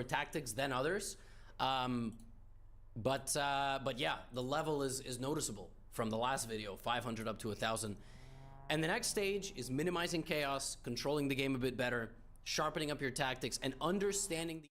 tactics than others. But yeah, the level is noticeable from the last video, 500 up to 1,000. And the next stage is minimizing chaos, controlling the game a bit better, sharpening up your tactics, and understanding the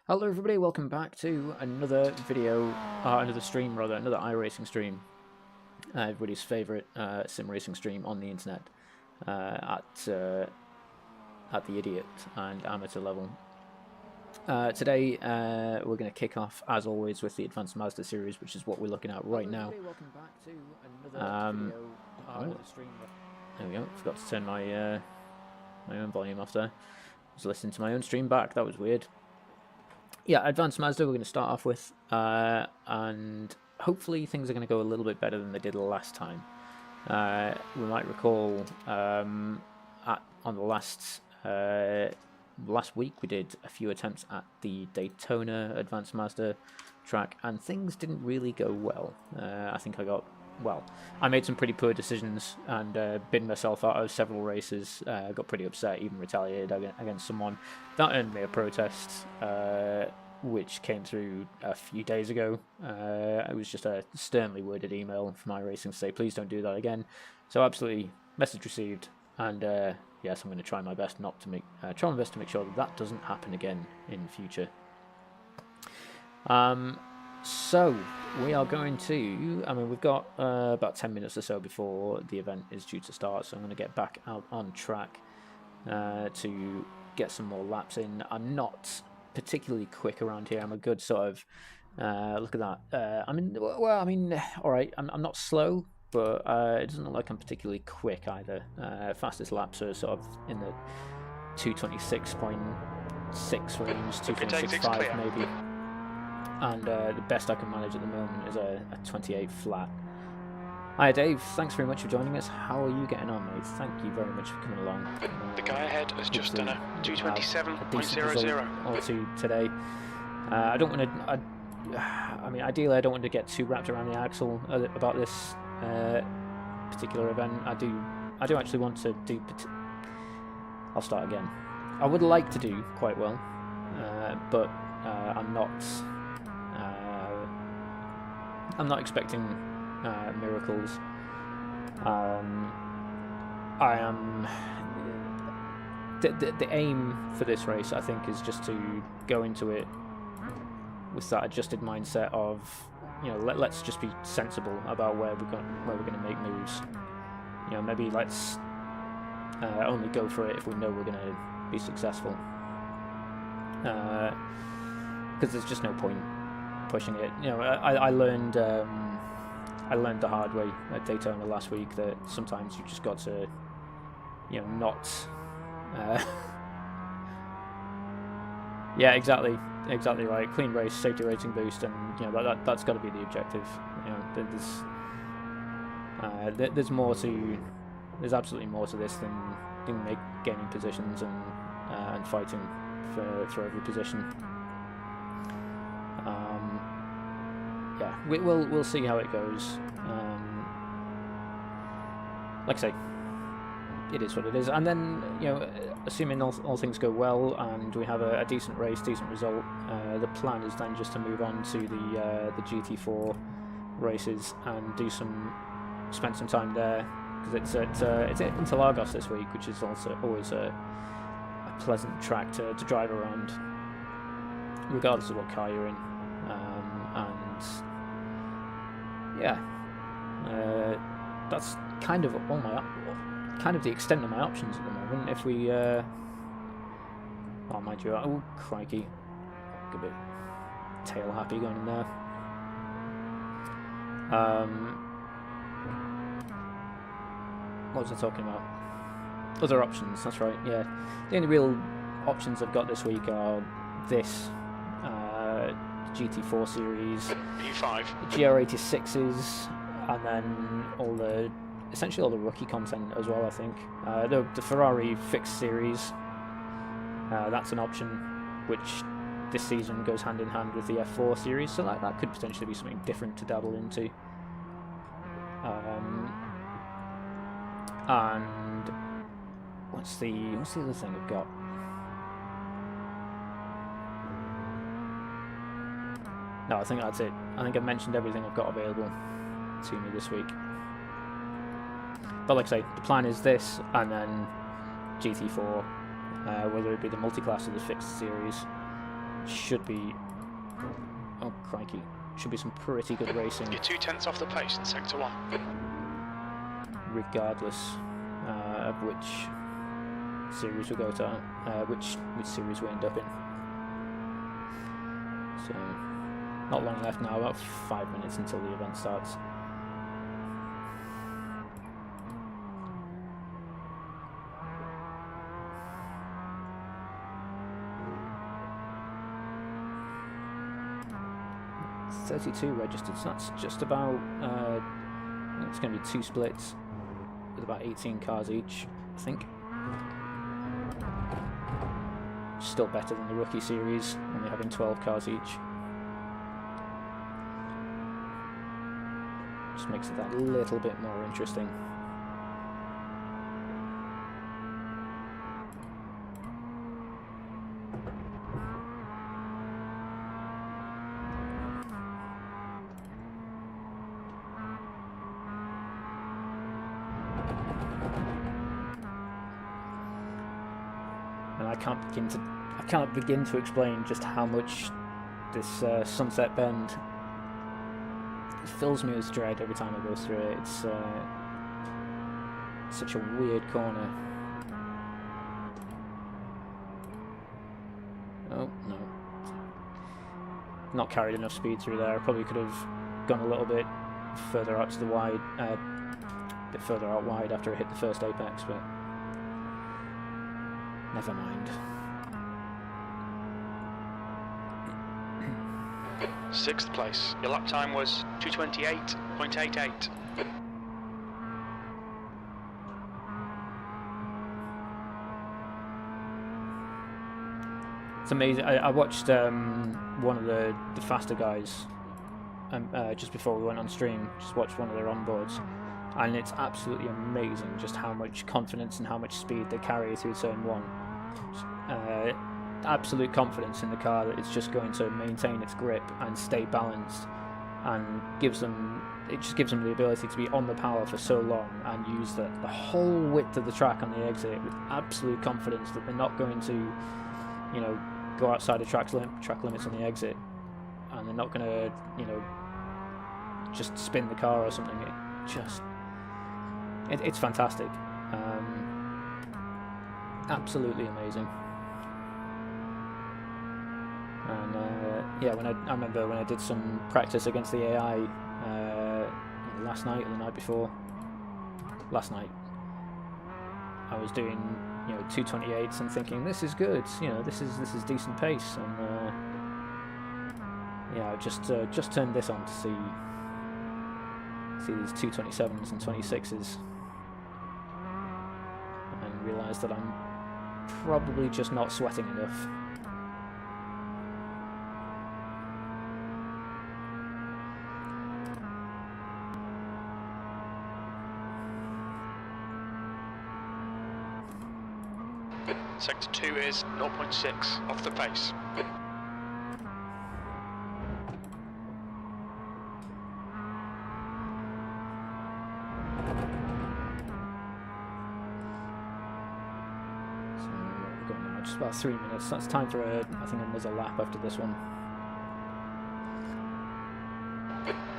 Hello everybody, welcome back to another video, another stream rather, another iRacing stream. Everybody's favourite sim racing stream on the internet at the idiot and amateur level. Today we're going to kick off, as always, with the Advanced Mazda Series, which is what we're looking at right now. Welcome back to another video, another stream. There we go, forgot to turn my my own volume off there. I was listening to my own stream back, that was weird. Yeah, Advanced Mazda we're going to start off with, and hopefully things are going to go a little bit better than they did last time. We might recall on the last week we did a few attempts at the Daytona Advanced Mazda track, and things didn't really go well. I think I made some pretty poor decisions and bid myself out of several races. Got pretty upset, even retaliated against someone. That earned me a protest, which came through a few days ago. It was just a sternly worded email from iRacing to say, please don't do that again. So absolutely, message received, and yes, I'm going to try my best to make sure that doesn't happen again in future. So we are going to, we've got about 10 minutes or so before the event is due to start, so I'm going to get back out on track to get some more laps in. I'm not particularly quick around here. I'm a good sort of, look at that. Alright, I'm not slow, but it doesn't look like I'm particularly quick either. Fastest laps are sort of in the 226.6 range, 226.5 maybe. And the best I can manage at the moment is a 28 flat. Hi Dave, thanks very much for joining us. How are you getting on, mate? Thank you very much for coming along. The guy ahead has just done a 227.00 or two today. I don't want to. Ideally, I don't want to get too wrapped around the axle about this particular event. I do actually want to do. I'll start again. I would like to do quite well, but I'm not. I'm not expecting miracles. I am. The aim for this race, I think, is just to go into it with that adjusted mindset of, let's just be sensible about where we're going to make moves. Maybe let's only go for it if we know we're going to be successful. Because there's just no point pushing it. I learned the hard way at Daytona last week that sometimes you just got to, not. Yeah, exactly right. Clean race, safety rating boost, and that's got to be the objective. There's more to. There's absolutely more to this than gaining positions and fighting for every position. Yeah, we'll see how it goes. Like I say, it is what it is. And then, assuming all things go well and we have a decent race, decent result, the plan is then just to move on to the GT4 races and spend some time there, because it's at Interlagos this week, which is also always a pleasant track to drive around, regardless of what car you're in. And yeah, that's kind of the extent of my options at the moment. If we, oh mind you, oh crikey, a bit tail happy going in there. What was I talking about? Other options. That's right. Yeah, the only real options I've got this week are this. GT4 series, P5, GR86s, and then essentially all the rookie content as well. I think the Ferrari fixed series, that's an option, which this season goes hand in hand with the F4 series, so that could potentially be something different to dabble into. And what's the other thing I've got? No, I think that's it. I think I've mentioned everything I've got available to me this week. But like I say, the plan is this, and then GT4, whether it be the multi-class or the fixed series. should be, oh crikey, should be some pretty good racing. You're 2/10 off the pace in sector 1. Regardless of which series we go to, which series we end up in. So, not long left now, about 5 minutes until the event starts. .32 registered, so that's just about, it's going to be 2 splits with about 18 cars each, I think. Still better than the rookie series, only having 12 cars each. Just makes it that little bit more interesting. And I can't begin to explain just how much this Sunset Bend fills me with dread every time I go through it. It's such a weird corner. Oh no, not carried enough speed through there. I probably could have gone a little bit further out to the wide, bit further out wide after I hit the first apex, but never mind. 6th place. Your lap time was 2:28.88. It's amazing. I watched one of the faster guys just before we went on stream. Just watched one of their onboards, and it's absolutely amazing just how much confidence and how much speed they carry through turn 1. Absolute confidence in the car that it's just going to maintain its grip and stay balanced, and gives them the ability to be on the power for so long and use the whole width of the track on the exit with absolute confidence that they're not going to, you know, go outside the track limits on the exit, and they're not going to, you know, just spin the car or something. It's fantastic. Absolutely amazing. And yeah, I remember when I did some practice against the AI last night or the night before. Last night, I was doing, you know, 2:28s and thinking this is good. You know, this is decent pace. And yeah, I just turned this on to see these 2:27s and 26s, and realised that I'm probably just not sweating enough. Sector 2 is 0.6 off the pace. So we're going now, just about 3 minutes. That's time for I think another lap after this one.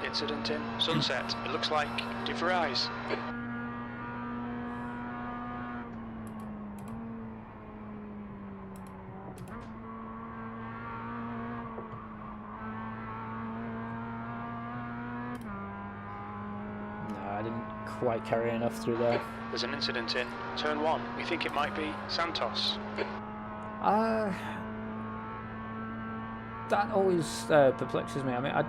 Incident in Sunset. It looks like DeVries. Quite carry enough through there. There's an incident in turn 1. We think it might be Santos. That always perplexes me. I mean, I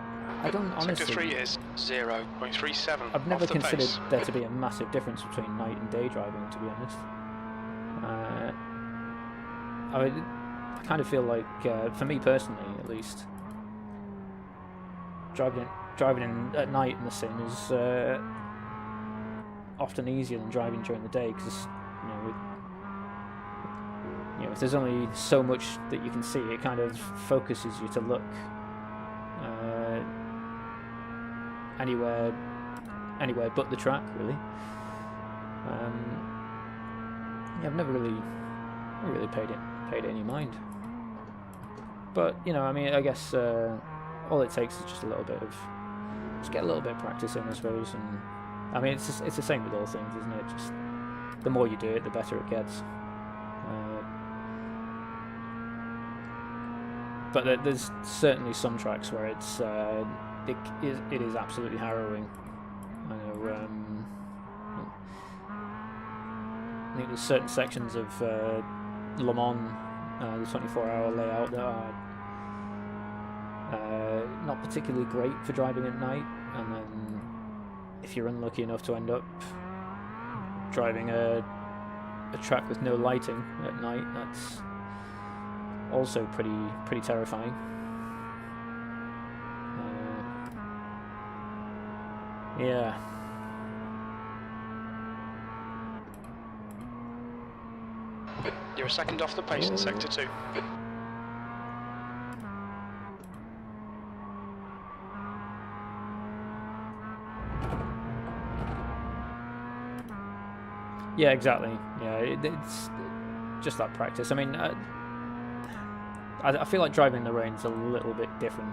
don't honestly. Sector 3 is 0.37. I've never off the considered pace. there to be a massive difference between night and day driving, to be honest. I kind of feel like, for me personally, at least, driving at night in the sim is often easier than driving during the day, because you know, if there's only so much that you can see, it kind of focuses you to look anywhere but the track, really. Yeah, I've never really paid it any mind. But you know, I mean, I guess all it takes is just a little bit of, just get a little bit of practice in, I suppose. And I mean, it's the same with all things, isn't it? Just the more you do it, the better it gets. But there's certainly some tracks where it is absolutely harrowing. I know. I think there's certain sections of Le Mans, the 24-hour layout, that are not particularly great for driving at night. And then, if you're unlucky enough to end up driving a track with no lighting at night, that's also pretty terrifying. Yeah. You're a second off the pace in sector 2. Yeah, exactly. Yeah, it's just that practice. I mean, I feel like driving in the rain is a little bit different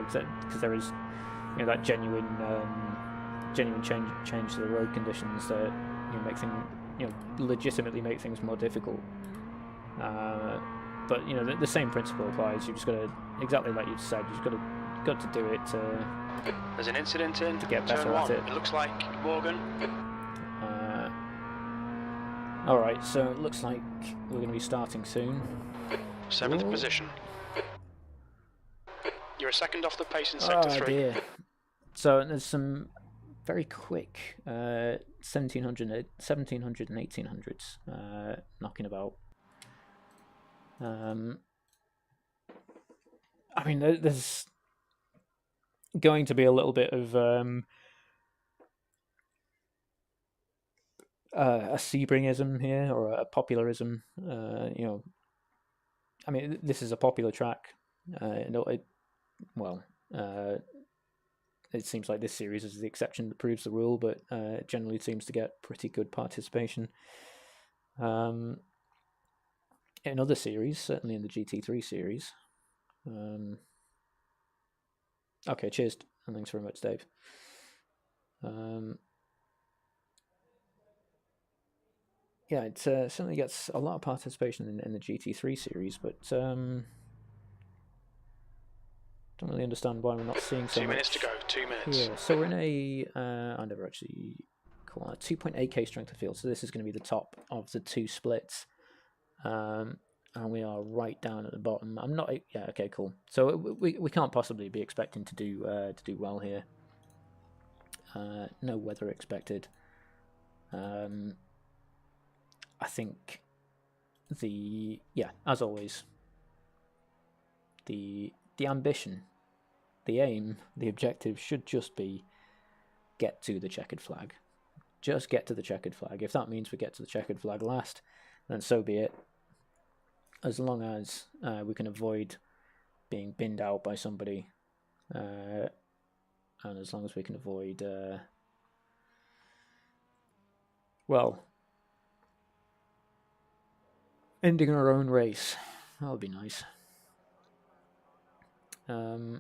because there is, you know, that genuine change to the road conditions that make things, legitimately make things more difficult. But you know, the same principle applies. You just got to, exactly like you said, you've got to do it to. There's an incident in to get better turn 1. at it. It looks like Morgan. All right, so it looks like we're going to be starting soon. 7th position. You're a second off the pace in sector 3. Dear. So there's some very quick 1700 and 1800s knocking about. I mean, there's going to be a little bit of a Sebringism here, or a popularism. I mean, this is a popular track. It seems like this series is the exception that proves the rule, but it generally seems to get pretty good participation. In other series, certainly in the GT3 series. Okay, cheers, and thanks very much, Dave. Yeah, it certainly gets a lot of participation in the GT3 series, but don't really understand why we're not seeing so much. 2 minutes to go, 2 minutes. Yeah, so we're in a, I never actually call it, 2.8k strength of field, so this is going to be the top of the two splits. And we are right down at the bottom. I'm not, yeah, okay, cool. So we can't possibly be expecting to do well here. No weather expected. I think as always, the ambition, the aim, the objective should just be get to the checkered flag. Just get to the checkered flag. If that means we get to the checkered flag last, then so be it. As long as we can avoid being binned out by somebody, and as long as we can avoid, ending our own race. That would be nice. I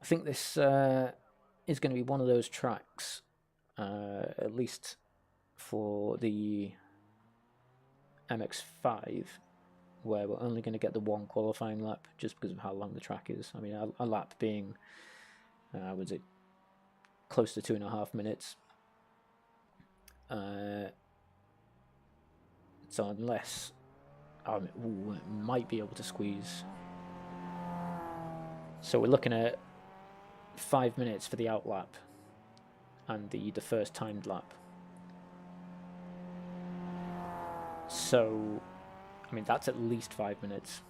think this is going to be one of those tracks, at least for the MX-5, where we're only going to get the one qualifying lap just because of how long the track is. I mean, a lap being, was it close to 2.5 minutes? So unless we might be able to squeeze. So we're looking at 5 minutes for the out lap and the first timed lap. So, I mean, that's at least 5 minutes.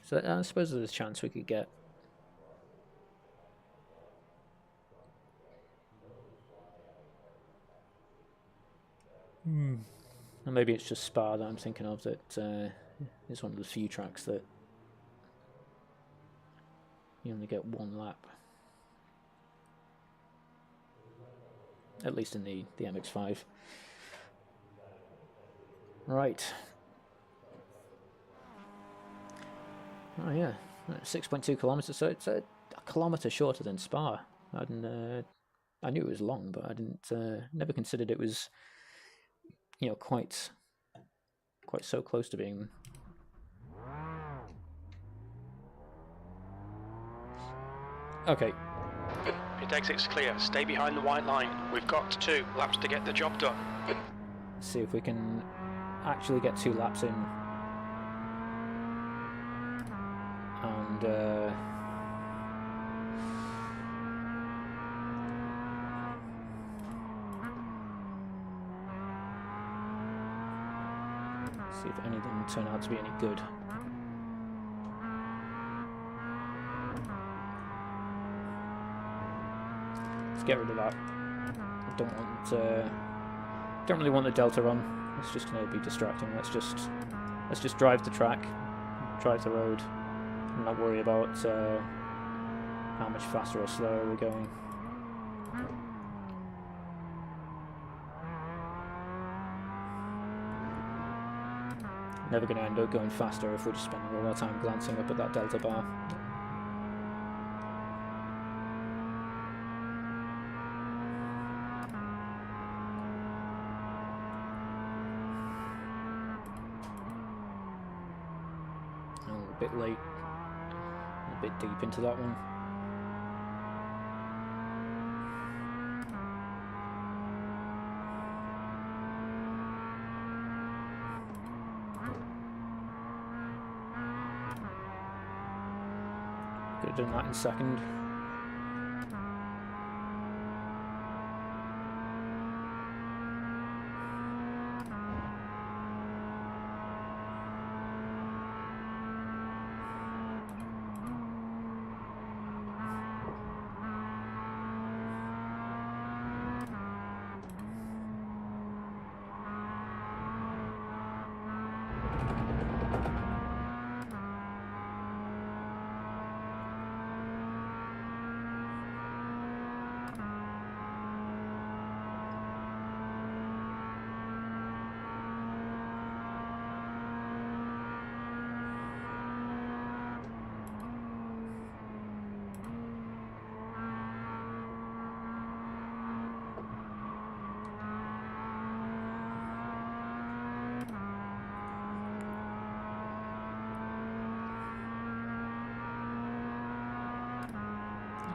So I suppose there's a chance we could get. And maybe it's just Spa that I'm thinking of that is one of the few tracks that you only get one lap. At least in the MX-5. Right, Oh yeah, 6.2 kilometers. So it's a kilometer shorter than Spa. I knew it was long, but I didn't. Never considered it was, quite so close to being. Okay. Pit exit's clear. Stay behind the white line. We've got 2 laps to get the job done. Let's see if we can actually get 2 laps in. And see if any of them turn out to be any good. Let's get rid of that. I don't really want the Delta on. It's just going to be distracting. Let's just drive the track, drive the road, and not worry about how much faster or slower we're going. Never going to end up going faster if we're just spending all our time glancing up at that Delta bar. Oh, a bit late. A bit deep into that one. Could have done that in second.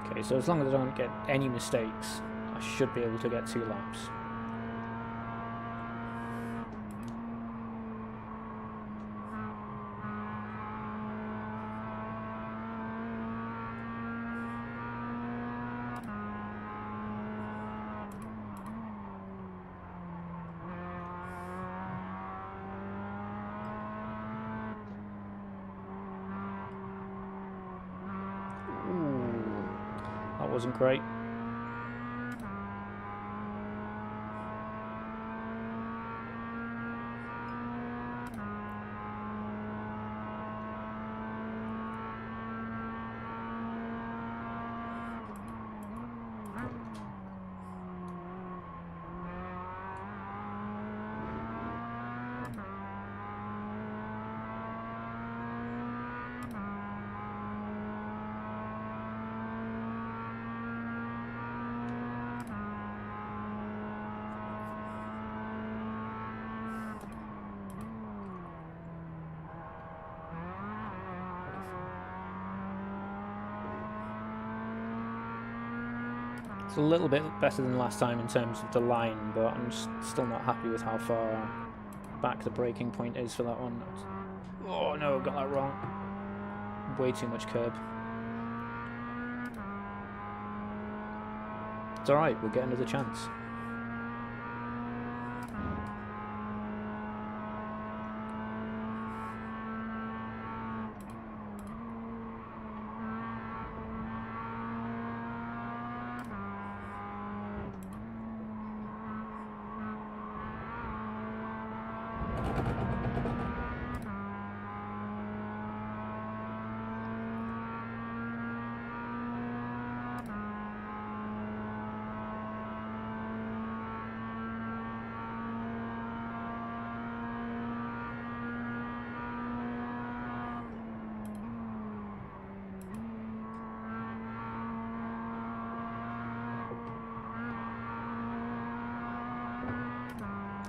Okay, so as long as I don't get any mistakes, I should be able to get 2 laps. That wasn't great. It's a little bit better than last time in terms of the line, but I'm still not happy with how far back the braking point is for that one. Oh no, got that wrong. Way too much curb. It's alright, we'll get another chance.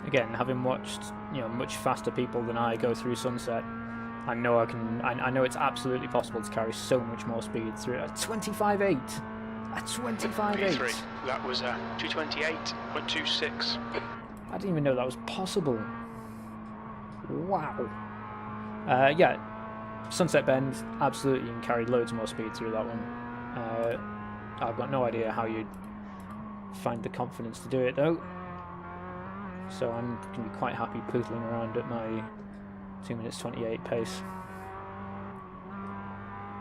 again, having watched much faster people than I go through Sunset, I know I can. I know it's absolutely possible to carry so much more speed through a 25.8. A 25.8. That was a 228.26. I didn't even know that was possible. Wow. Yeah, Sunset Bend, absolutely, you can carry loads more speed through that one. I've got no idea how you'd find the confidence to do it though. So I'm going to be quite happy pootling around at my 2 minutes 28 pace.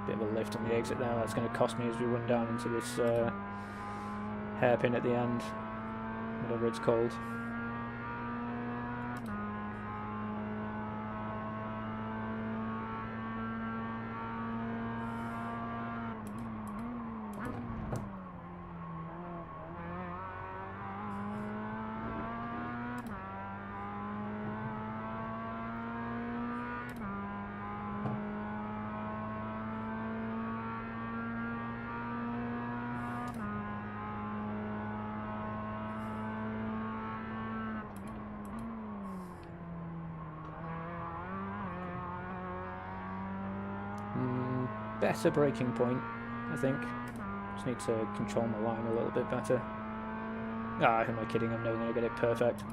Bit of a lift on the exit there, that's going to cost me as we run down into this hairpin at the end, whatever it's called. Better braking point, I think. Just need to control my line a little bit better. Ah, who am I kidding? I'm never going to get it perfect.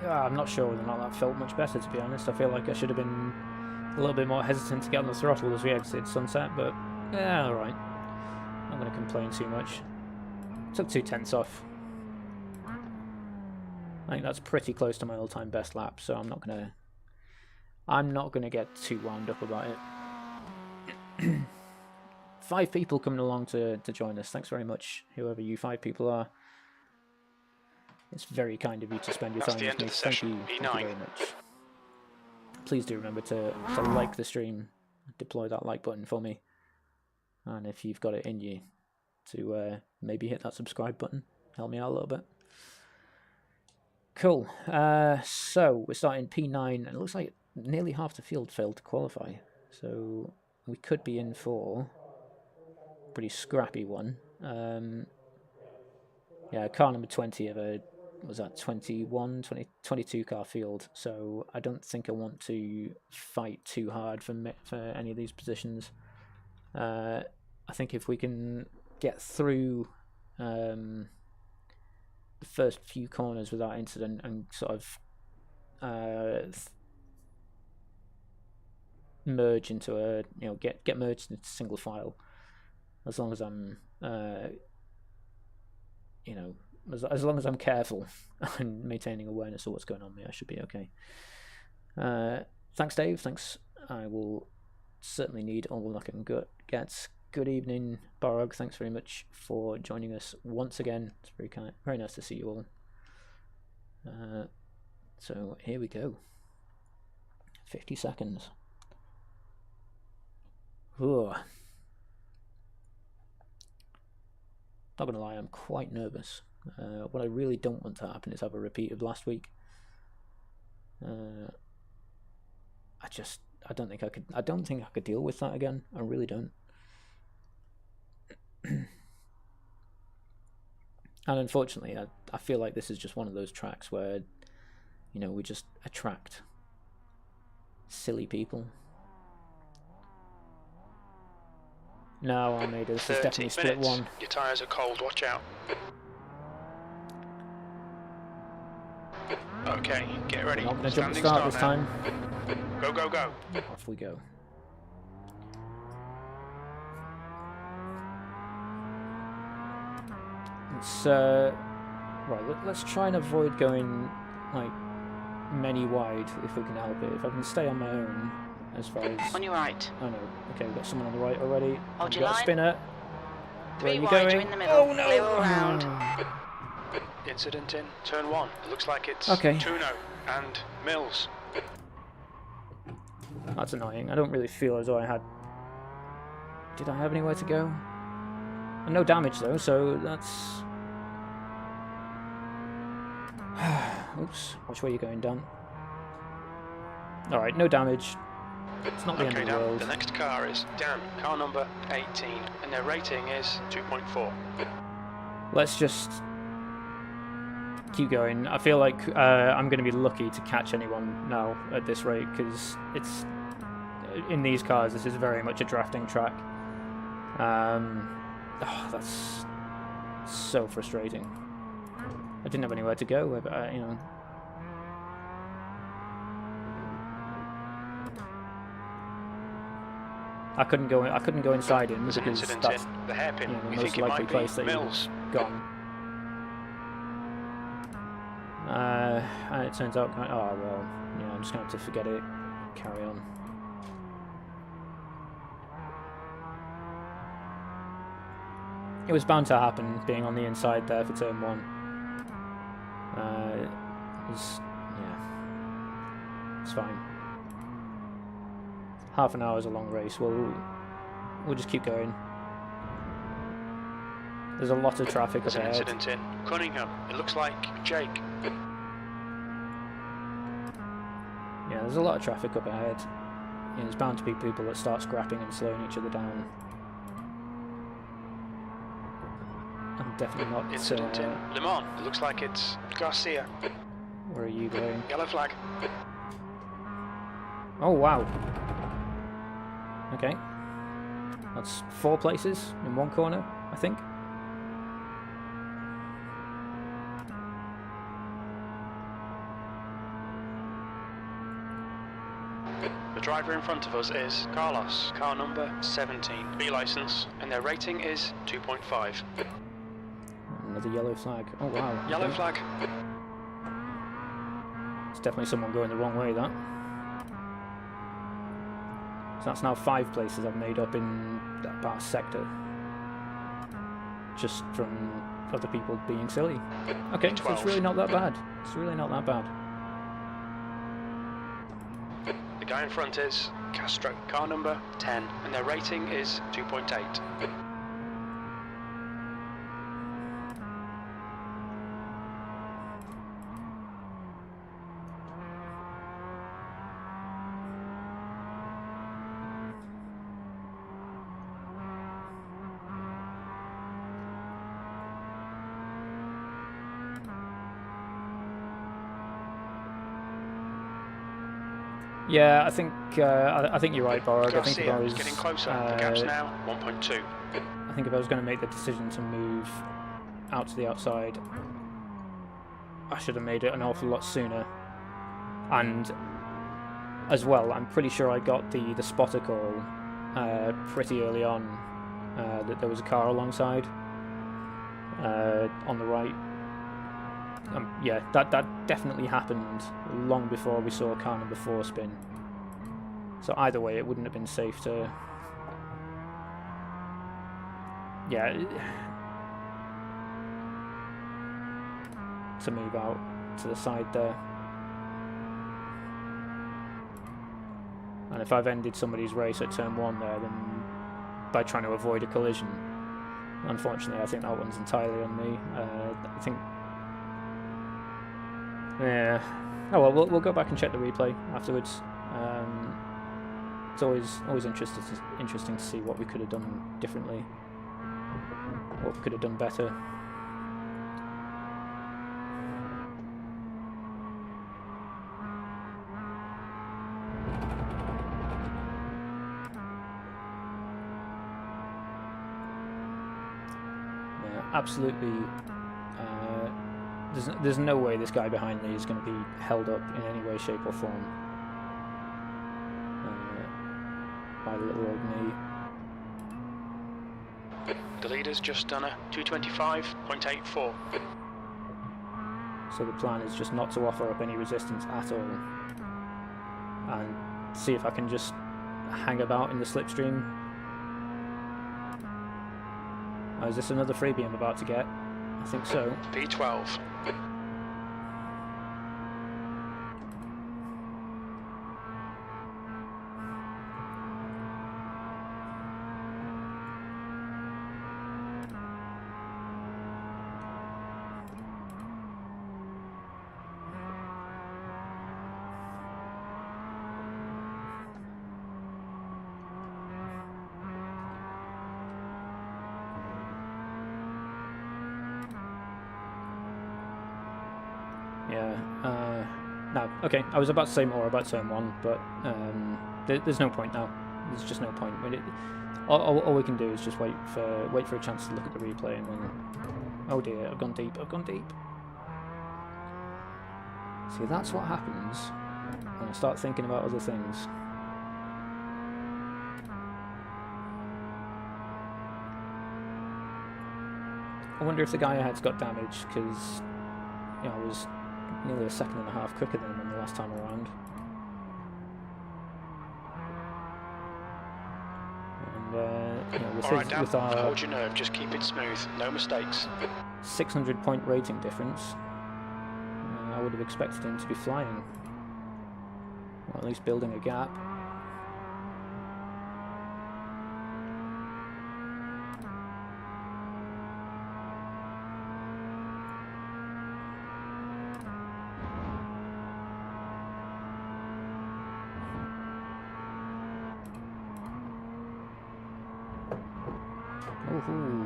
I'm not sure whether or not that felt much better, to be honest. I feel like I should have been a little bit more hesitant to get on the throttle as we exited Sunset, but yeah, alright. I'm not going to complain too much. Took 2/10 off. I think that's pretty close to my all-time best lap, so I'm not gonna get too wound up about it. 5 people coming along to join us. Thanks very much, whoever you 5 people are. It's very kind of you to spend your time with me. Thank you very much. Please do remember to like the stream, deploy that like button for me, and if you've got it in you, to maybe hit that subscribe button. Help me out a little bit. Cool. So we're starting P9, and it looks like nearly half the field failed to qualify. So we could be in for a pretty scrappy one. Yeah, car number 20 of a, was that 22 car field, so I don't think I want to fight too hard for any of these positions. I think if we can get through the first few corners without incident and sort of merge into a, get merged into single file, as long as I'm as long as I'm careful and maintaining awareness of what's going on, I should be okay. Thanks, Dave. Thanks. I will certainly need all the luck I can get. Good evening, Barog. Thanks very much for joining us once again. It's very nice to see you all. So here we go. 50 seconds. Ooh. Not gonna lie, I'm quite nervous. What I really don't want to happen is have a repeat of last week. I don't think I could deal with that again. I really don't. And unfortunately, I feel like this is just one of those tracks where, we just attract silly people. No, Almeida, this is definitely split one. Your tyres are cold, watch out. Okay, get ready. Not going to jump the Standing start this now. time. Go, go, go. Off we go. Let's let's try and avoid going like many wide if we can help it. If I can stay on my own as far as On your right. oh no, okay, we've got someone on the right already. Hold We've your got a line. spinner. Where are 3 you wide, going? you're in the middle. Oh no! Clear all round. Incident in turn 1. It looks like it's Okay. Tuno and Mills. That's annoying. I don't really feel as though I had. Did I have anywhere to go? And no damage though, so that's. Oops. Which way are you going, Dan? Alright, no damage. It's not the end Okay, of the Dan, world. the next car is Dan, car number 18, and their rating is 2.4. Let's just keep going. I feel like I'm going to be lucky to catch anyone now at this rate because it's in these cars. This is very much a drafting track. Oh, that's so frustrating. I didn't have anywhere to go. You know. I couldn't go inside him There's an because incident that's in the hairpin. you know, the We most think it likely might place be that you've Mills. gone. And it turns out, oh well, yeah, I'm just going to have to forget it, carry on. It was bound to happen, being on the inside there for turn 1. Yeah, it's fine. Half an hour is a long race. We'll just keep going. There's a lot of traffic There's an ahead. incident in Cunningham. It looks like Jake. Yeah, there's a lot of traffic up ahead. Yeah, there's bound to be people that start scrapping and slowing each other down. I'm definitely not. Incident in Le Mans. It looks like it's Garcia. Where are you going? Yellow flag. Oh wow. Okay. That's 4 places in one corner, I think. The driver in front of us is Carlos, car number 17, B license, and their rating is 2.5. Another yellow flag. Oh wow. Yellow okay. flag. It's definitely someone going the wrong way, that. So that's now 5 places I've made up in that past sector. Just from other people being silly. Okay, so it's really not that bad. It's really not that bad. The guy in front is Castro, car number 10, and their rating is 2.8. Yeah, I think you're right, Borg. I think if I Garcia was is getting closer. The gap's now 1.2. I think if I was going to make the decision to move out to the outside, I should have made it an awful lot sooner. And as well, I'm pretty sure I got the spotter call pretty early on that there was a car alongside on the right. Yeah, that definitely happened long before we saw car number 4 spin. So either way, it wouldn't have been safe to. Yeah, to move out to the side there. And if I've ended somebody's race at turn 1 there, then by trying to avoid a collision, unfortunately, I think that one's entirely on me. I think. Yeah. Oh well, we'll go back and check the replay afterwards. It's always interesting to see what we could have done differently, what we could have done better. Yeah, absolutely There's no way this guy behind me is going to be held up in any way, shape or form by little old me. The leader's just done a 225.84. So the plan is just not to offer up any resistance at all, and see if I can just hang about in the slipstream. Oh, is this another freebie I'm about to get? I think so. P12. Yeah, no, okay, I was about to say more about turn 1, but there's no point now. There's just no point. All we can do is just wait for a chance to look at the replay and then... Oh dear, I've gone deep. See, that's what happens when I start thinking about other things. I wonder if the guy ahead's got damage, because I was nearly a second and a half quicker than him the last time around. And with, Alright, Dan, with our hold your nerve, just keep it smooth, no mistakes. 600-point rating difference, I would have expected him to be flying, or at least building a gap. Ooh.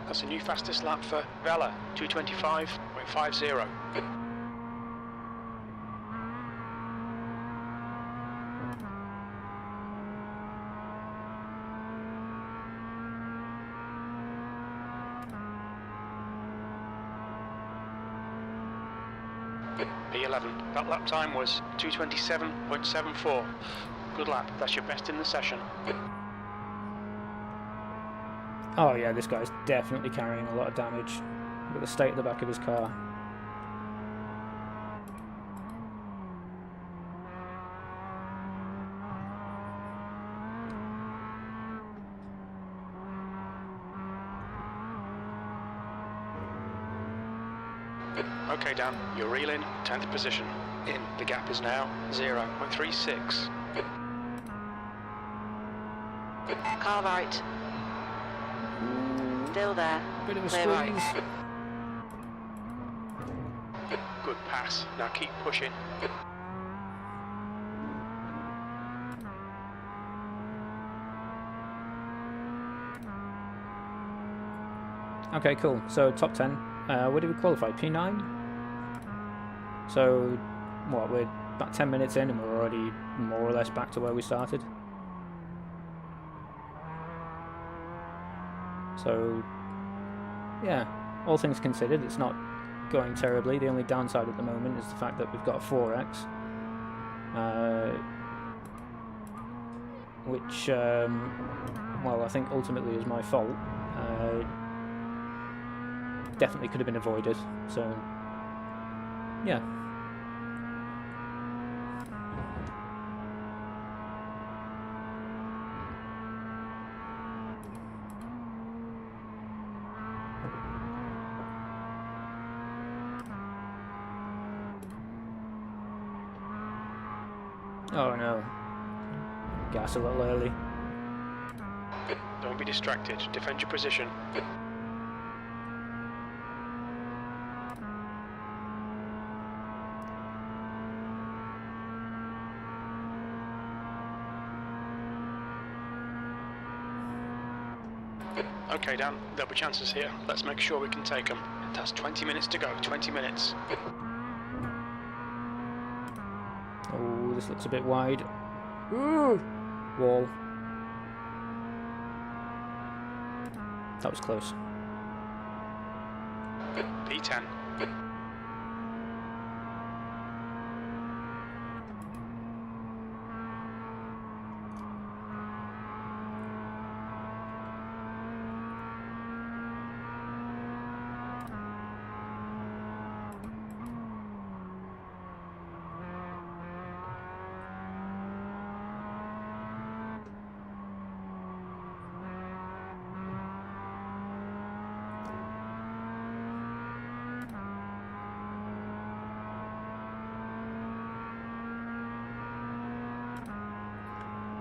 That's a new fastest lap for Vela, 225.50. P11. That lap time was 227.74. Good lap. That's your best in the session. Oh yeah, this guy's definitely carrying a lot of damage. Look at the state of the back of his car. Okay, Dan, you're reeling, 10th position. In. The gap is now 0.36. Car right. Still there. Bit of a Clear squeeze. right. Good pass. Now keep pushing. Okay, cool. So top 10. Where did we qualify? P9? So, what, we're about 10 minutes in and we're already more or less back to where we started. So, yeah, all things considered, it's not going terribly. The only downside at the moment is the fact that we've got a 4X, which, well, I think ultimately is my fault. Definitely could have been avoided, so, yeah. Oh no. Gas a little early. Don't be distracted. Defend your position. Okay, Dan, there'll be chances here. Let's make sure we can take them. That's 20 minutes to go, 20 minutes. Oh, this looks a bit wide. Ooh! Wall. That was close. P10.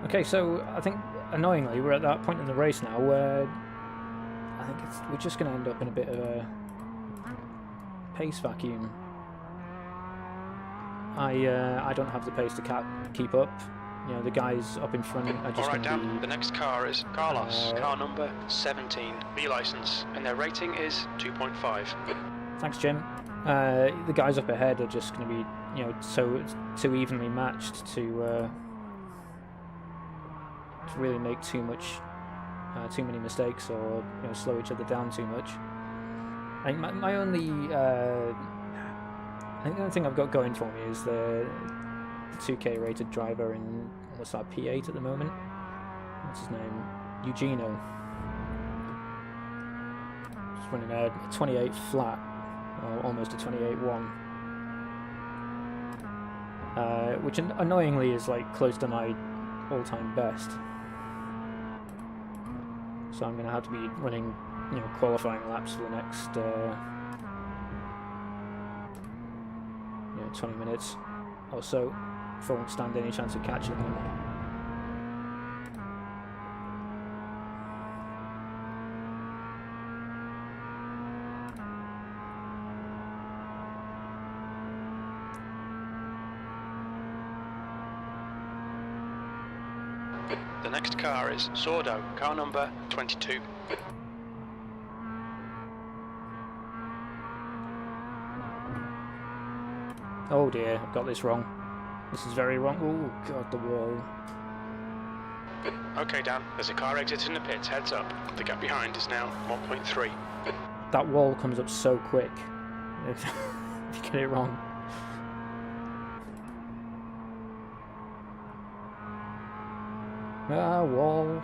Okay, so I think annoyingly we're at that point in the race now where I think we're just going to end up in a bit of a pace vacuum. I don't have the pace to keep up. You know, the guys up in front are just going to be... The next car is Carlos, car number 17, B license, and their rating is 2.5. Thanks, Jim. The guys up ahead are just going to be, you know, so too evenly matched to really make too many mistakes or, you know, slow each other down too much. I think my only I think the only thing I've got going for me is the 2K rated driver in, what's that, P8 at the moment? What's his name? Eugenio. Just running a 28 flat, or almost a 28-1. Which annoyingly is like close to my all-time best. So I'm going to have to be running, you know, qualifying laps for the next, 20 minutes or so if I won't stand any chance of catching them. The next car is Sordo, car number 22. Oh dear, I've got this wrong. This is very wrong. Oh god, the wall. Okay, Dan, there's a car exiting the pits, heads up. The gap behind is now 1.3. That wall comes up so quick if you get it wrong. Ah, wall.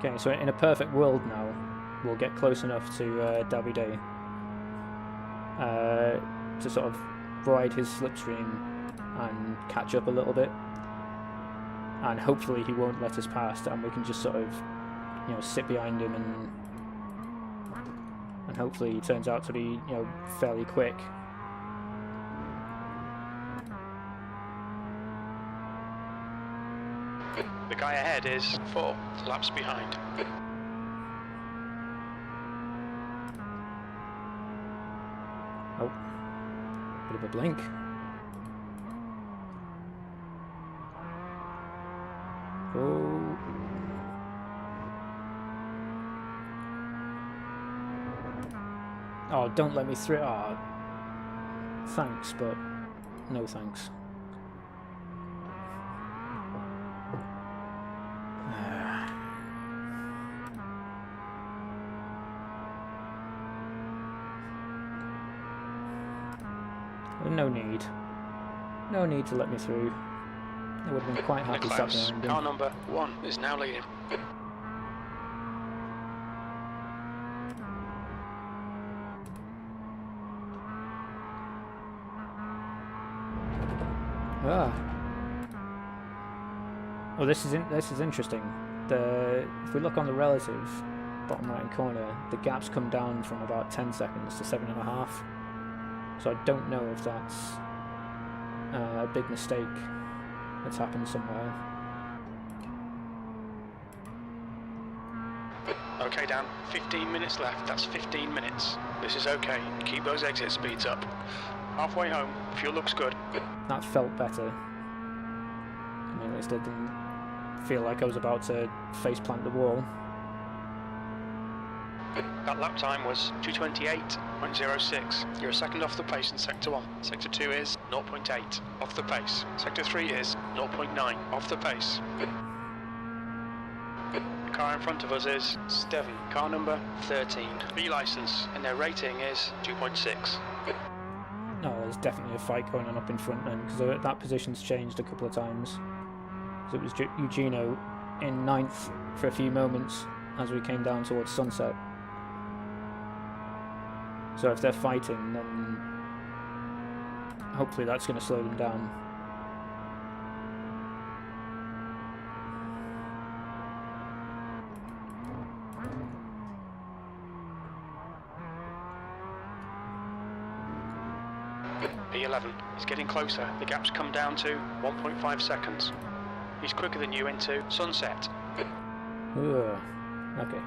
Okay, so in a perfect world now, we'll get close enough to Davide to sort of ride his slipstream and catch up a little bit. And hopefully he won't let us past, and we can just sort of, you know, sit behind him, and hopefully he turns out to be, you know, fairly quick. The guy ahead is 4 laps behind. Oh, bit of a blink. Oh. Oh, don't let me through. Oh, thanks, but no thanks. No need. No need to let me through. I would have been quite happy sat behind him. Car number 1 is now leading. Ah. Well, this is interesting. If we look on the relative bottom right corner, the gaps come down from about 10 seconds to 7.5. So I don't know if that's a big mistake that's happened somewhere. Okay, Dan, 15 minutes left. That's 15 minutes. This is okay. Keep those exit speeds up. Halfway home, fuel looks good. That felt better. I mean, at least I didn't feel like I was about to faceplant the wall. That lap time was 2:28.06. You're a second off the pace in Sector 1. Sector 2 is 0.8 off the pace. Sector 3 is 0.9 off the pace. The car in front of us is Steven, car number 13. B license, and their rating is 2.6. No, there's definitely a fight going on up in front then, because that position's changed a couple of times. So it was Eugenio in 9th for a few moments as we came down towards sunset. So if they're fighting, then hopefully that's going to slow them down. P11 is getting closer. The gap's come down to 1.5 seconds. He's quicker than you into sunset. Ugh. Okay.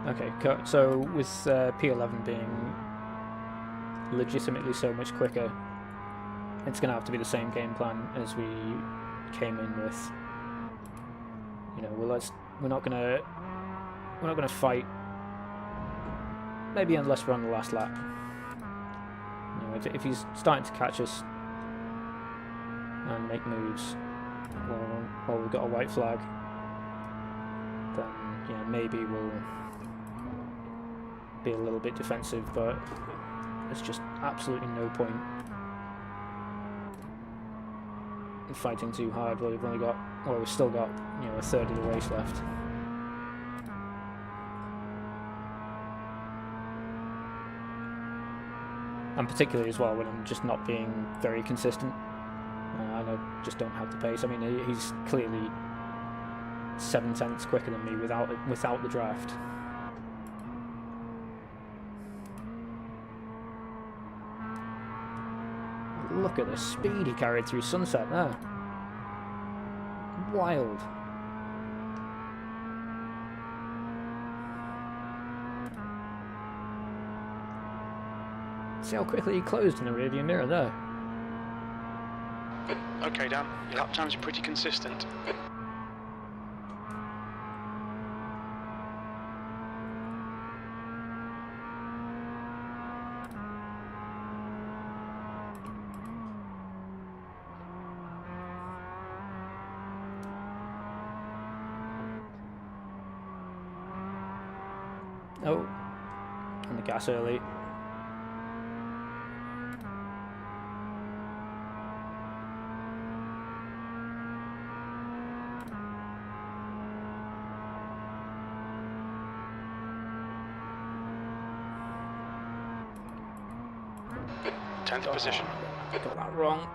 Okay, so with P11 being legitimately so much quicker, it's going to have to be the same game plan as we came in with. You know, we're not gonna fight. Maybe unless we're on the last lap. You know, if he's starting to catch us and make moves while we've got a white flag, then you know maybe we'll be a little bit defensive. But there's just absolutely no point in fighting too hard while we've still got you know a third of the race left. And particularly as well when I'm just not being very consistent. And I just don't have the pace. I mean, he's clearly 7/10 quicker than me without the draft. Look at the speed he carried through sunset there. Wild. See how quickly he closed in the rearview mirror there. Okay, Dan, your lap times are pretty consistent. Oh, on the gas early. Tenth position. Got that wrong.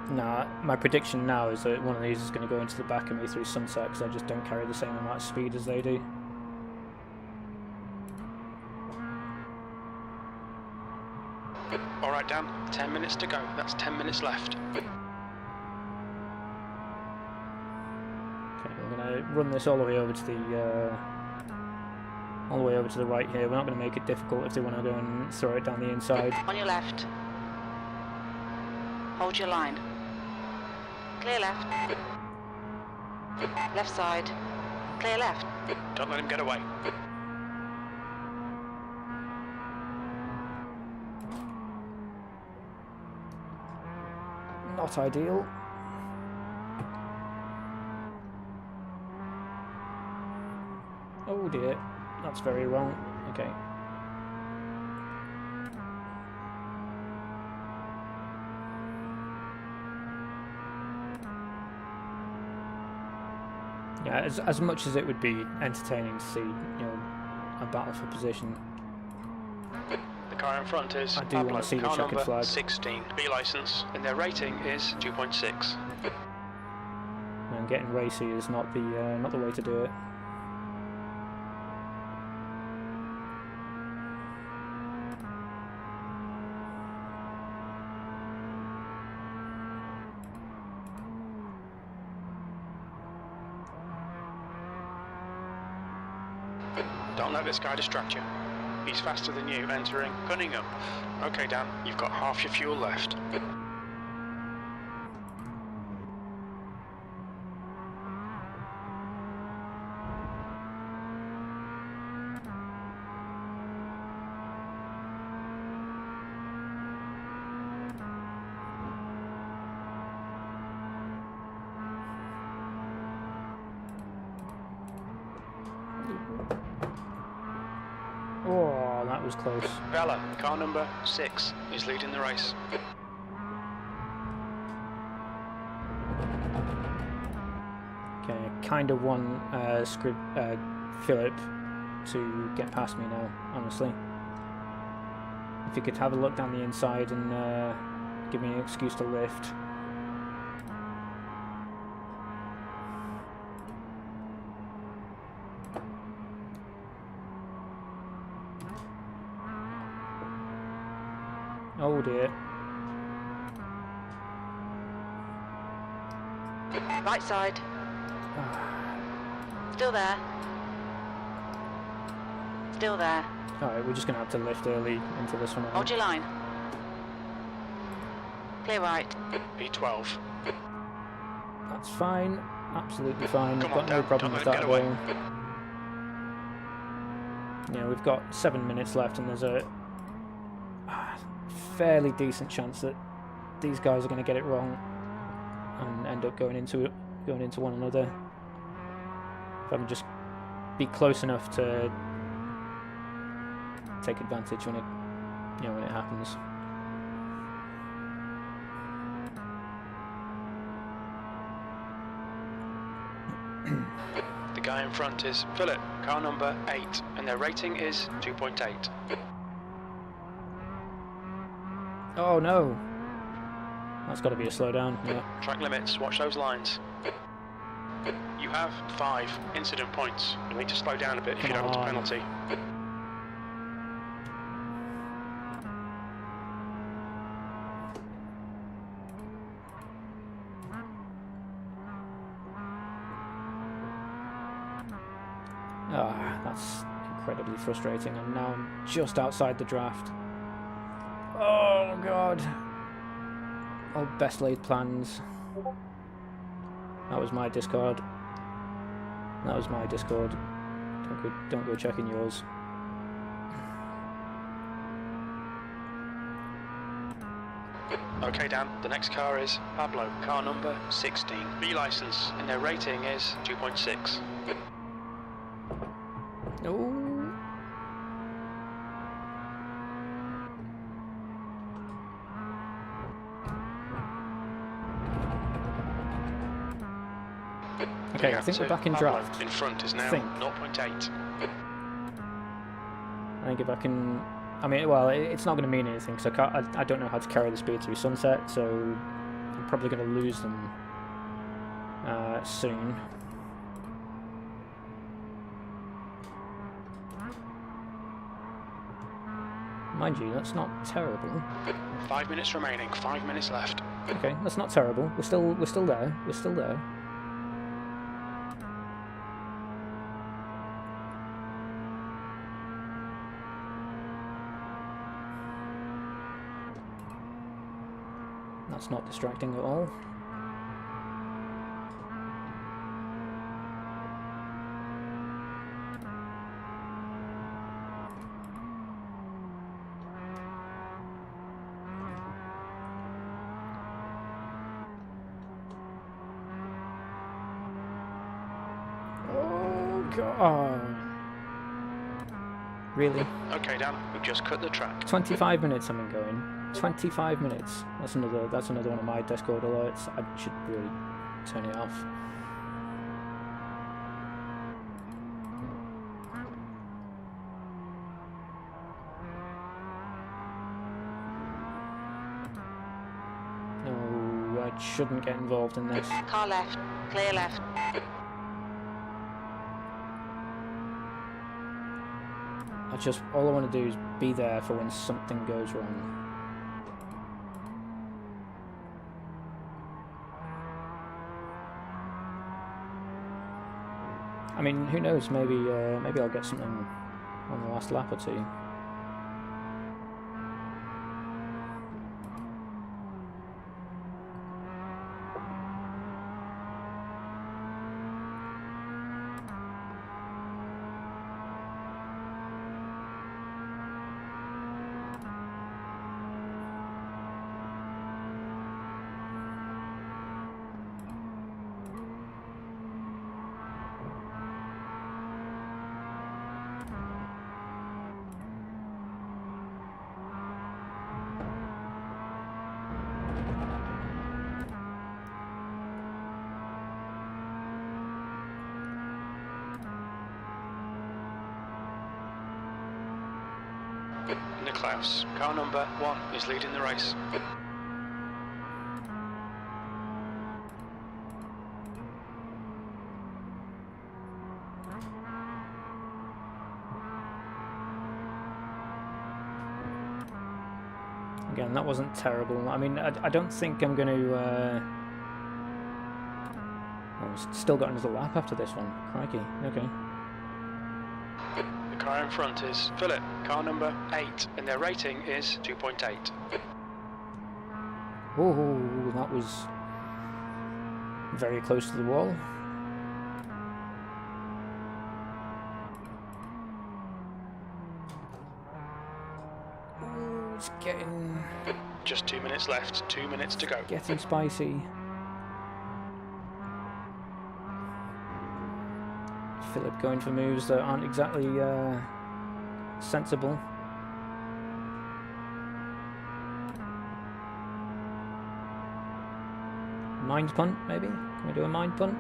Nah, my prediction now is that one of these is going to go into the back of me through sunset because I just don't carry the same amount of speed as they do. All Right, Dan, 10 minutes to go. That's 10 minutes left. Okay, we're going to run this all the way over to the right here. We're not going to make it difficult if they want to go and throw it down the inside. On your left. Hold your line. Clear left. Left side. Clear left. Don't let him get away. Not ideal. Oh dear, that's very wrong. Okay. Yeah, as much as it would be entertaining to see, a battle for position, The car in front is I do want to see the car checkered number flag. 16. B license, and their rating is 2.6. and getting racy is not the way to do it. Don't let this guy distract you. He's faster than you, entering Cunningham. Okay, Dan, you've got half your fuel left. Oh, that was close. Vela, car number 6, is leading the race. Okay, I kind of want Philip to get past me now, honestly. If he could have a look down the inside and give me an excuse to lift. Oh dear. Right side. Still there. Still there. Alright, we're just going to have to lift early into this one. I Hold think. your line. Clear right. B12. That's fine. Absolutely fine. Come We've on, got no Dan, problem don't with let that him at get all. Yeah, we've got 7 minutes left and there's a fairly decent chance that these guys are going to get it wrong and end up going into one another. If I can just be close enough to take advantage when it happens. The guy in front is Philip, car number 8, and their rating is 2.8. Oh no! That's got to be a slowdown. Yeah. Track limits, watch those lines. You have 5 incident points. You need to slow down a bit if you don't want a penalty. That's incredibly frustrating, and now I'm just outside the draft. Oh god. Oh, best laid plans. That was my discard. That was my discord. Don't go checking yours. Okay, Dan, the next car is Pablo, car number 16. B license, and their rating is 2.6. Oh. Okay, I think we're back in Pablo draft. in front is now Think. 0.8. I think if I can... I mean, well, it's not going to mean anything, because I don't know how to carry the speed through sunset, so I'm probably going to lose them soon. Mind you, that's not terrible. 5 minutes remaining, 5 minutes left. Okay, that's not terrible. We're still there. We're still there. That's not distracting at all. Oh god. Really? Okay, Dan, we've just cut the track. 25 minutes I've been going. 25 minutes. That's another one of my Discord alerts. I should really turn it off. No, I shouldn't get involved in this. Car left. Clear left. All I want to do is be there for when something goes wrong. I mean, who knows? Maybe I'll get something on the last lap or two. Nicklaus, car number 1 is leading the race. Again, that wasn't terrible. I mean, I don't think I'm going to... I've still got another lap after this one. Crikey, okay. The car in front is Philip, car number 8, and their rating is 2.8. Oh, that was very close to the wall. Oh, it's getting Just 2 minutes left, 2 minutes to go. spicy. Philip going for moves that aren't exactly sensible. Mind punt, maybe? Can we do a mind punt?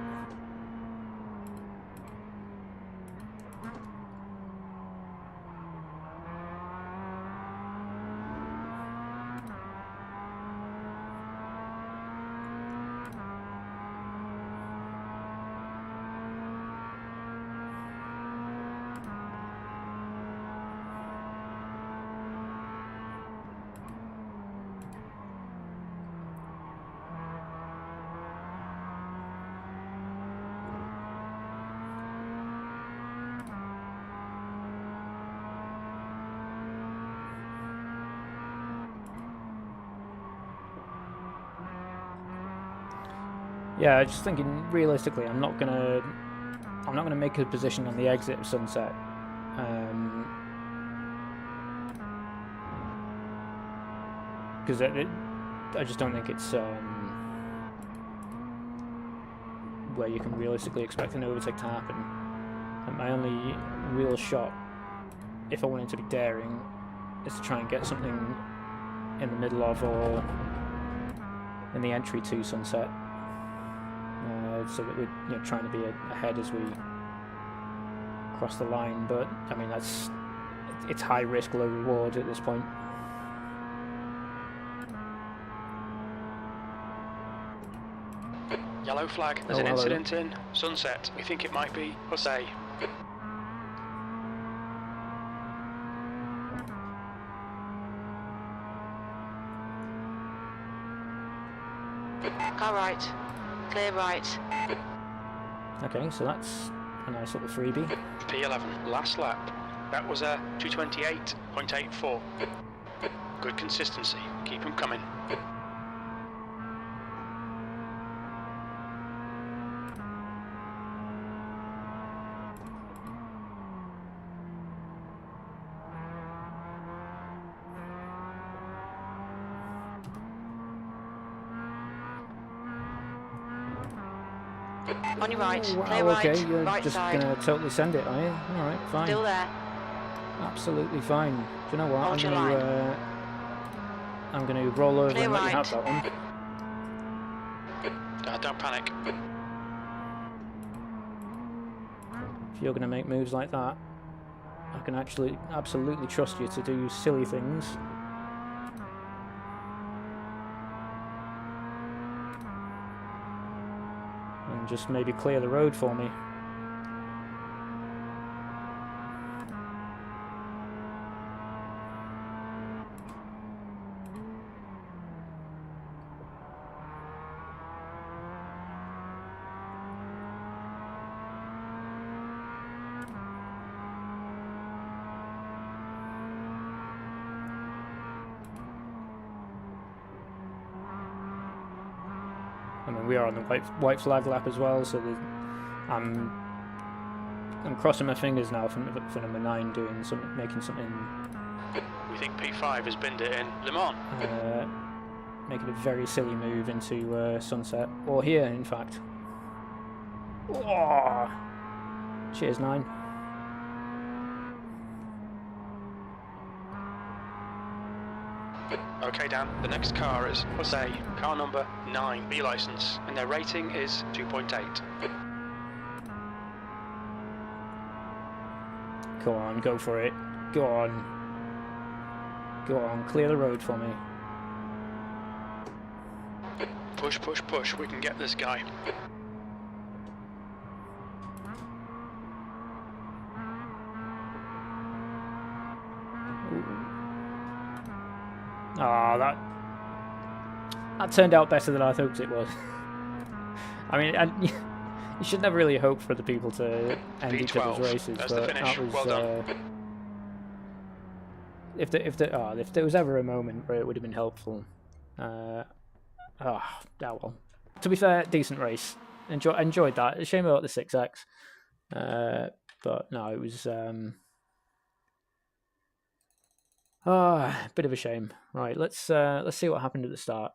Yeah, just thinking realistically, I'm not gonna make a position on the exit of Sunset. Because I just don't think it's where you can realistically expect an overtake to happen. And my only real shot, if I wanted to be daring, is to try and get something in the middle of or in the entry to Sunset. So that we're trying to be ahead as we cross the line, but I mean it's high risk, low reward at this point. Yellow flag, there's an incident in Sunset. We think it might be Jose. Car right. Clear right. Okay, so that's a nice little freebie. P11, last lap. That was a 228.84. Good consistency. Keep them coming. On your right. Oh, Clear wow, right. okay, you're Right just side. gonna totally send it, are you? Alright, fine. Still there. Absolutely fine. Do you know what? Hold your line. I'm gonna roll over Clear and let you right. have that one. Don't panic. If you're gonna make moves like that, I can actually absolutely trust you to do silly things. And just maybe clear the road for me. I mean, we are on the white flag lap as well, so I'm crossing my fingers now for number 9 doing something, making something. We think P5 has binned it in Le Mans. Making a very silly move into Sunset, or here, in fact. Oh, cheers, 9. Okay, Dan, the next car is, let's say, car number 9, B license, and their rating is 2.8. Go on, go for it. Go on. Go on, clear the road for me. Push, push, push, we can get this guy. Ah, that turned out better than I hoped it was. I mean, you should never really hope for the people to end each other's B12, races, that's the but finish. that was. Well done. If there was ever a moment where it would have been helpful, well. To be fair, decent race. Enjoyed that. A shame about the 6X, but no, it was a bit of a shame. Right, let's see what happened at the start.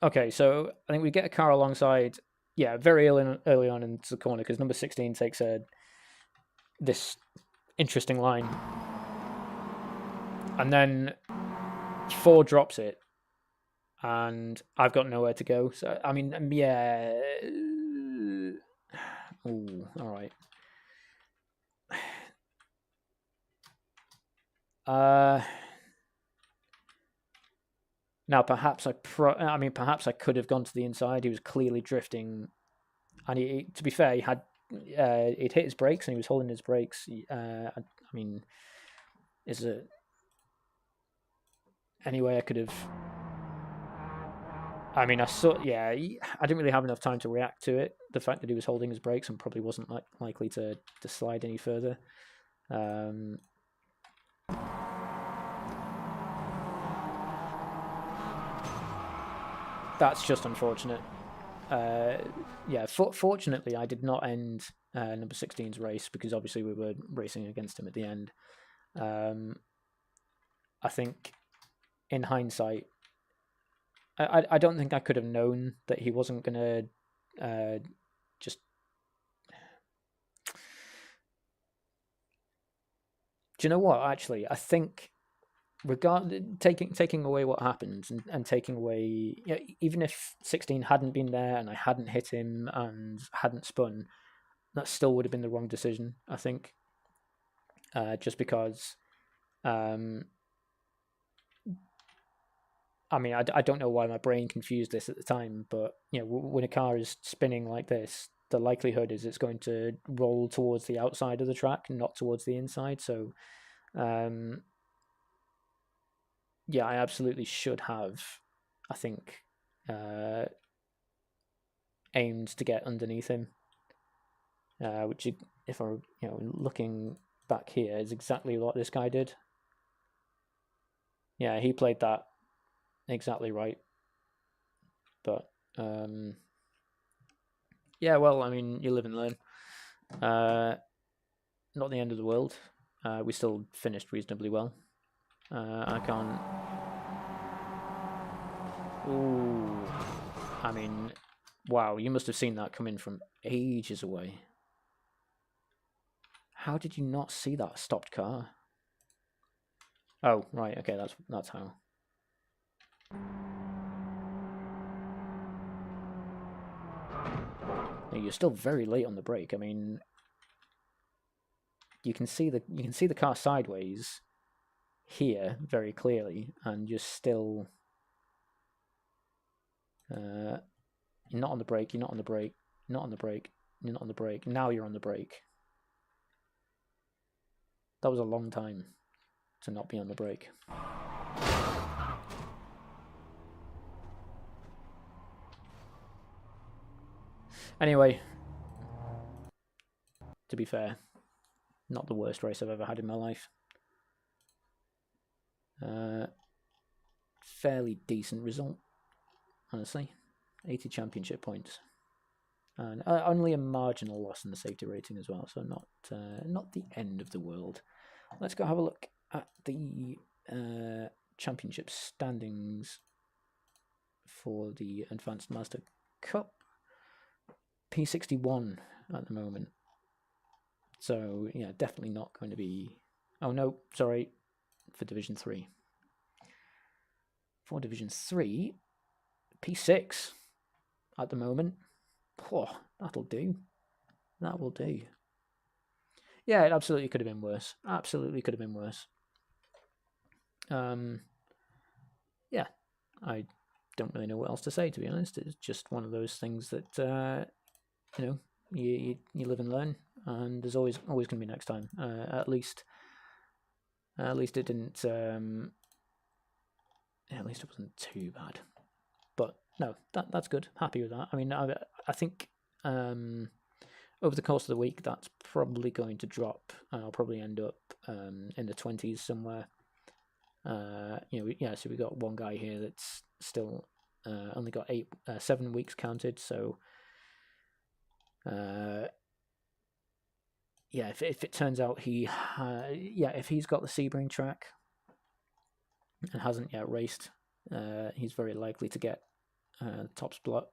Okay, so I think we get a car alongside. Yeah, very early on into the corner because number 16 takes this interesting line, and then 4 drops it, and I've got nowhere to go. So I mean, yeah. Ooh, all right. Now perhaps perhaps I could have gone to the inside. He was clearly drifting, and to be fair, he'd hit his brakes and he was holding his brakes. I mean, is there any way I could have? I mean, I didn't really have enough time to react to it. The fact that he was holding his brakes and probably wasn't likely to slide any further. That's just unfortunate. Fortunately, I did not end number 16's race because obviously we were racing against him at the end. I think, in hindsight, I don't think I could have known that he wasn't going to just... Do you know what, actually? I think, taking away what happened and taking away... even if 16 hadn't been there and I hadn't hit him and hadn't spun, that still would have been the wrong decision, I think. Just because... I mean, I don't know why my brain confused this at the time, but you know, when a car is spinning like this, the likelihood is it's going to roll towards the outside of the track, not towards the inside. So, yeah, I absolutely should have, I think, aimed to get underneath him, which, if I'm looking back here, is exactly what this guy did. Yeah, he played that exactly right. But yeah, well, I mean, you live and learn. Not the end of the world. We still finished reasonably well. I can't. Ooh, I mean, wow! You must have seen that coming from ages away. How did you not see that stopped car? Oh, right. Okay, that's how. You're still very late on the brake. I mean, you can see the car sideways here very clearly, and you're still you're not on the brake. You're not on the brake. Not on the brake. You're not on the brake. Now you're on the brake. That was a long time to not be on the brake. Anyway, to be fair, not the worst race I've ever had in my life. Fairly decent result, honestly. 80 championship points. And only a marginal loss in the safety rating as well, so not the end of the world. Let's go have a look at the championship standings for the Advanced Mazda Cup. P61 at the moment. So, yeah, definitely not going to be... Oh, no, sorry, for Division 3. For Division 3, P6 at the moment. Oh, that'll do. That will do. Yeah, it absolutely could have been worse. Absolutely could have been worse. Yeah, I don't really know what else to say, to be honest. It's just one of those things that, you live and learn, and there's always going to be next time. At least it didn't. At least it wasn't too bad. But no, that's good. Happy with that. I mean, I think over the course of the week, that's probably going to drop. I'll probably end up in the 20s somewhere. So we got one guy here that's still only got 7 weeks counted. So, if it turns out if he's got the Sebring track and hasn't yet raced, he's very likely to get top spot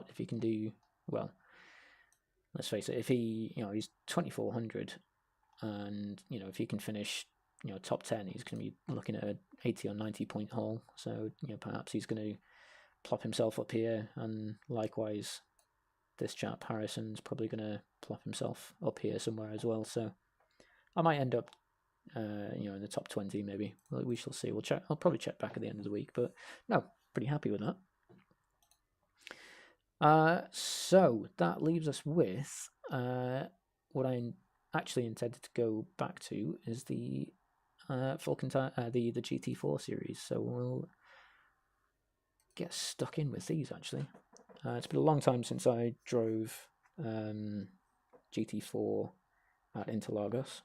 if he can do well. Let's face it, if he's 2400, and if he can finish top 10, he's going to be looking at an 80 or 90 point haul. So perhaps he's going to plop himself up here, and likewise this chap Harrison's probably going to plop himself up here somewhere as well. So I might end up in the top 20 maybe. We shall see. I'll probably check back at the end of the week, but no, pretty happy with that. So that leaves us with what I actually intended to go back to is the the GT4 series. So we'll get stuck in with these actually. It's been a long time since I drove GT4 at Interlagos.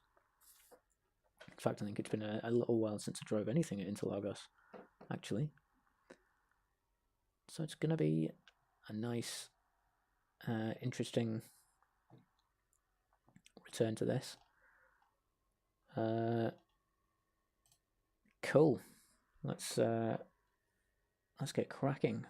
In fact, I think it's been a little while since I drove anything at Interlagos, actually. So it's going to be a nice, interesting return to this. Cool. Let's get cracking.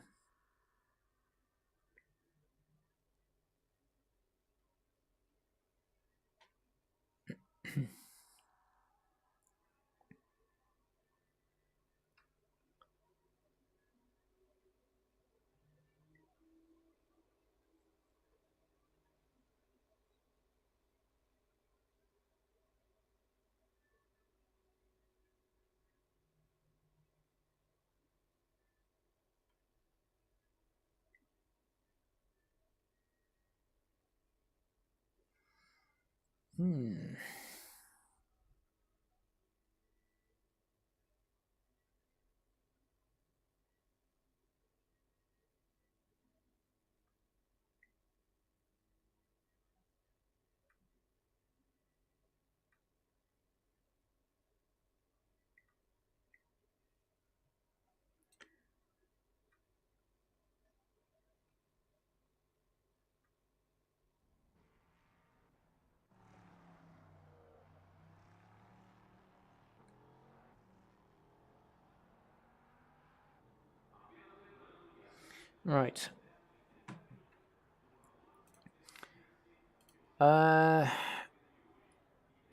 Right.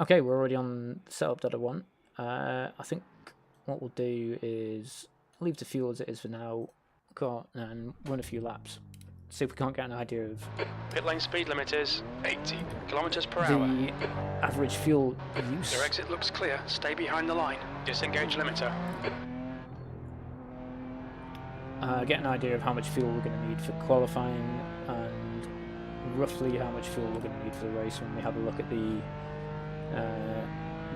Okay, we're already on the setup that I want. I think what we'll do is leave the fuel as it is for now, go and run a few laps. See if we can't get an idea of Pit lane speed limit is 80 kilometers per the hour. average fuel use. Your exit looks clear. Stay behind the line. Disengage limiter. Get an idea of how much fuel we're going to need for qualifying and roughly how much fuel we're going to need for the race when we have a look at the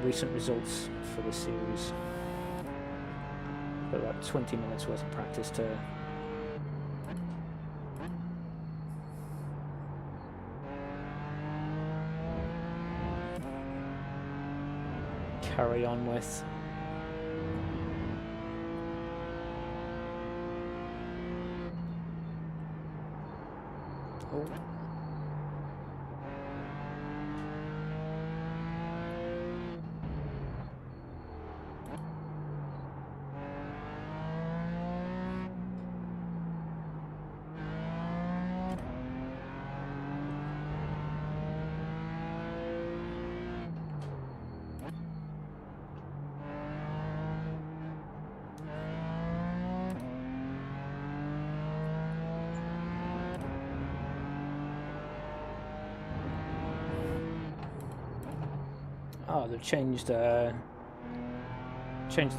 recent results for this series. Got about 20 minutes worth of practice to carry on with. Oh. Oh, they've changed the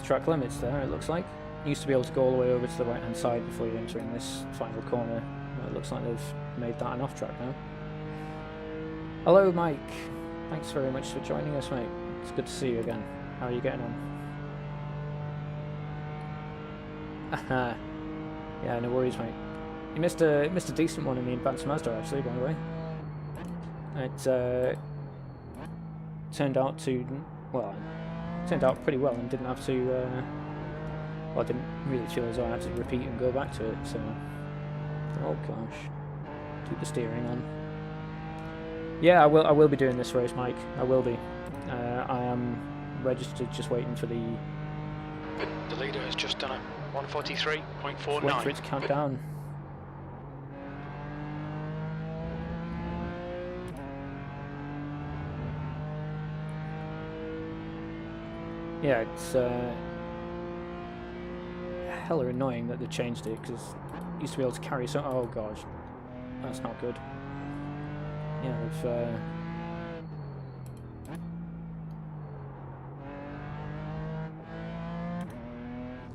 track limits there, it looks like. You used to be able to go all the way over to the right hand side before you enter in this final corner. It looks like they've made that an off track now. Hello Mike, thanks very much for joining us, mate. It's good to see you again. How are you getting on? Yeah, no worries, mate. You missed a decent one in the Advanced Mazda actually, by the way. It turned out pretty well and didn't have to well, I didn't really feel as though I had to repeat and go back to it, so oh gosh, keep the steering on. Yeah, I will be doing this race, Mike. I will be. I am registered, just waiting for the leader has just done a wait for it 143.49. to count down. Yeah, it's hella annoying that they changed it, because it used to be able to carry so. Oh gosh, that's not good. Yeah, they've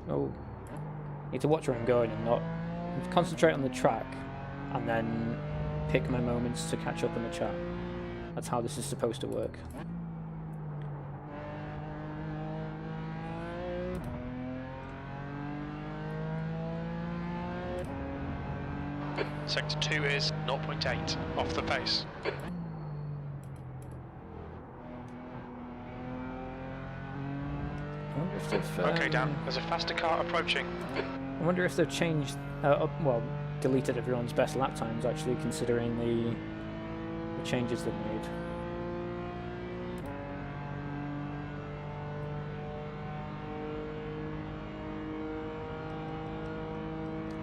oh, need to watch where I'm going and not concentrate on the track, and then pick my moments to catch up in the chat. That's how this is supposed to work. Sector 2 is 0.8 off the pace. I wonder if they've, Okay, Dan, there's a faster car approaching. I wonder if they've changed, well, deleted everyone's best lap times, actually, considering the changes they've made.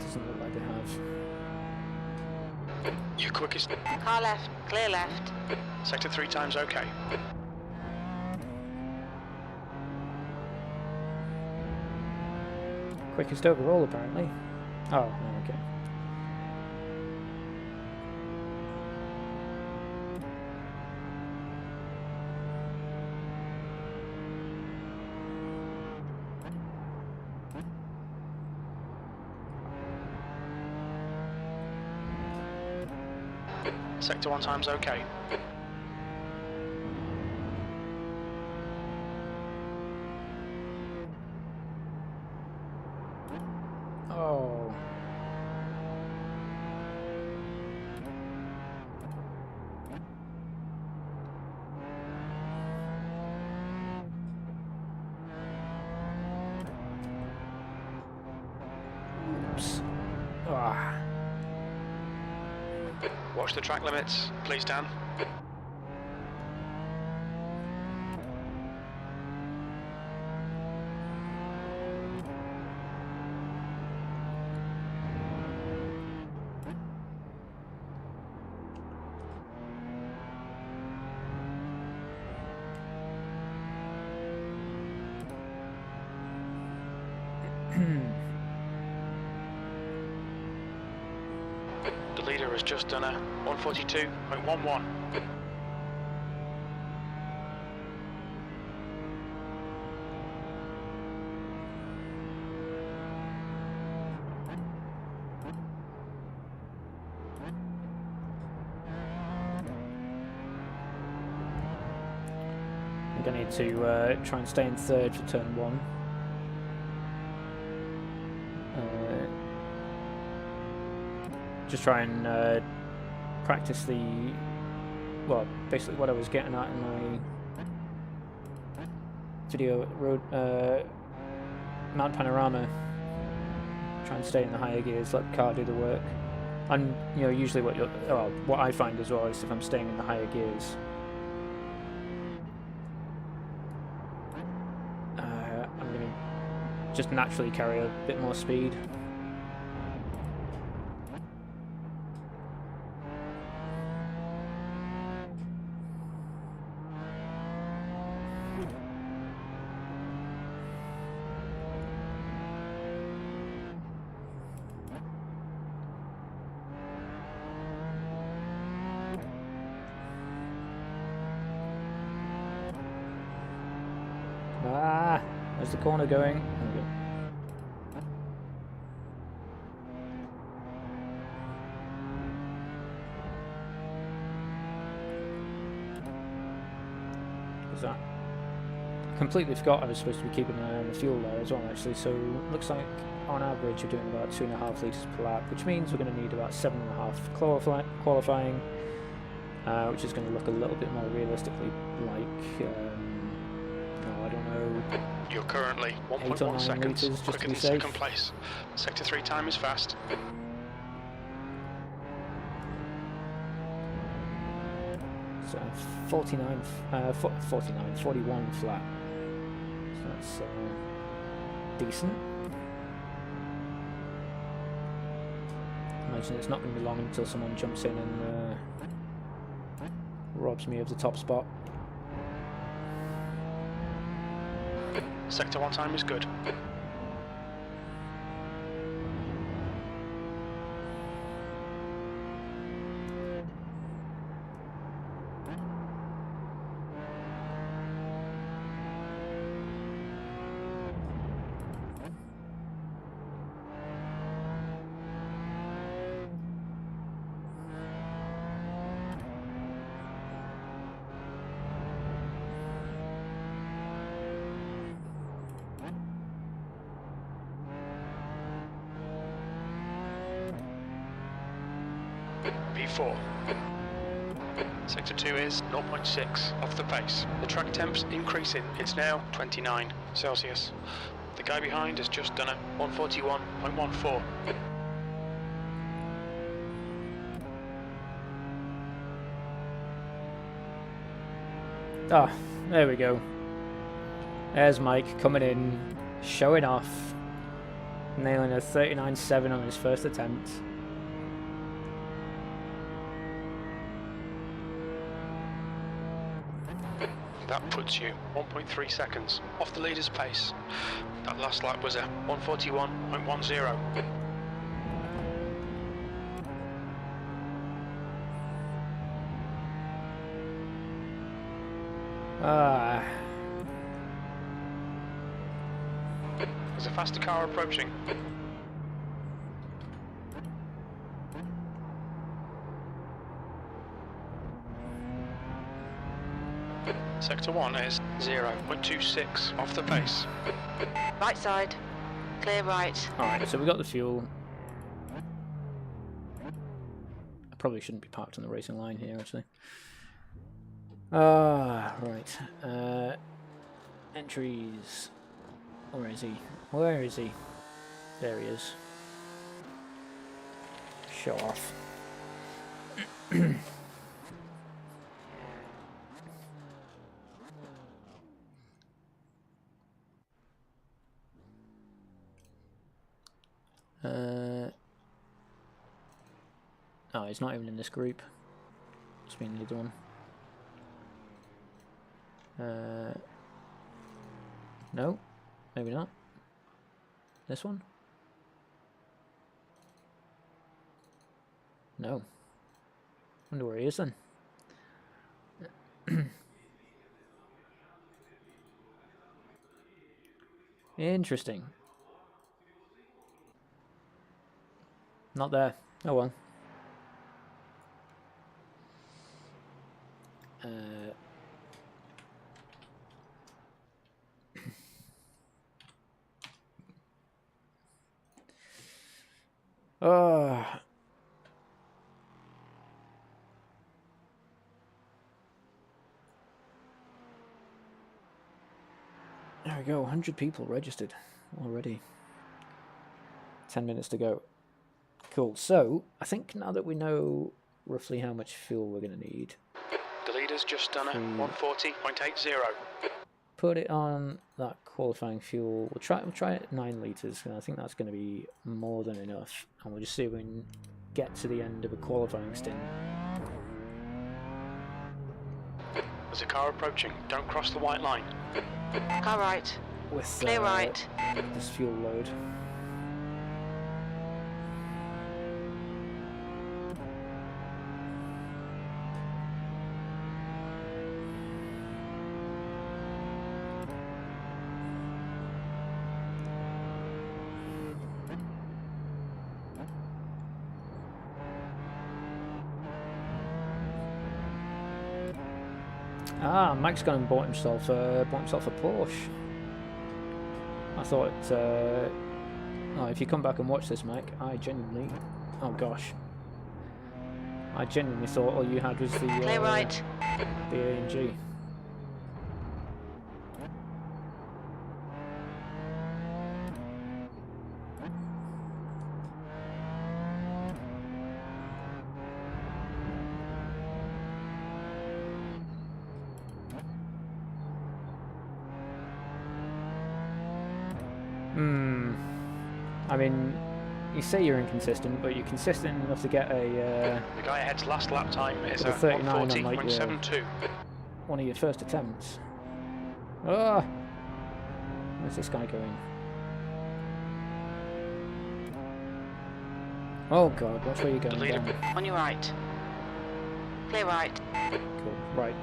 Doesn't look like they have. Your quickest. Car left, clear left. Sector 3 times okay. Quickest overall, apparently. Oh, no, okay. Sector 1 times okay. Watch the track limits, please, Dan. The leader has just done a 142.11. I'm going to need to try and stay in third for turn 1. Just try and practice the, well, basically what I was getting at in my video road mount panorama. Try and stay in the higher gears, let the car do the work. And you know, usually what I find as well is if I'm staying in the higher gears, I'm going to just naturally carry a bit more speed. Ah, where's the corner going? There we go. What's that? Completely forgot I was supposed to be keeping an eye on the fuel there as well, actually. So looks like on average we're doing about 2.5 litres per lap, which means we're going to need about 7.5 for qualifying, which is going to look a little bit more realistically like. I don't know. You're currently 1.1 seconds quicker than second place. Sector 3 time is fast. So 41 flat. So that's decent. Imagine it's not going to be long until someone jumps in and robs me of the top spot. Sector 1 time is good. P4. Sector 2 is 0.6 off the pace. The track temp's increasing. It's now 29 Celsius. The guy behind has just done a 141.14. Ah, there we go. There's Mike coming in, showing off, nailing a 39.7 on his first attempt. That puts you 1.3 seconds off the leader's pace. That last lap was a 141.10. Ah. There's a faster car approaching. Sector 1 is 0.26 off the pace. Right side. Clear right. Alright, so we got the fuel. I probably shouldn't be parked on the racing line here, actually. Right. Entries. Where is he? Where is he? There he is. Show off. Oh, he's not even in this group. It's been the other one. No, maybe not. This one? No. Wonder where he is then. Interesting. Not there. Oh well. Oh. There we go, 100 people registered already. 10 minutes to go. Cool, so I think now that we know roughly how much fuel we're going to need, The leader's just done it, 140.80. put it on that qualifying fuel. We'll try it at 9 litres, and I think that's going to be more than enough. And we'll just see if we can get to the end of a qualifying stint. There's a car approaching. Don't cross the white line. Car right. With Clear right. this fuel load. Ah, Mike's gone and bought himself a Porsche. I thought, oh, if you come back and watch this, Mike, I genuinely, oh gosh, I genuinely thought all you had was the Clear right. the AMG. I mean, you say you're inconsistent, but you're consistent enough to get a The guy ahead's last lap time is at 39 on, like, 140.72. one of your first attempts. Ah, where's this guy going? Oh god, watch where you're going. leader. Down. On your right. Clear right. Cool. Right.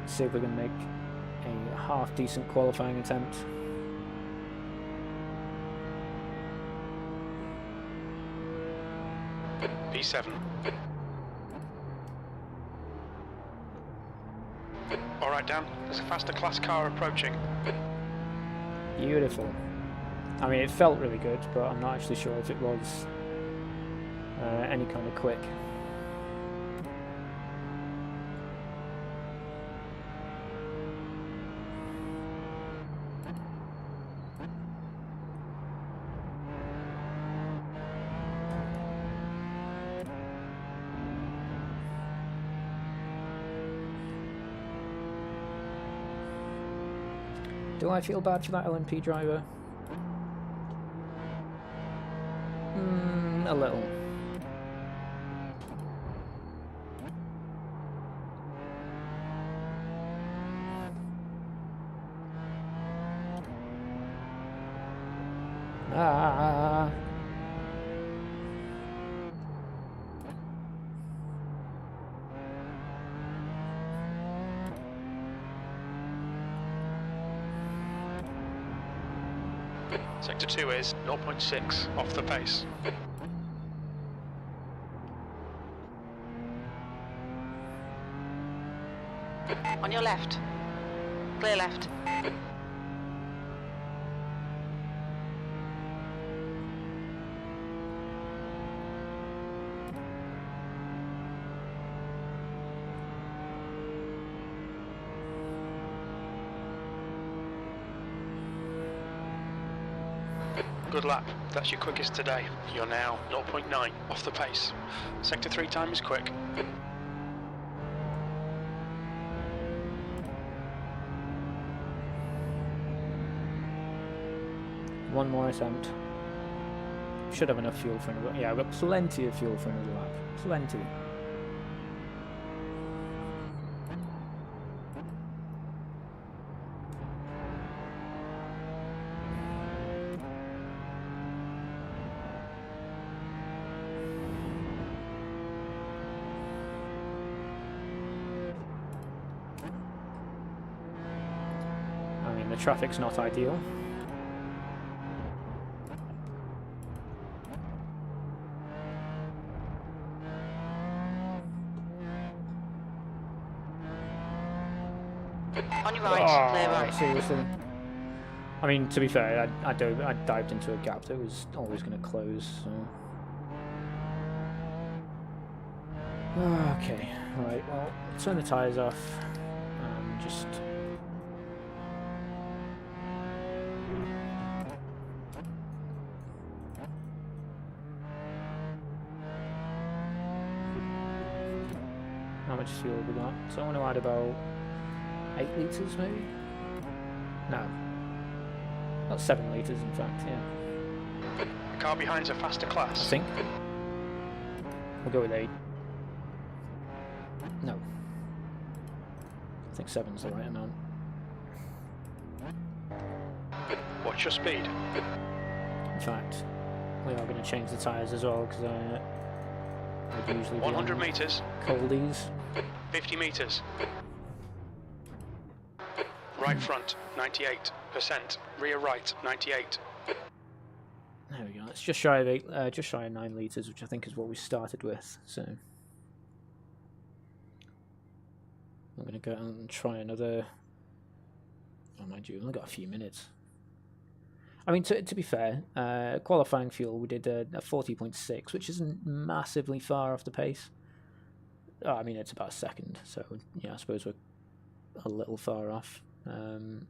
Let's see if we can make a half decent qualifying attempt. P7. Alright, Dan, there's a faster class car approaching. Beautiful. I mean, it felt really good, but I'm not actually sure if it was any kind of quick. Do I feel bad for that LMP driver? A little. Ah. Sector 2 is 0.6 off the pace. On your left. Clear left. Good Good lap. That's your quickest today. You're now 0.9 off the pace. Sector 3 time is quick. One more attempt. Should have enough fuel for another. Yeah, I've got plenty of fuel for another lap. Plenty. I mean, the traffic's not ideal. On your right, clear right. Seriously. I mean, to be fair, I dived into a gap that was always going to close, so... Okay, right, well, turn the tyres off, and just... How much fuel have we got? So I want to add about 8 litres maybe? No. About 7 litres in fact, yeah. The car behind's a faster I class. think. We'll go with 8. No. I think 7's the right amount. What's your speed? In fact, we are going to change the tyres as well because I'd usually 100 be on metres. coldies. 50 metres. Right front, 98%. Rear right, 98. There we go. It's just shy of 8, just shy of 9 litres, which I think is what we started with. So I'm going to go out and try another. Oh, mind you, we've only got a few minutes. I mean, to be fair, qualifying fuel, we did a 40.6, which isn't massively far off the pace. Oh, I mean, it's about a second, so yeah, I suppose we're a little far off. Come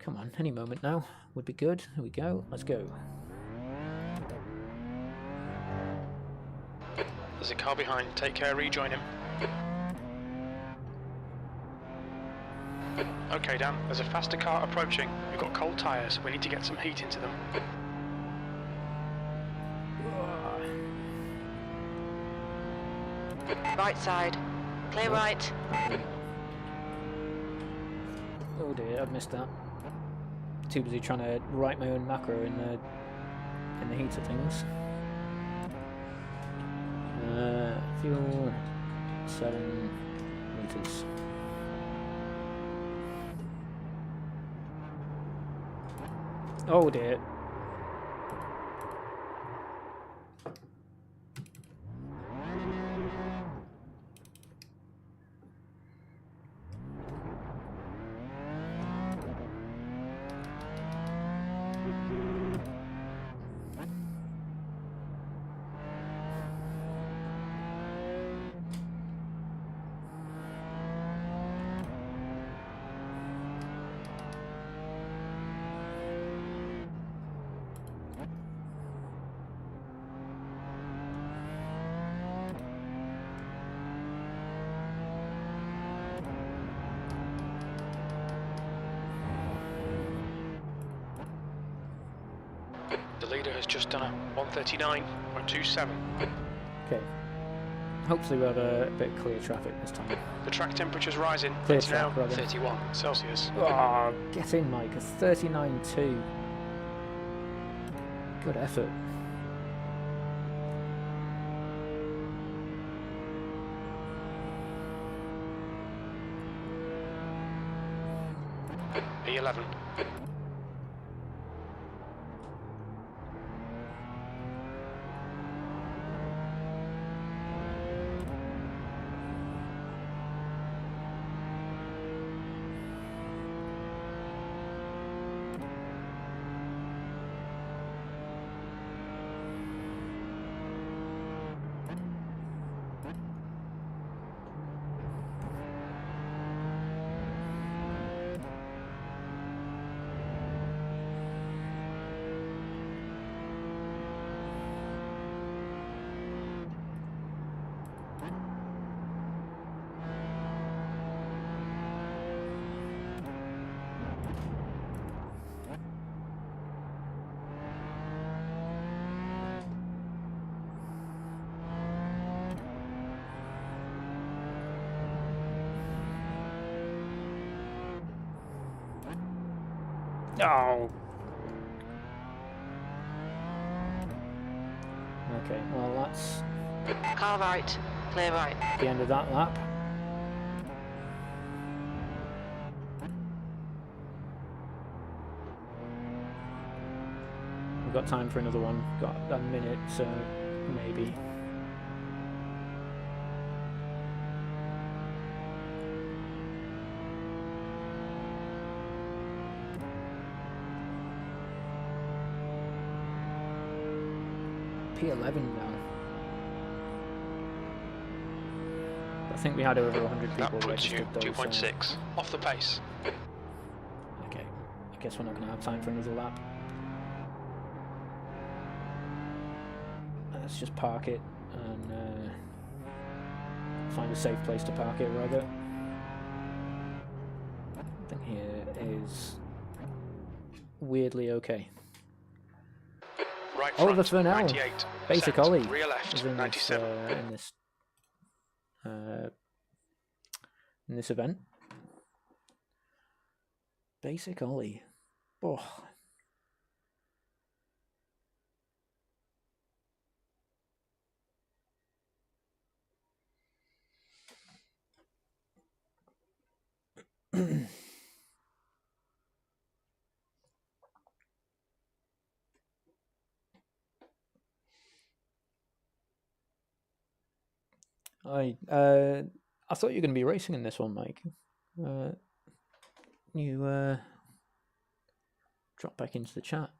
on, any moment now would be good. Here we go, let's go. There's a car behind, take care, rejoin him. Okay, Dan, there's a faster car approaching. We've got cold tyres, we need to get some heat into them. Right side, clear right. Oh dear, I've missed that. Too busy trying to write my own macro in the heat of things. Fuel 7 litres. Oh dear. The leader has just done a 139.27. Okay. Hopefully we have a bit of clear traffic this time. The track temperature's rising. Clear It's track, now rather. 31 Celsius. Oh, get in, Mike. A 39.2. Good effort. P11. Oh. Okay, well that's Car right, clear right. the end of that lap. We've got time for another one. Got a minute, so maybe. P11 now. I think we had over 100 people That puts you registered though. 2.6 off the pace. Okay, I guess we're not going to have time for another lap. Let's just park it and find a safe place to park it rather. I think here is weirdly okay. Right Oliver front, Furnell, 98. Basic Set. Ollie, Rear left, is in 97. this event. Basic Ollie. Oh. I thought you were going to be racing in this one, Mike. You drop back into the chat.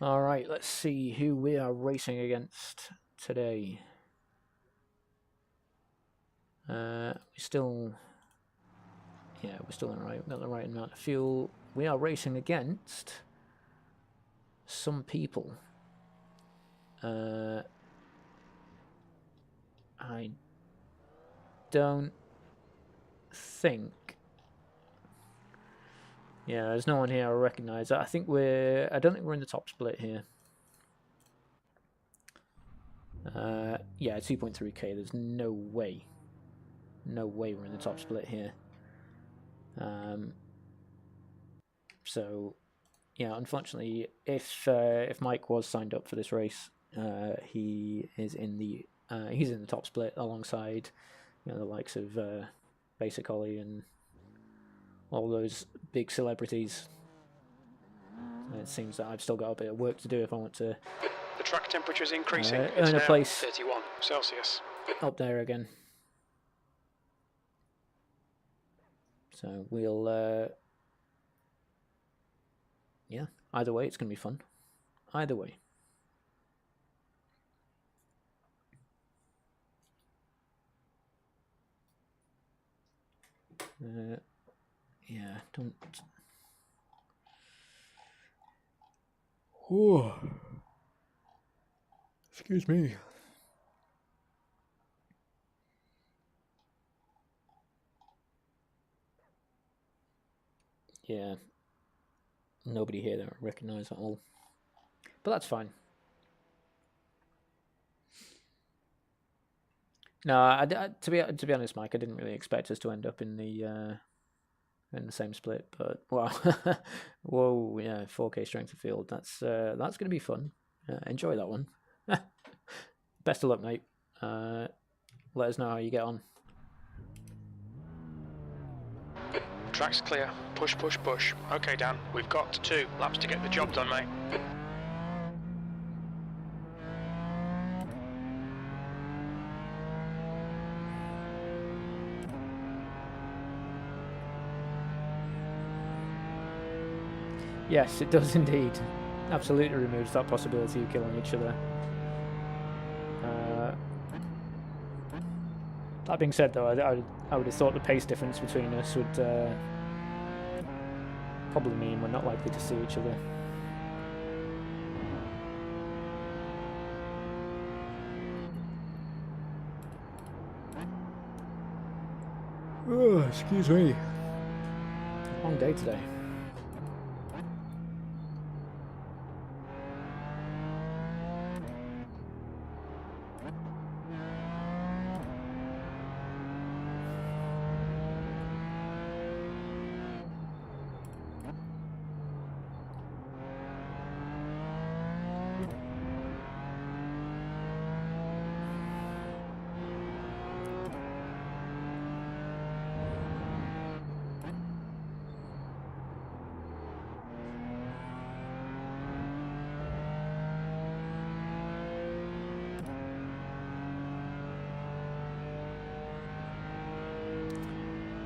All right, let's see who we are racing against today. We're still in the right. We've got the right amount of fuel. We are racing against some people. I don't think. Yeah, there's no one here I recognise. I don't think we're in the top split here. Yeah, 2.3k. There's no way we're in the top split here. So, yeah, unfortunately, if Mike was signed up for this race, he is in the he's in the top split alongside, the likes of Basic Ollie and all those big celebrities. It seems that I've still got a bit of work to do if I want to. The track temperature is increasing. It's Earn a now place 31 Celsius. up there again. So we'll, yeah, either way, it's going to be fun. Either way. Yeah, don't. Oh, excuse me. Yeah, nobody here that I recognise at all, but that's fine. No, to be honest, Mike, I didn't really expect us to end up in the same split, but wow, whoa, yeah, 4K strength of field. That's going to be fun. Enjoy that one. Best of luck, mate. Let us know how you get on. Track's clear. Push, push, push. Okay, Dan, we've got 2 laps to get the job done, mate. Yes, it does indeed. Absolutely removes that possibility of killing each other. That being said, though, I would have thought the pace difference between us would probably mean we're not likely to see each other. Excuse me. Long day today.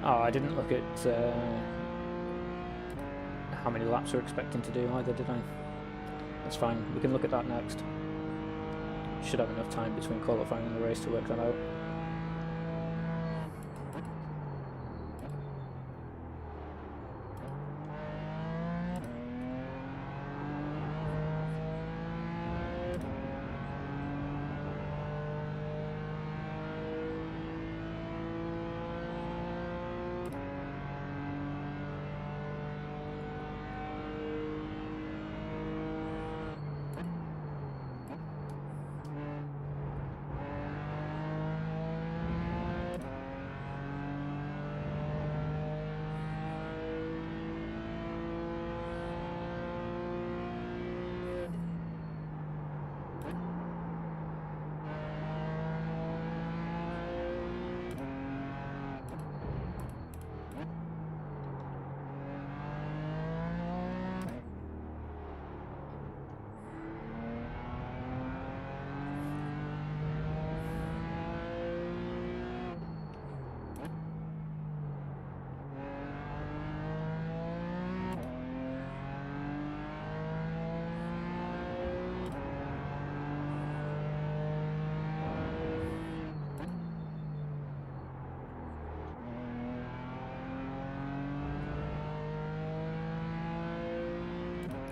Oh, I didn't look at how many laps we're expecting to do either, did I? That's fine, we can look at that next. Should have enough time between qualifying and the race to work that out.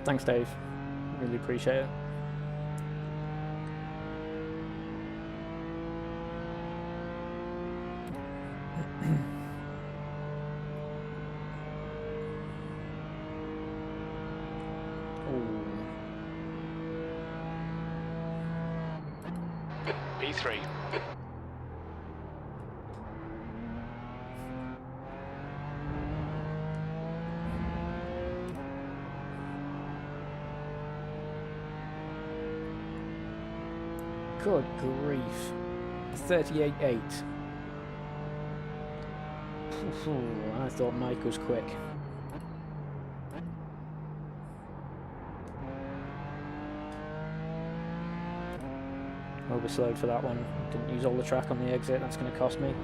Thanks, Dave. Really appreciate it. P3. Good grief. 38.8. I thought Mike was quick. Overslowed for that one. Didn't use all the track on the exit, that's going to cost me.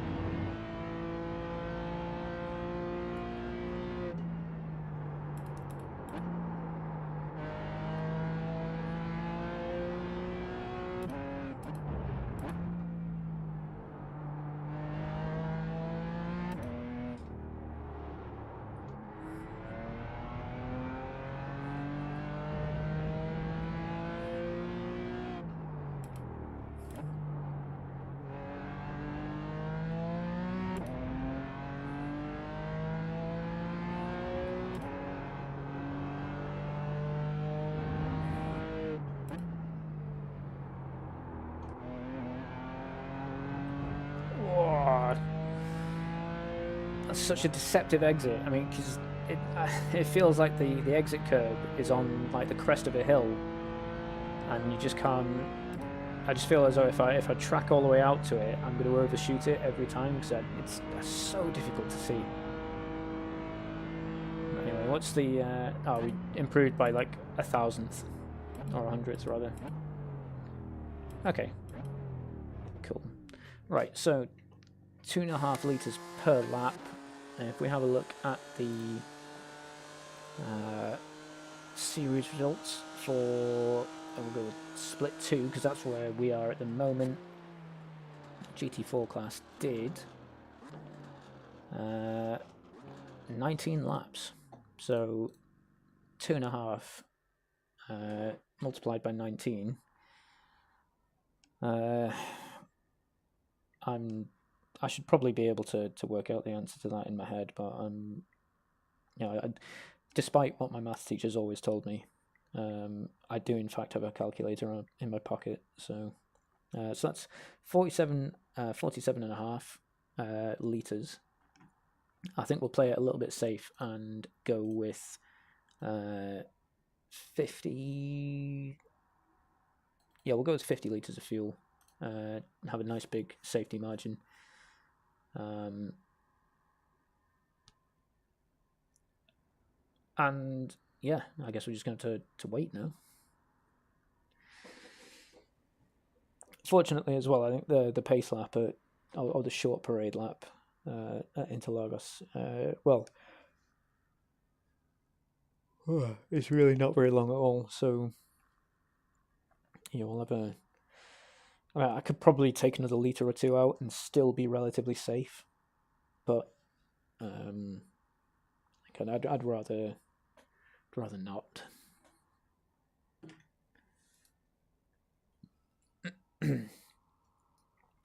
That's such a deceptive exit. I mean, because it feels like the exit curb is on like the crest of a hill, and you just can't. I just feel as though if I track all the way out to it, I'm going to overshoot it every time because it's so difficult to see. Anyway, what's the? Oh, we improved by like 1,000th or 100th rather. Okay. Cool. Right. So 2.5 litres per lap. If we have a look at the series results for, we'll go with split 2 because that's where we are at the moment. GT4 class did 19 laps, so 2.5 multiplied by 19. I'm I should probably be able to work out the answer to that in my head, but despite what my maths teachers always told me, I do in fact have a calculator in my pocket. So that's 47 and a half liters. I think we'll play it a little bit safe and go with 50. Yeah, we'll go with 50 liters of fuel. Have a nice big safety margin. And yeah, I guess we're just going to wait now. Fortunately, as well, I think the pace lap or the short parade lap at Interlagos, it's really not very long at all. So we'll have I could probably take another litre or two out and still be relatively safe, but I'd rather not.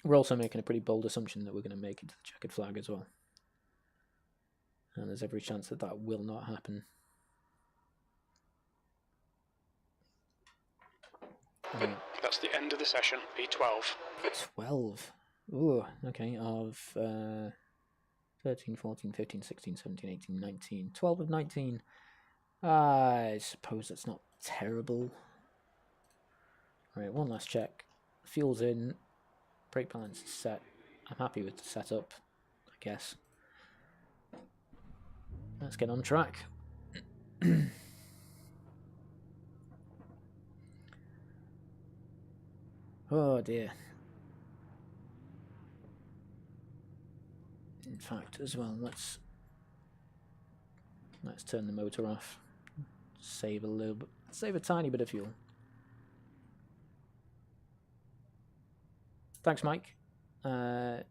We're also making a pretty bold assumption that we're going to make it to the checkered flag as well, and there's every chance that will not happen. That's the end of the session, P12. 12. Ooh, okay, of 13, 14, 15, 16, 17, 18, 19. 12 of 19. I suppose that's not terrible. Alright, one last check. Fuel's in. Brake balance is set. I'm happy with the setup, I guess. Let's get on track. Oh dear. In fact, as well, let's turn the motor off. Save a tiny bit of fuel. Thanks, Mike. I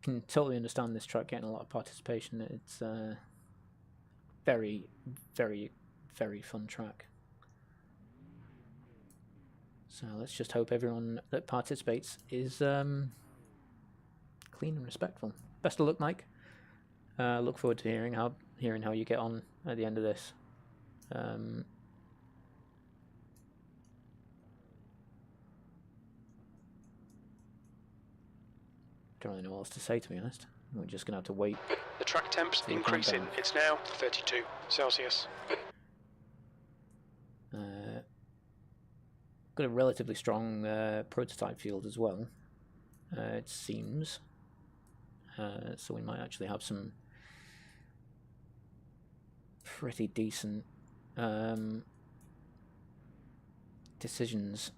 can totally understand this track getting a lot of participation. It's a very, very, very fun track. So let's just hope everyone that participates is clean and respectful. Best of luck, Mike. Look forward to hearing how you get on at the end of this. Don't really know what else to say, to be honest. We're just going to have to wait. The track temp's increasing. It's now 32 Celsius. Got a relatively strong prototype field as well, it seems. So we might actually have some pretty decent decisions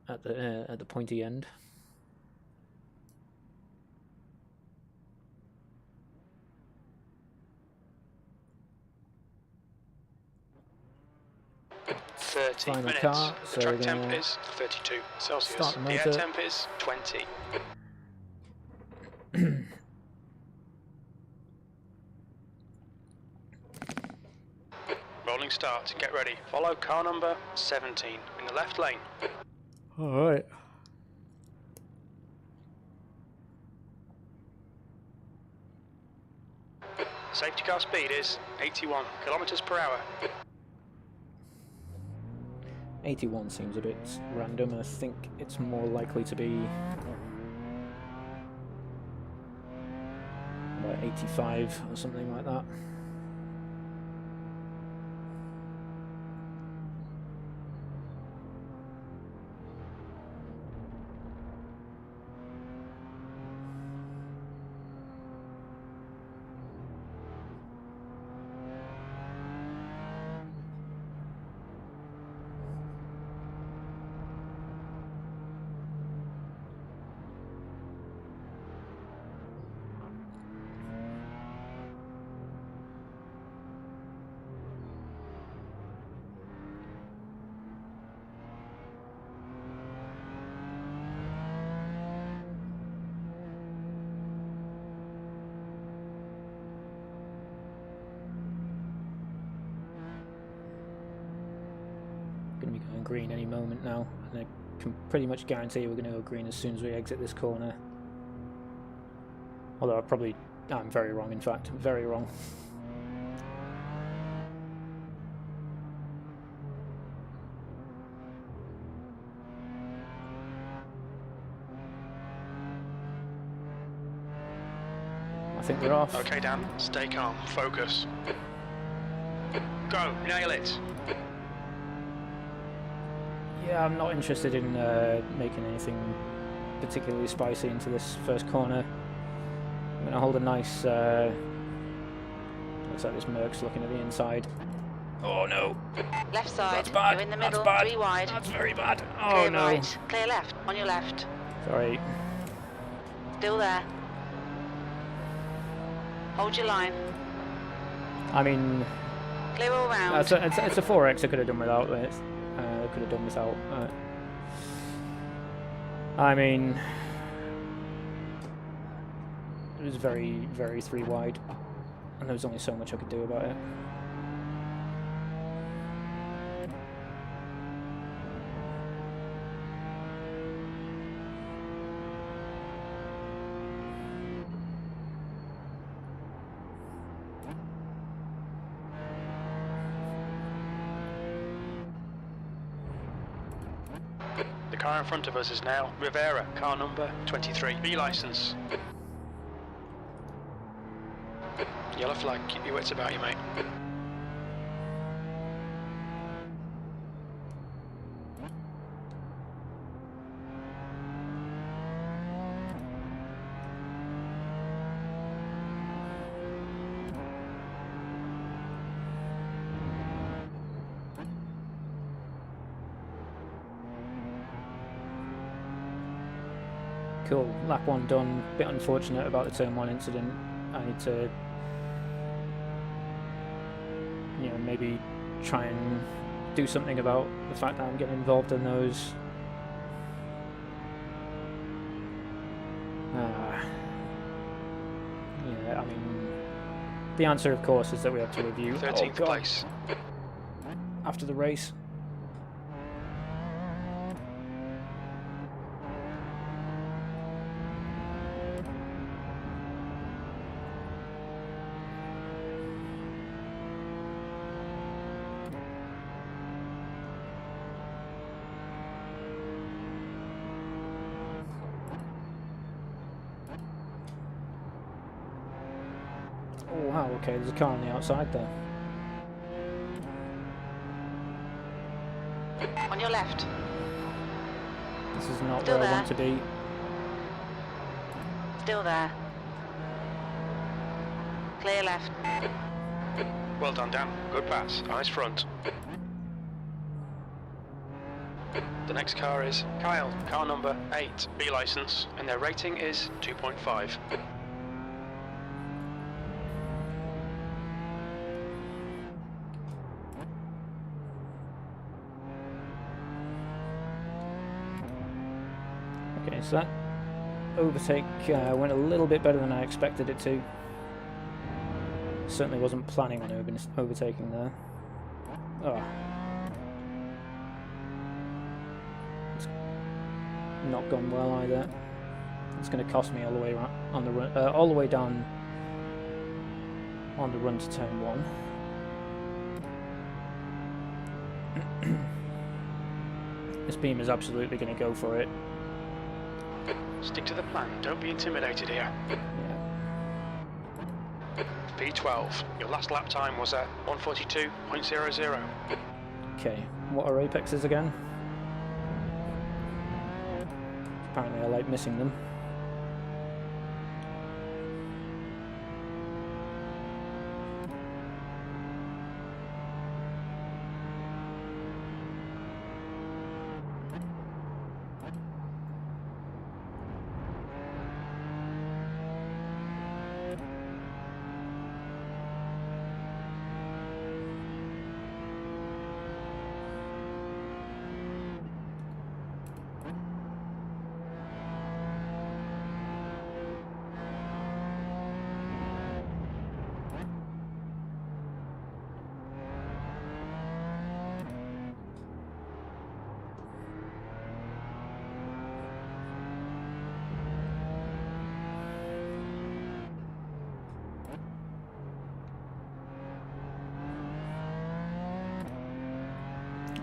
at the pointy end. Final minutes. Car, the track temp is 32 Celsius. The air temp is 20. Rolling start. Get ready. Follow car number 17 in the left lane. All right. Safety car speed is 81 kilometers per hour. 81 seems a bit random. I think it's more likely to be about 85 or something like that. Going to be going green any moment now, and I can pretty much guarantee we're going to go green as soon as we exit this corner. Although I'm very wrong, in fact. Very wrong. I think we're off. Okay, Dan, stay calm, focus. Go, nail it. Yeah, I'm not interested in making anything particularly spicy into this first corner. I'm going to hold a nice... looks like this Merc's looking at the inside. Oh no! Left side. That's bad. You're in the middle. That's bad. 3 wide. That's very bad. Oh Clear no! right. Clear left. On your left. Sorry. Still there. Hold your line. I mean, Clear all round. it's a 4X I could have done without it. Could have done without. I mean, it was very, very 3 wide, and there was only so much I could do about it. The car in front of us is now Rivera, car number 23. B license. Yellow flag, keep your wits about you, mate. Cool, lap 1 done. Bit unfortunate about the turn 1 incident. I need to, you know, maybe try and do something about the fact that I'm getting involved in those. Yeah, I mean, the answer, of course, is that we have to review 13th place. after the race. Oh wow, okay, there's a car on the outside there. On your left. This is not Still where I there. want to be. Still there. Clear left. Well done, Dan. Good pass. Eyes front. The next car is Kyle, car number 8, B license, and their rating is 2.5. Okay, so that overtake went a little bit better than I expected it to. Certainly wasn't planning on overtaking there. Oh. It's not gone well either. It's going to cost me all the way on the run, all the way down on the run to turn 1. This beam is absolutely going to go for it. Stick to the plan. Don't be intimidated here. Yeah. P12. Your last lap time was at 1:42.00. Okay, what are apexes again? Apparently I like missing them.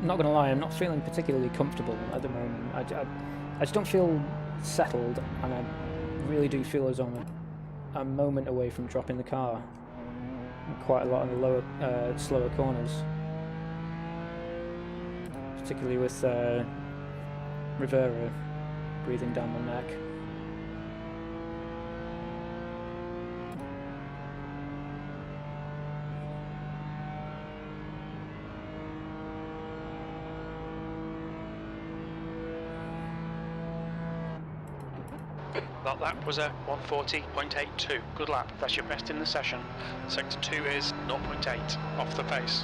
not going to lie, I'm not feeling particularly comfortable at the moment. I just don't feel settled, and I really do feel as though I'm a moment away from dropping the car. Quite a lot on the lower, slower corners, particularly with Rivera breathing down my neck. That lap was a 140.82. Good lap. That's your best in the session. Sector 2 is 0.8 off the pace.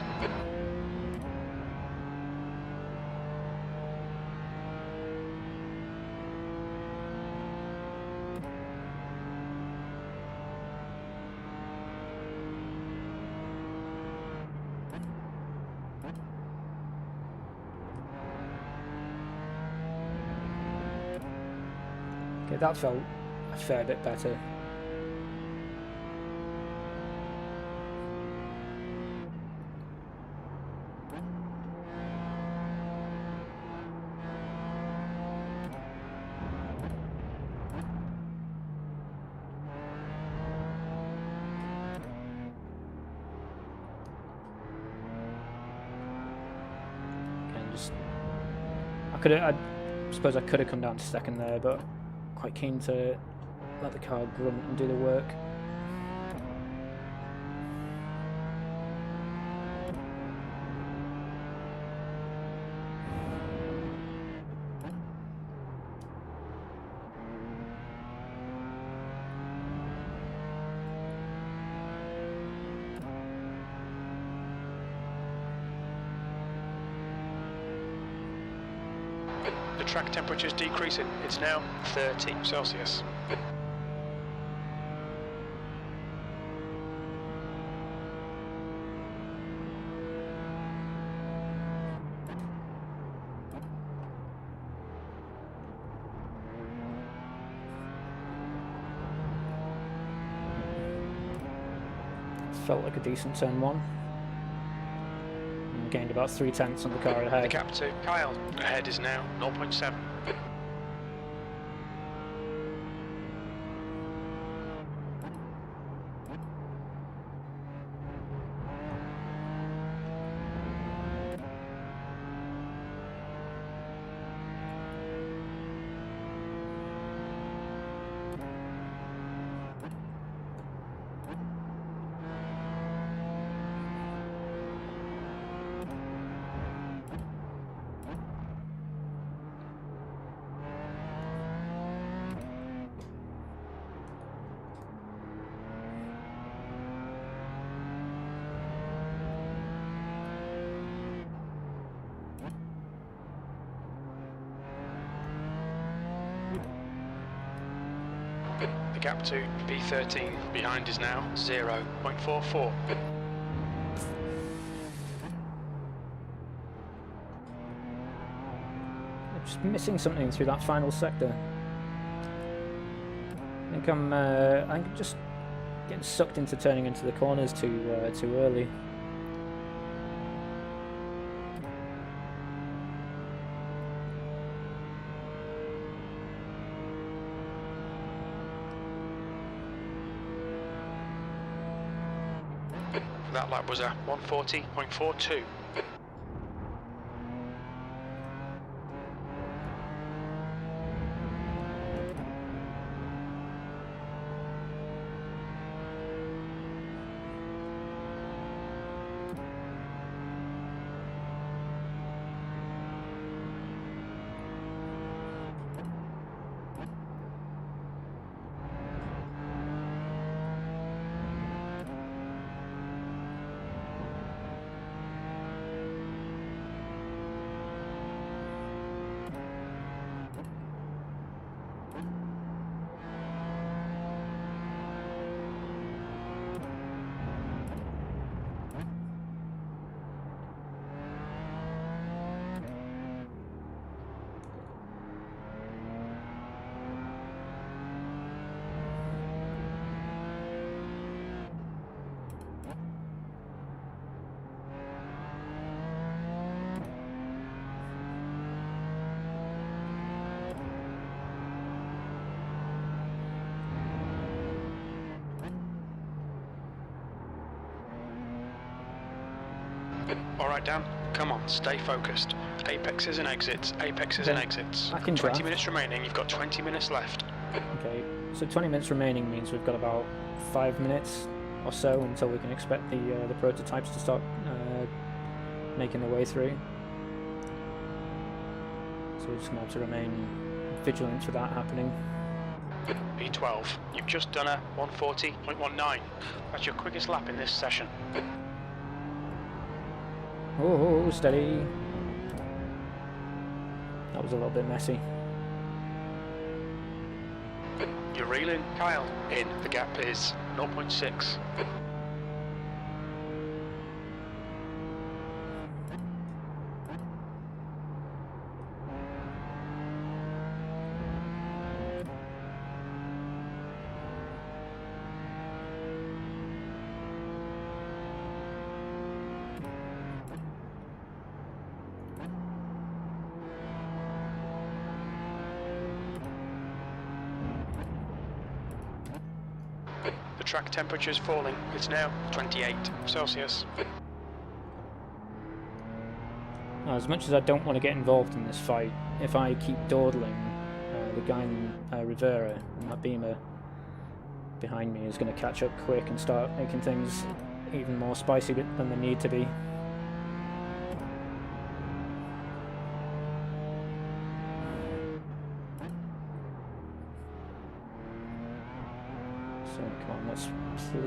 Okay, that felt a fair bit better. I suppose I could have come down to second there, but quite keen to let the car grunt and do the work. The track temperature is decreasing. It's now 30 Celsius. Felt like a decent turn one. And gained about 3/10 on the car ahead. The gap to Kyle ahead is now 0.7. The gap to P13 behind is now 0.44. Just missing something through that final sector. I think I'm just getting sucked into turning into the corners too early. That lap was a 140.42. All right, Dan. Come on, stay focused. Apexes and exits, apexes and Okay. exits. Back in 20 draft. minutes remaining. You've got 20 minutes left. Okay, so 20 minutes remaining means we've got about 5 minutes or so until we can expect the prototypes to start making their way through. So we're just going to have to remain vigilant for that happening. P12, you've just done a 140.19. That's your quickest lap in this session. Oh, steady. That was a little bit messy. You're reeling, Kyle. In. The gap is 0.6. The track temperature is falling. It's now 28 Celsius. Now, as much as I don't want to get involved in this fight, if I keep dawdling, the guy in Rivera and that Beamer behind me is going to catch up quick and start making things even more spicy than they need to be. So come on, let's please.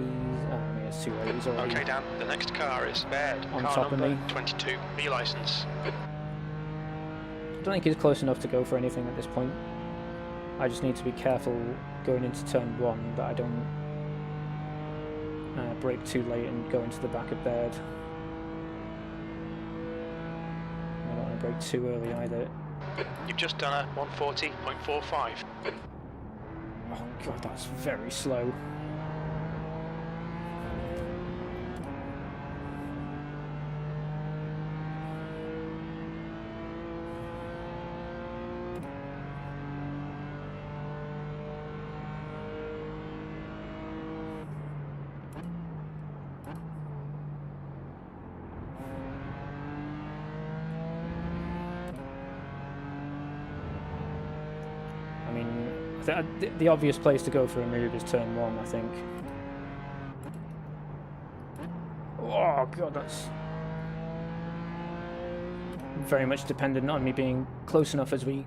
I mean, it's too late. He's already Okay, Dan. The next car is Baird. on Car top of number me. 22. B license. I don't think he's close enough to go for anything at this point. I just need to be careful going into turn 1 that I don't brake too late and go into the back of Baird. I don't want to brake too early either. You've just done a 140.45. Oh god, that's very slow. I mean, the obvious place to go for a move is turn 1, I think. Oh god, that's very much dependent on me being close enough as we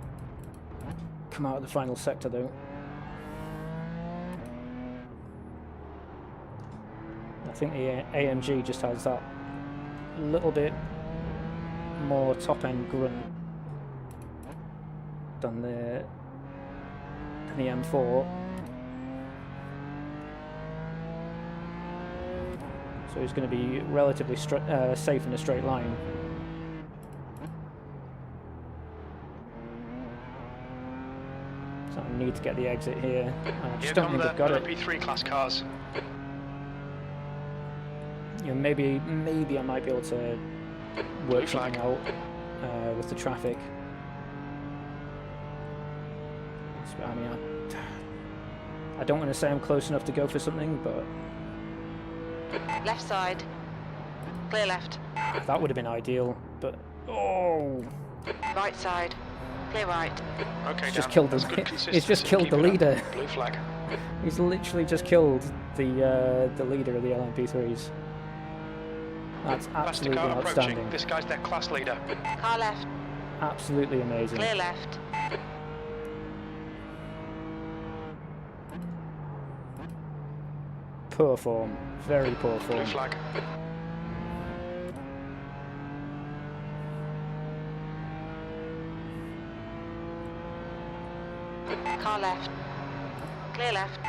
come out of the final sector, though. I think the AMG just has that little bit more top-end grunt than the M4. So he's going to be relatively safe in a straight line. So I need to get the exit here. I just Here don't come think the I've got it. LMP3 class cars. You know, maybe I might be able to Blue work something flag. out with the traffic. So, I mean, I don't want to say I'm close enough to go for something, but Left side. Clear left. that would have been ideal. But oh, Right side. Clear right. Okay, he's just Dan, killed that's the good he's just consistency. killed Keep the it up. leader. Blue flag. He's literally just killed the leader of the LMP3s. That's Plastic absolutely car approaching. outstanding. This guy's their class leader. Car left. Absolutely amazing. Clear left. Poor form. Very poor Blue form. flag. Car left. Clear left.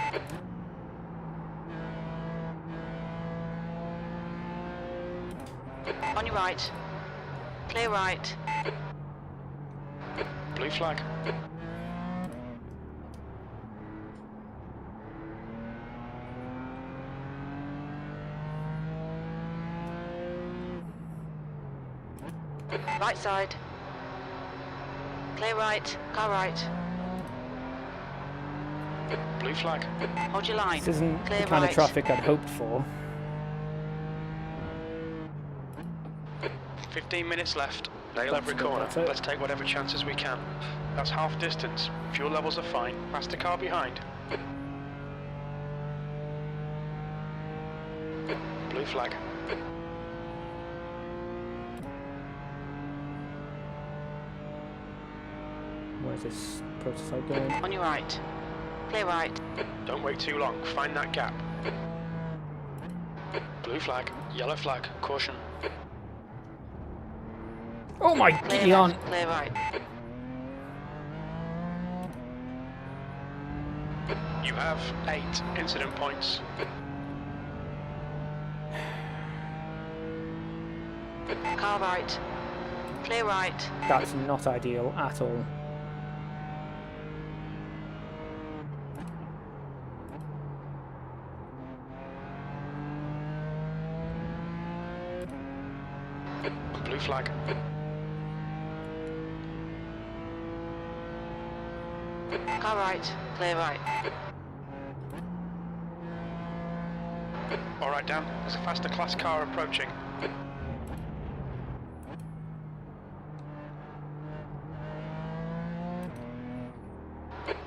On your right. Clear right. Blue flag. Right side. Clear right. Car right. Blue flag. Hold your line. This isn't Clear the kind right. of traffic I'd hoped for. 15 minutes left. Nail That's every good, corner. that's it. Let's take whatever chances we can. That's half distance. Fuel levels are fine. Past the car behind. Blue flag. Where's this prototype going? On your right. Clear right. Don't wait too long. Find that gap. Blue flag. Yellow flag. Caution. Oh my Clear god! left. Clear right. You have 8 incident points. Car right. Clear right. That's not ideal at all. Blue flag. Car right. Clear right. Alright, Dan. There's a faster class car approaching.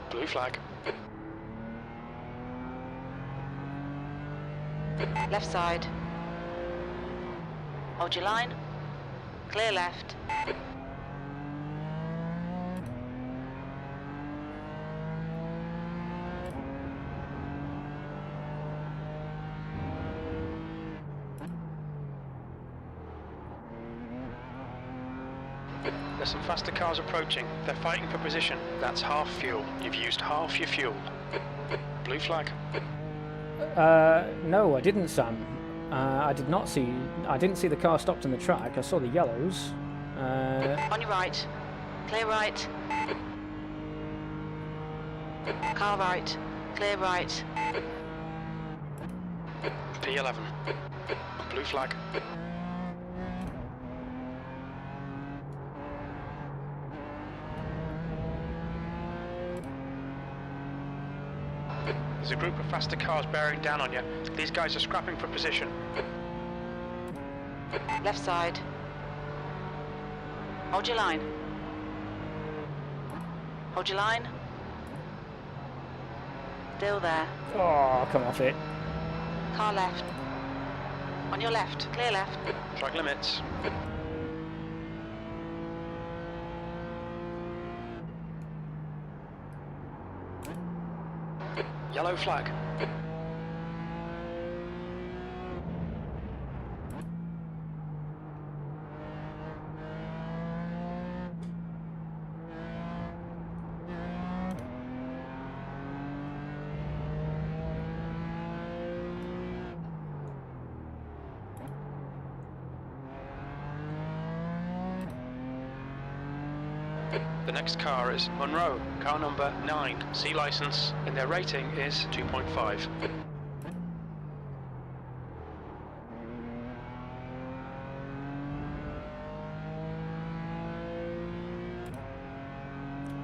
Blue flag. Left side. Hold your line. Clear left. There's some faster cars approaching. They're fighting for position. That's half fuel. You've used half your fuel. Blue flag. No, I didn't, Sam. I didn't see the car stopped on the track. I saw the yellows. On your right. Clear right. Car right. Clear right. P11. Blue flag. There's a group of faster cars bearing down on you. These guys are scrapping for position. Left side. Hold your line. Hold your line. Still there. Oh, come off it. Car left. On your left. Clear left. Track limits. Yellow flag. The next car is Monroe, car number 9, C license, and their rating is 2.5.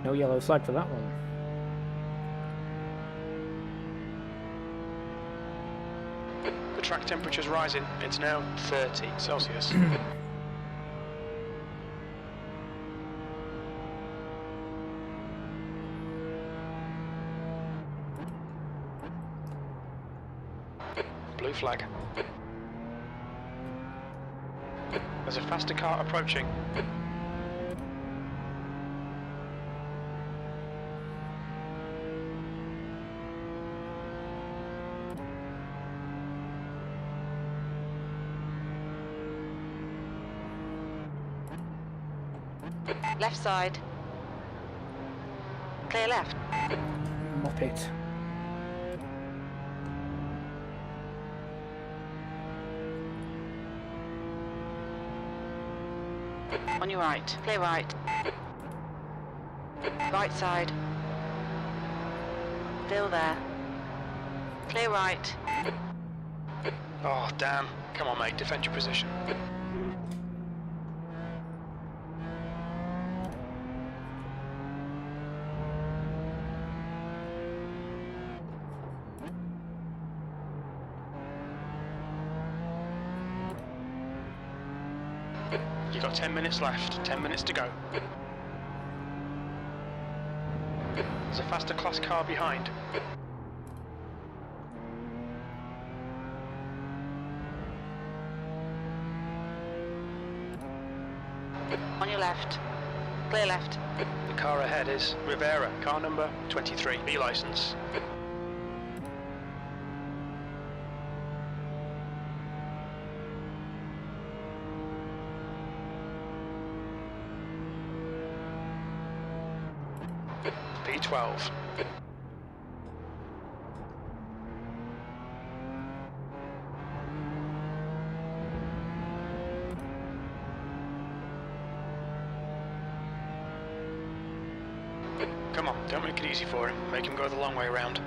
No yellow flag for that one. The track temperature's rising. It's now 30 Celsius. Blue flag. There's a faster car approaching. Left side. Clear left. Mop it. On your right. Clear right. Right side. Still there. Clear right. Oh, damn. Come on, mate. Defend your position. You've got 10 minutes left, 10 minutes to go. There's a faster class car behind. On your left. Clear left. The car ahead is Rivera, car number 23, B license. P12. Come on, don't make it easy for him. Make him go the long way round.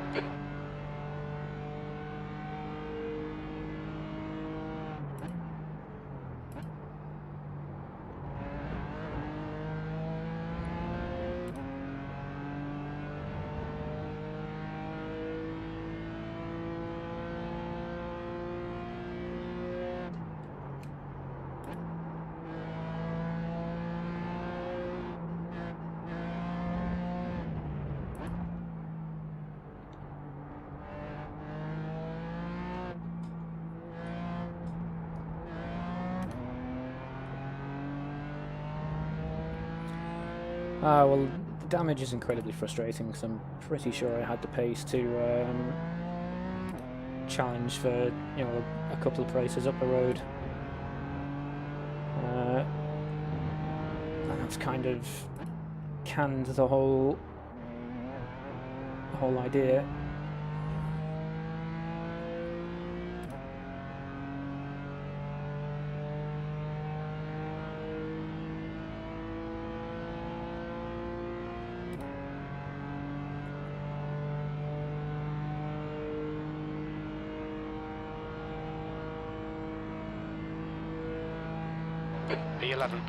Well, the damage is incredibly frustrating because I'm pretty sure I had the pace to challenge for, you know, a couple of races up the road. And that's kind of canned the whole idea. B11.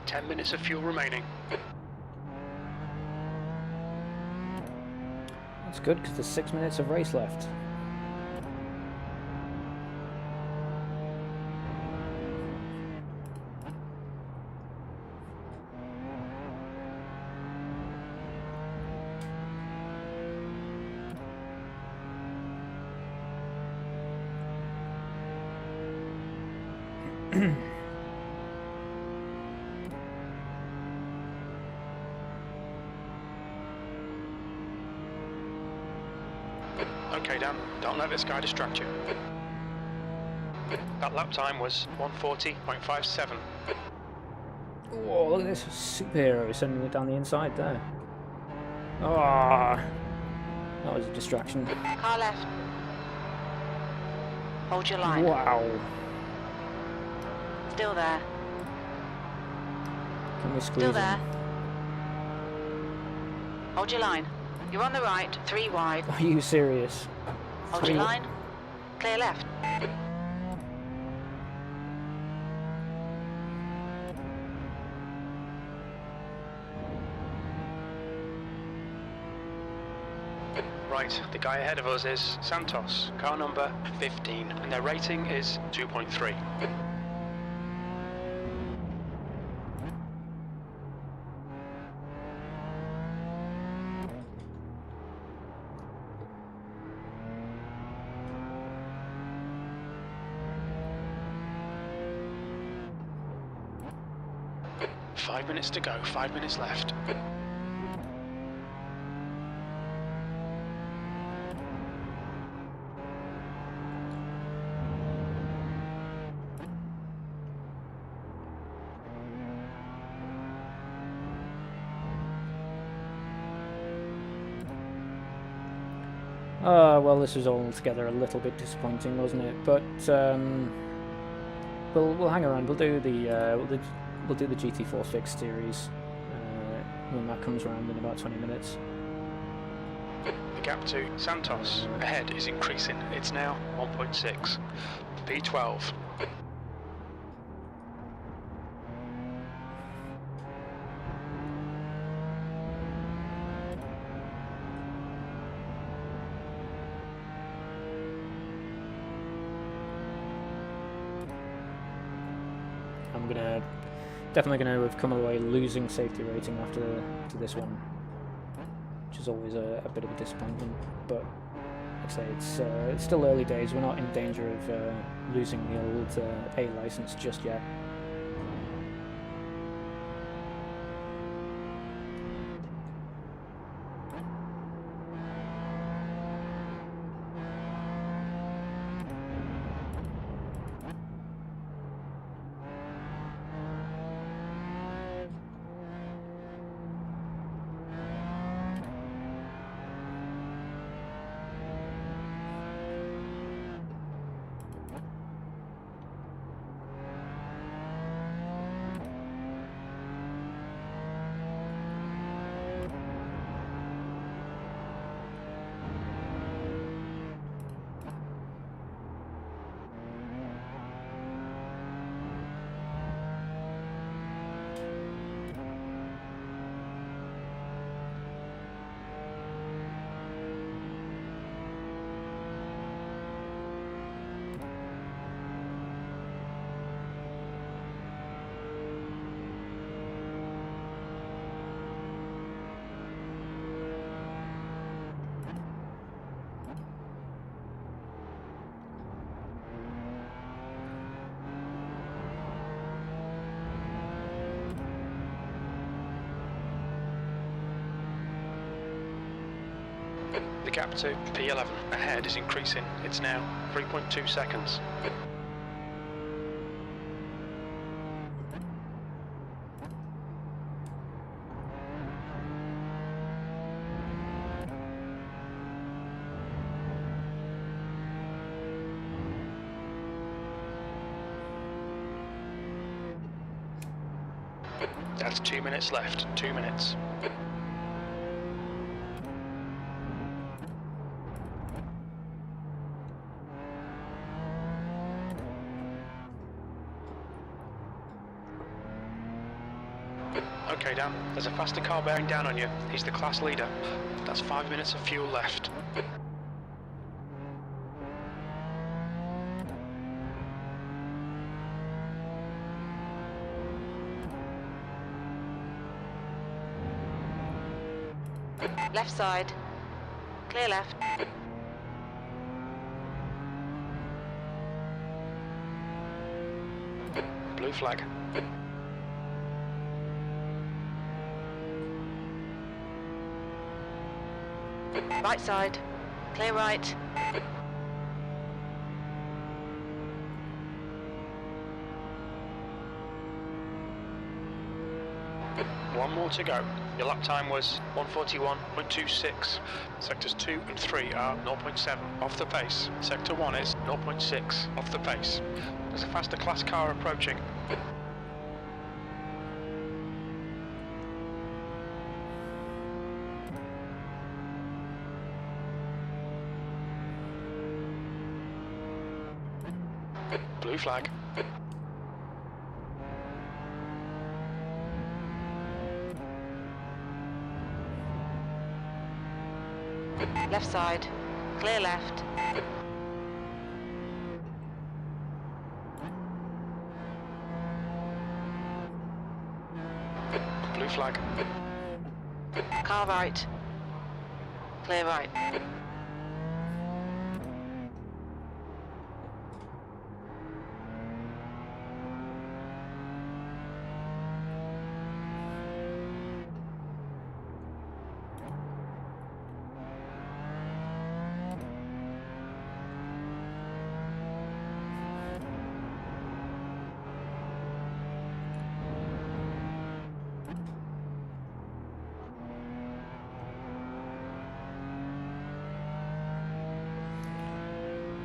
Ten minutes of fuel remaining. That's good because there's 6 minutes of race left. Okay, Dan, don't let this guy distract you. That lap time was 1:40.57. Whoa, look at this superhero sending it down the inside there. Ah, that was a distraction. Car left. Hold your line. Wow. Still there. Can we squeeze Still in? there. Hold your line. You're on the right, 3 wide. Are you serious? Hold your line. Clear left. Right, the guy ahead of us is Santos, car number 15, and their rating is 2.3. 5 minutes to go, 5 minutes left. Well, this was all together a little bit disappointing, wasn't it? But we'll hang around. We'll do the GT4 Fixed series when that comes around in about 20 minutes. The gap to Santos ahead is increasing. It's now 1.6. P12. I'm definitely gonna have come away losing safety rating after this one, which is always a bit of a disappointment. But like I say, it's still early days. We're not in danger of losing the old A license just yet. The gap to P11 ahead is increasing. It's now 3.2 seconds. That's 2 minutes left. 2 minutes. Okay, Dan, there's a faster car bearing down on you. He's the class leader. That's 5 minutes of fuel left. Left side. Clear left. Blue flag. Right side. Clear right. One more to go. Your lap time was 1:41.26. Sectors 2 and 3 are 0.7 off the pace. Sector 1 is 0.6 off the pace. There's a faster class car approaching. Blue flag. Left side. Clear left. Blue flag. Car right. Clear right.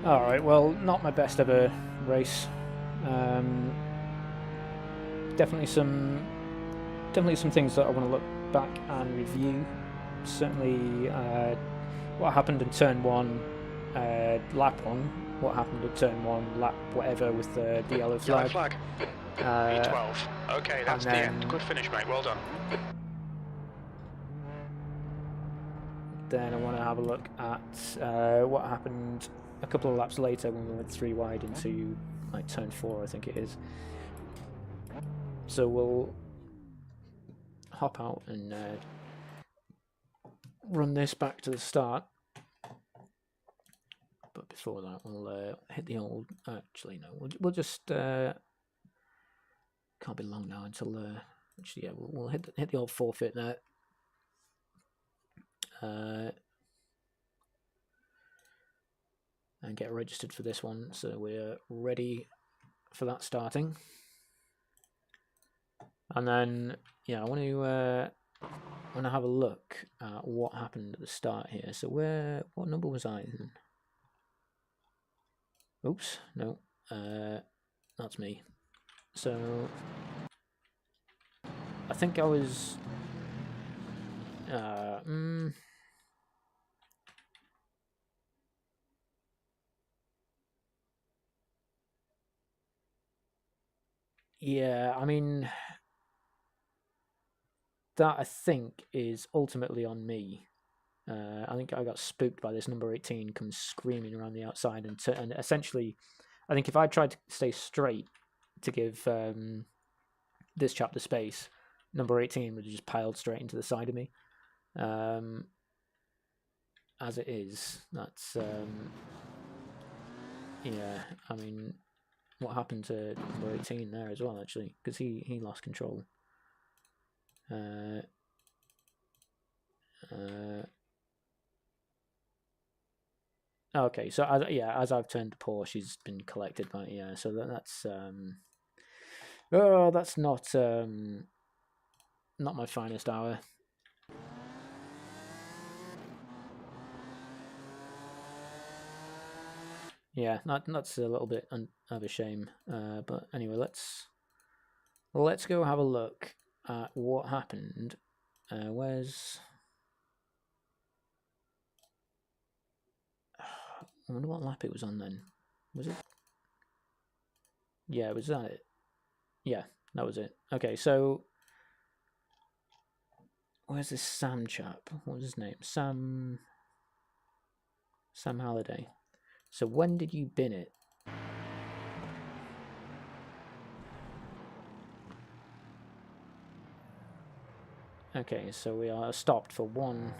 Alright, well, not my best ever race. Definitely some things that I want to look back and review. Certainly what happened in turn 1, lap 1, what happened in turn 1, lap whatever with the yellow flag. Yellow flag. P12. Okay, that's the end. Good finish, mate. Well done. Then I want to have a look at what happened a couple of laps later when we went 3 wide into like turn 4, I think it is. So we'll hop out and run this back to the start. But before that, we'll hit the old. Actually, no, we'll just can't be long now until. Actually, yeah, we'll hit the old forfeit there. And get registered for this one, so we're ready for that starting. And then, yeah, I want to have a look at what happened at the start here. So what number was I in? Oops, no, that's me. So I think I was. Yeah, I mean, that I think is ultimately on me. I think I got spooked by this number 18 comes screaming around the outside, and essentially, I think if I tried to stay straight to give this chap the space, number 18 would have just piled straight into the side of me. As it is, that's yeah. I mean, what happened to number 18 there as well, actually, because he lost control. Okay, so as I've turned to poor, she's been collected by so that's that's not my finest hour. Yeah, that's a little bit of a shame. But anyway, let's go have a look at what happened. Where's... I wonder what lap it was on then. Was it? Yeah, was that it? Yeah, that was it. Okay, so where's this Sam chap? What was his name? Sam Halliday. So when did you bin it? Okay, so we are stopped for 1,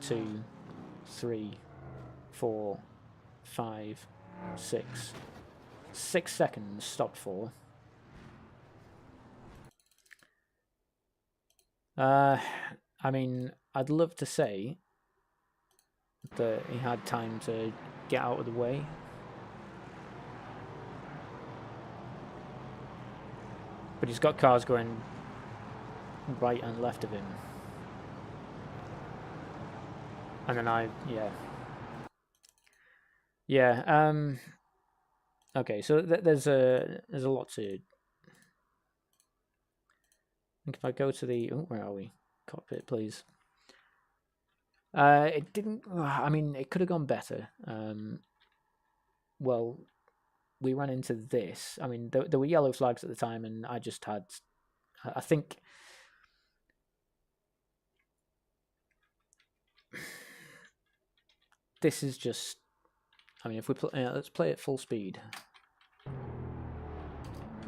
2, 3, 4, 5, 6. 6 seconds stopped for. I mean, I'd love to say that he had time to get out of the way. But he's got cars going right and left of him. And then okay, so there's a lot to... I think if I go to the... Oh, where are we? Cockpit, please. It didn't... I mean, it could have gone better. Well, we ran into this. I mean, there were yellow flags at the time, and I just had... I think... This is just... I mean, if we let's play at full speed.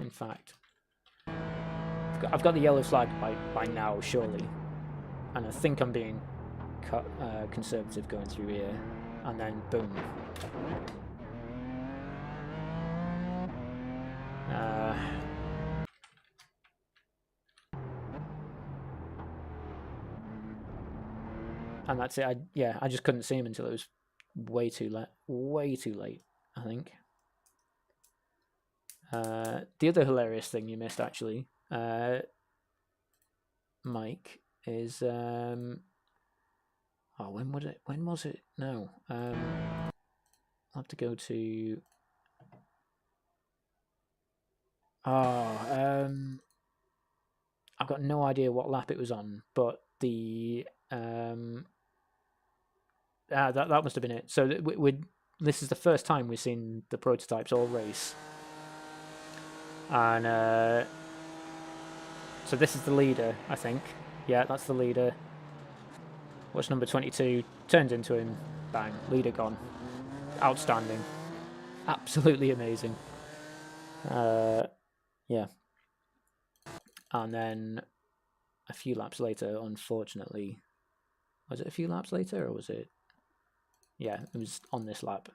In fact, I've got the yellow flag by now, surely, and I think I'm being conservative going through here, and then boom. And that's it. I just couldn't see him until it was way too late. Way too late, I think. The other hilarious thing you missed, actually, Mike, is when was it? No. I'll have to go to... Oh, I've got no idea what lap it was on, but the... that must have been it. So this is the first time we've seen the prototypes all race. And so this is the leader, I think. Yeah, that's the leader. Watch number 22, turns into him, bang, leader gone. Outstanding. Absolutely amazing. Yeah. And then a few laps later, unfortunately... Was it a few laps later, or was it... Yeah, it was on this lap.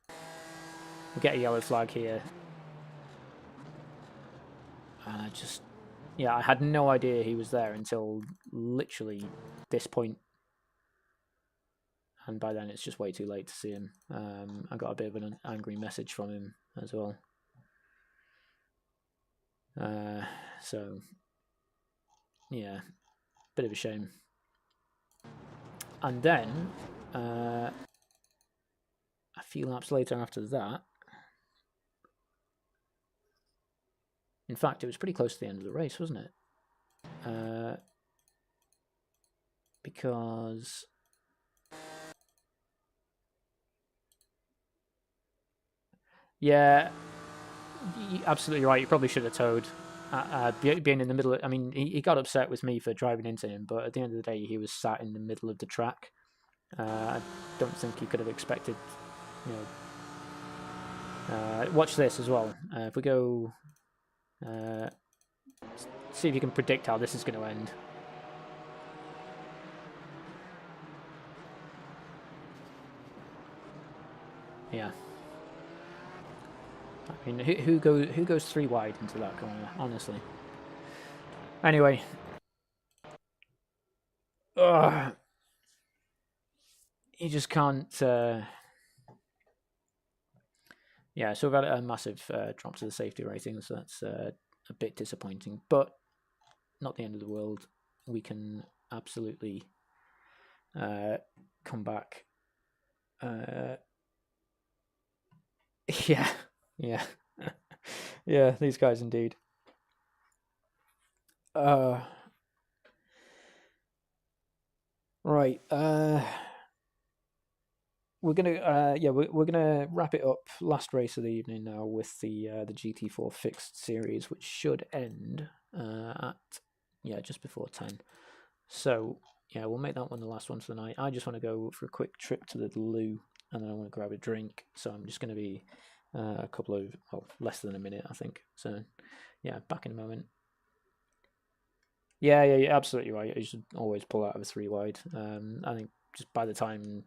We'll get a yellow flag here. And I just... Yeah, I had no idea he was there until literally this point. And by then it's just way too late to see him. I got a bit of an angry message from him as well. So, yeah, bit of a shame. And then, a few laps later after that, in fact, it was pretty close to the end of the race, wasn't it? Because... Yeah, you're absolutely right. You probably should have towed. Being in the middle of, I mean, he got upset with me for driving into him, but at the end of the day, he was sat in the middle of the track. I don't think he could have expected, you know. Watch this as well. If we go, see if you can predict how this is going to end. Yeah. I mean, who goes 3 wide into that corner? Honestly. Anyway. Ugh. You just can't. Yeah, so we've had a massive drop to the safety rating, so that's a bit disappointing, but not the end of the world. We can absolutely come back. Yeah, yeah, yeah. These guys indeed. Right. We're gonna we're gonna wrap it up. Last race of the evening now with the GT4 fixed series, which should end at just before 10. So yeah, we'll make that one the last one for the night. I just want to go for a quick trip to the loo, and then I want to grab a drink. So I'm just going to be a couple of less than a minute, I think. So yeah, back in a moment. Yeah, you're absolutely right. You should always pull out of a 3 wide. I think just by the time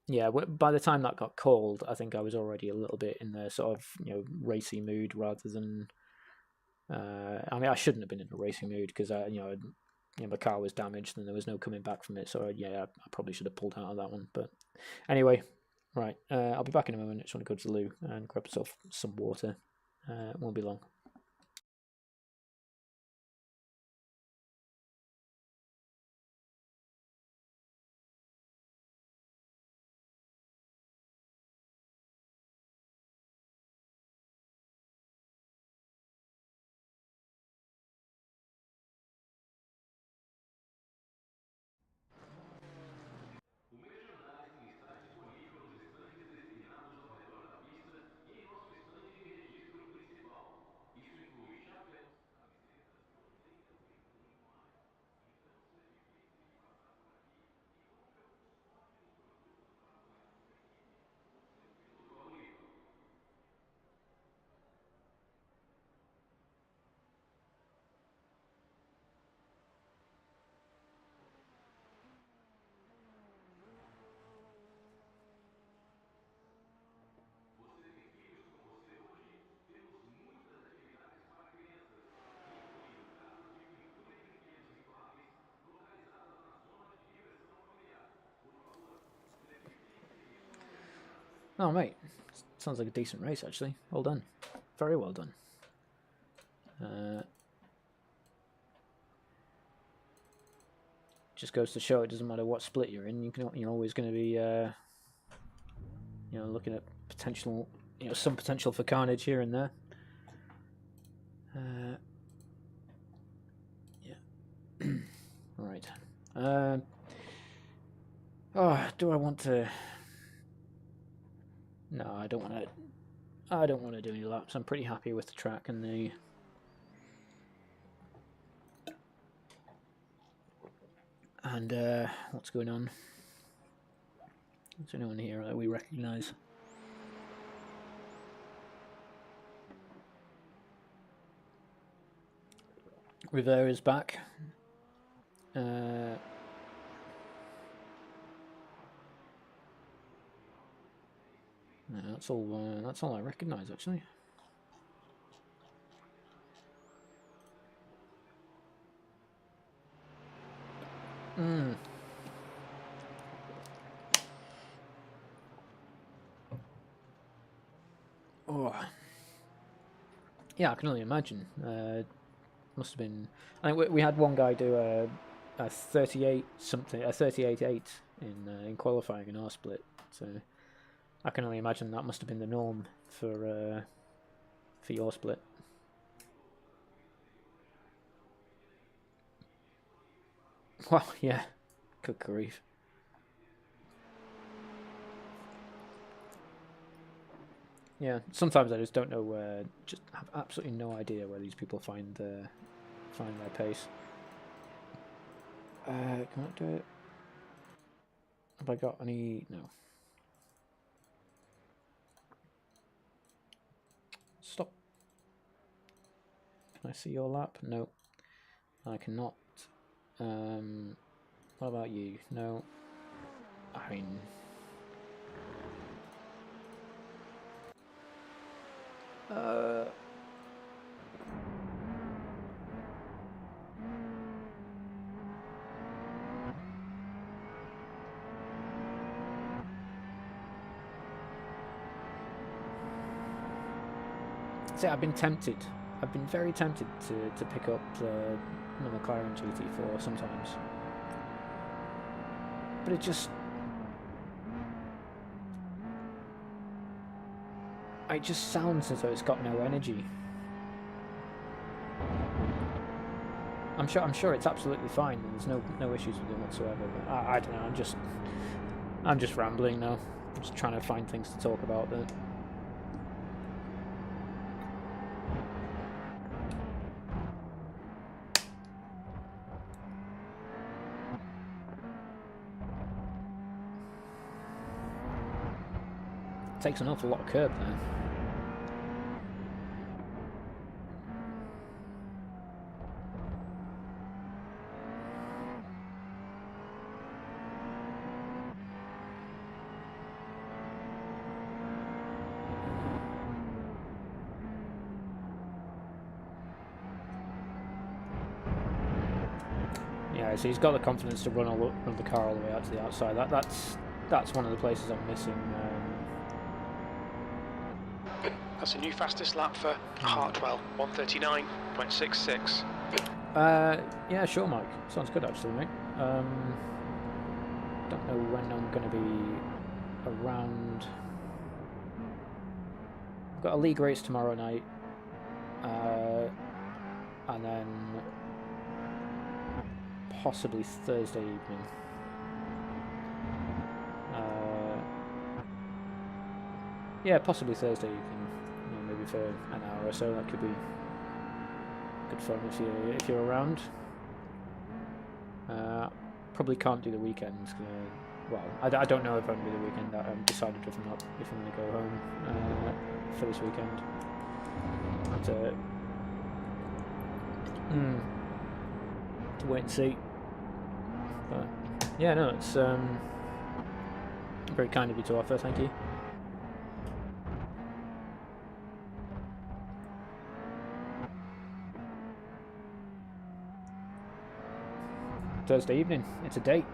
yeah, by the time that got called, I think I was already a little bit in the sort of racy mood rather than. I mean, I shouldn't have been in a racing mood because my car was damaged and there was no coming back from it. So yeah, I probably should have pulled out of that one. But anyway, right, I'll be back in a moment. I just want to go to the loo and grab myself some water. It won't be long. Oh, mate. Sounds like a decent race, actually. Well done. Very well done. Just goes to show it doesn't matter what split you're in. You're always going to be looking at potential, some potential for carnage here and there. Yeah. Right. Do I want to? No, I don't want to. I don't want to do any laps. I'm pretty happy with the track and the. And what's going on? Is there anyone here that we recognise? Rivera's back. No, that's all. That's all I recognise, actually. Oh, yeah, I can only imagine. Must have been. I think we had one guy do a 38 something, a 38.8 in qualifying in our split. So I can only imagine that must have been the norm for your split. Well, yeah, good grief. Yeah, sometimes I just don't know. Just have absolutely no idea where these people find their pace. Can I do it? Have I got any? No. Stop. Can I see your lap? No. I cannot. What about you? No. I mean. See, I've been tempted. I've been very tempted to pick up the McLaren GT4 sometimes, but it just sounds as though it's got no energy. I'm sure it's absolutely fine. There's no issues with it whatsoever. But I don't know. I'm just rambling now. I'm just trying to find things to talk about. But it takes an awful lot of curb there. Yeah, so he's got the confidence to run the car all the way out to the outside. That's one of the places I'm missing. That's a new fastest lap for Hartwell, 139.66. Yeah, sure, Mike. Sounds good, actually, mate. Don't know when I'm going to be around. I've got a league race tomorrow night, and then possibly Thursday evening. Yeah, possibly Thursday evening. Maybe for an hour or so. That could be good fun if you're around. Probably can't do the weekend. Well, I don't know if I'm going to do the weekend. I'm decided if I'm going to go home for this weekend. To wait and see. But yeah, no, it's very kind of you to offer. Thank you. Thursday evening. It's a date.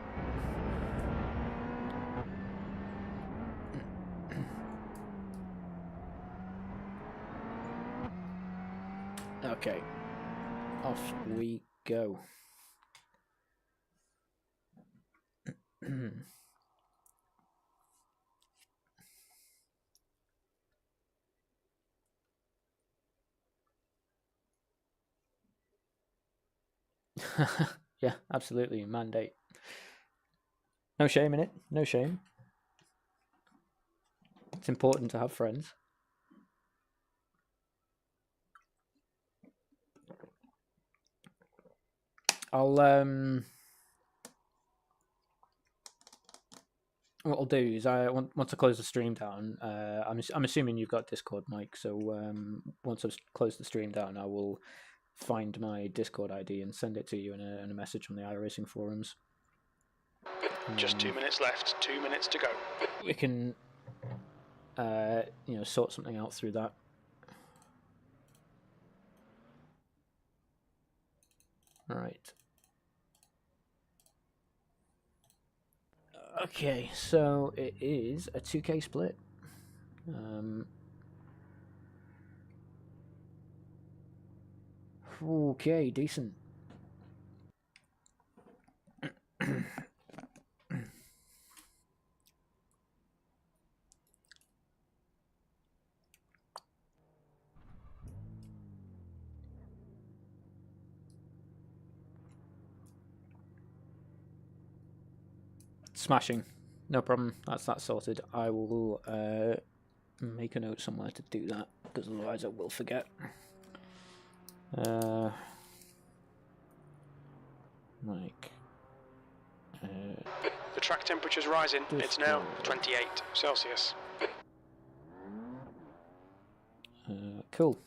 Okay. off we go. Yeah, absolutely. Mandate. No shame in it. No shame. It's important to have friends. I'll what I'll do is once I close the stream down, I'm assuming you've got Discord, Mike. So once I've closed the stream down, I will find my Discord ID and send it to you in a message on the iRacing forums. Just 2 minutes left. 2 minutes to go. We can, sort something out through that. All right. Okay, so it is a 2K split. Okay, decent. Smashing. No problem. That's that sorted. I will make a note somewhere to do that, because otherwise I will forget. Like... The track temperature's rising. It's now 28 Celsius. Cool.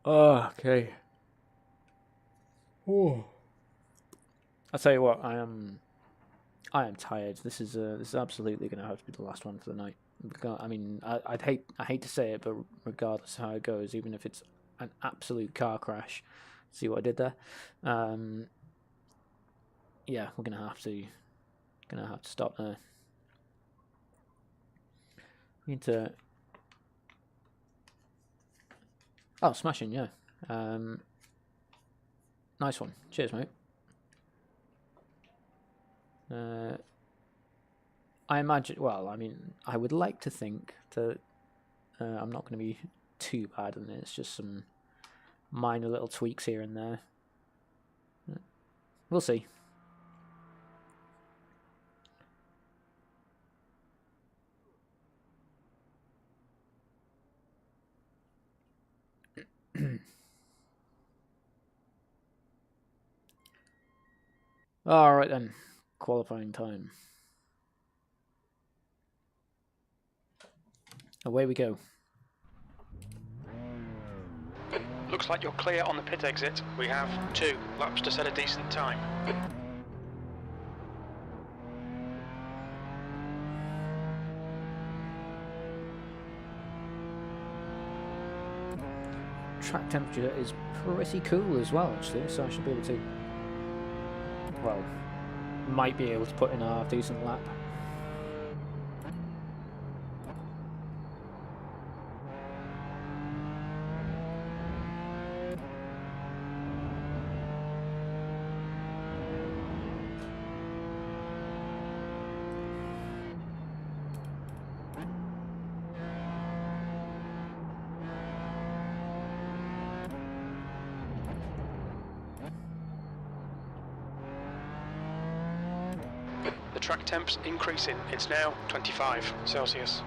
Oh, okay. Oh. I'll tell you what, I am tired. This is absolutely going to have to be the last one for the night. I mean, I hate to say it, but regardless of how it goes, even if it's an absolute car crash, see what I did there? Yeah, we're gonna have to stop there. We need to. Oh, smashing, yeah. Nice one. Cheers, mate. I imagine, well, I mean, I would like to think that I'm not going to be too bad in it. It's just some minor little tweaks here and there. We'll see. Alright then, qualifying time. Away we go. Looks like you're clear on the pit exit. We have 2 laps to set a decent time. Track temperature is pretty cool as well, actually, so I should be able to, well, might be able to put in a decent lap. The track temp's increasing. It's now 25 Celsius.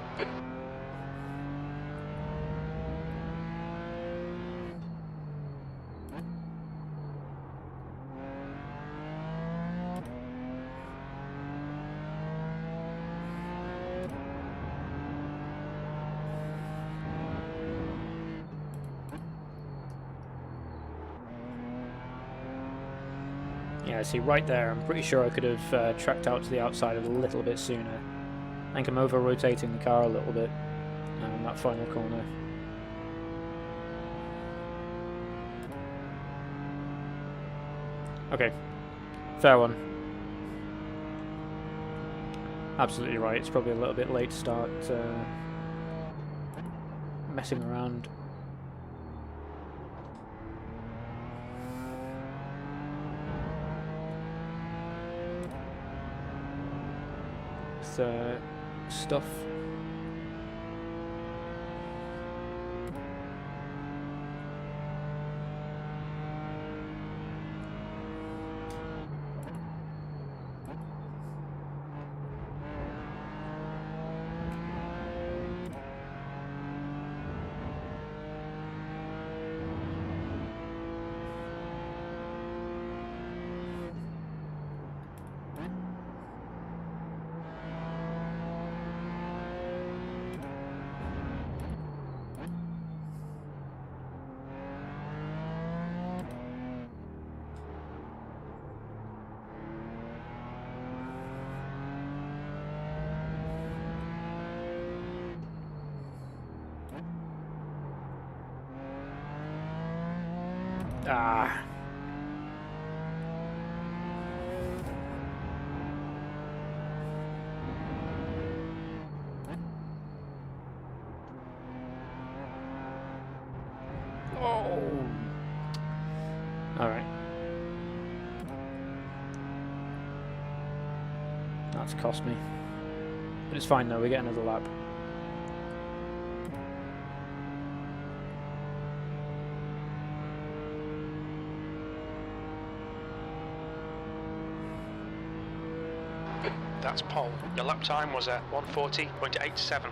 Yeah, see, right there, I'm pretty sure I could have tracked out to the outside a little bit sooner. I think I'm over-rotating the car a little bit in that final corner. Okay, fair one. absolutely right. It's probably a little bit late to start messing around. With stuff. Ah. Oh. All right. That's cost me. But it's fine though, we get another lap. That's pole. Your lap time was at 1:40.87.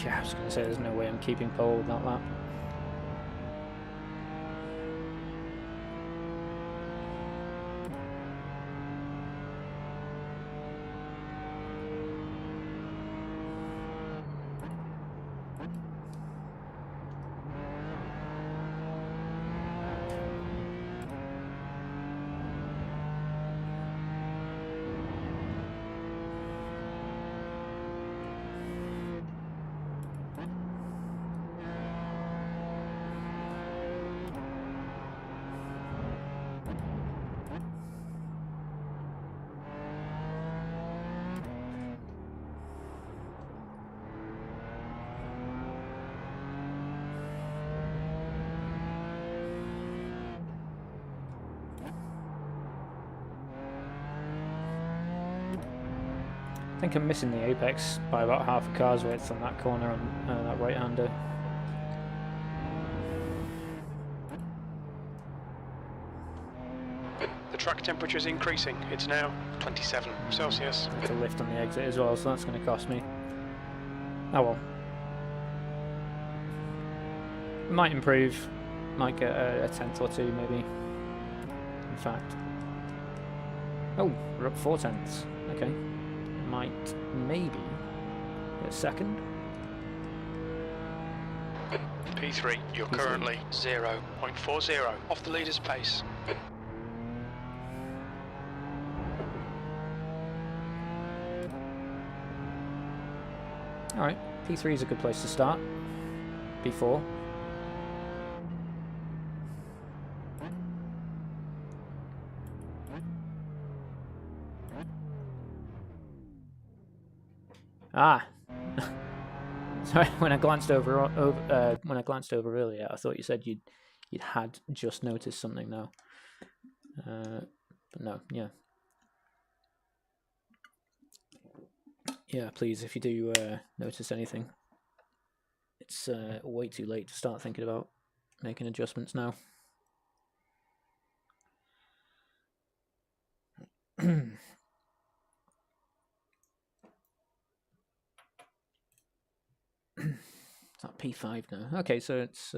Yeah, I was going to say there's no way I'm keeping pole with that lap. I think I'm missing the apex by about half a car's width on that corner on that right-hander. The track temperature is increasing. It's now 27 Celsius. It's a lift on the exit as well, so that's going to cost me. Oh well. Might improve. Might get a tenth or two, maybe. In fact. Oh, we're up 4 tenths. Okay. Might maybe get a second. P3, you're currently 0.40 off the leader's pace. Alright, P3 is a good place to start. P4. Ah! Sorry, when I glanced over earlier, I thought you said you'd had just noticed something now. But no, yeah. Yeah, please, if you do notice anything, it's way too late to start thinking about making adjustments now. It's at P5 now. Okay, so it's...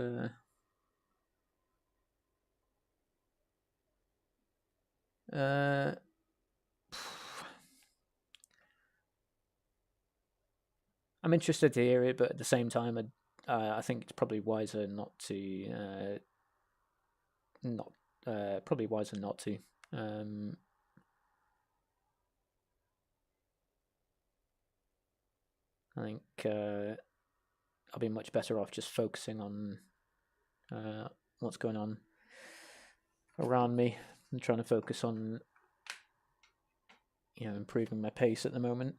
I'm interested to hear it, but at the same time, I think it's probably wiser not to. Probably wiser not to. I think I'll be much better off just focusing on what's going on around me I'm trying to focus on, you know, improving my pace at the moment.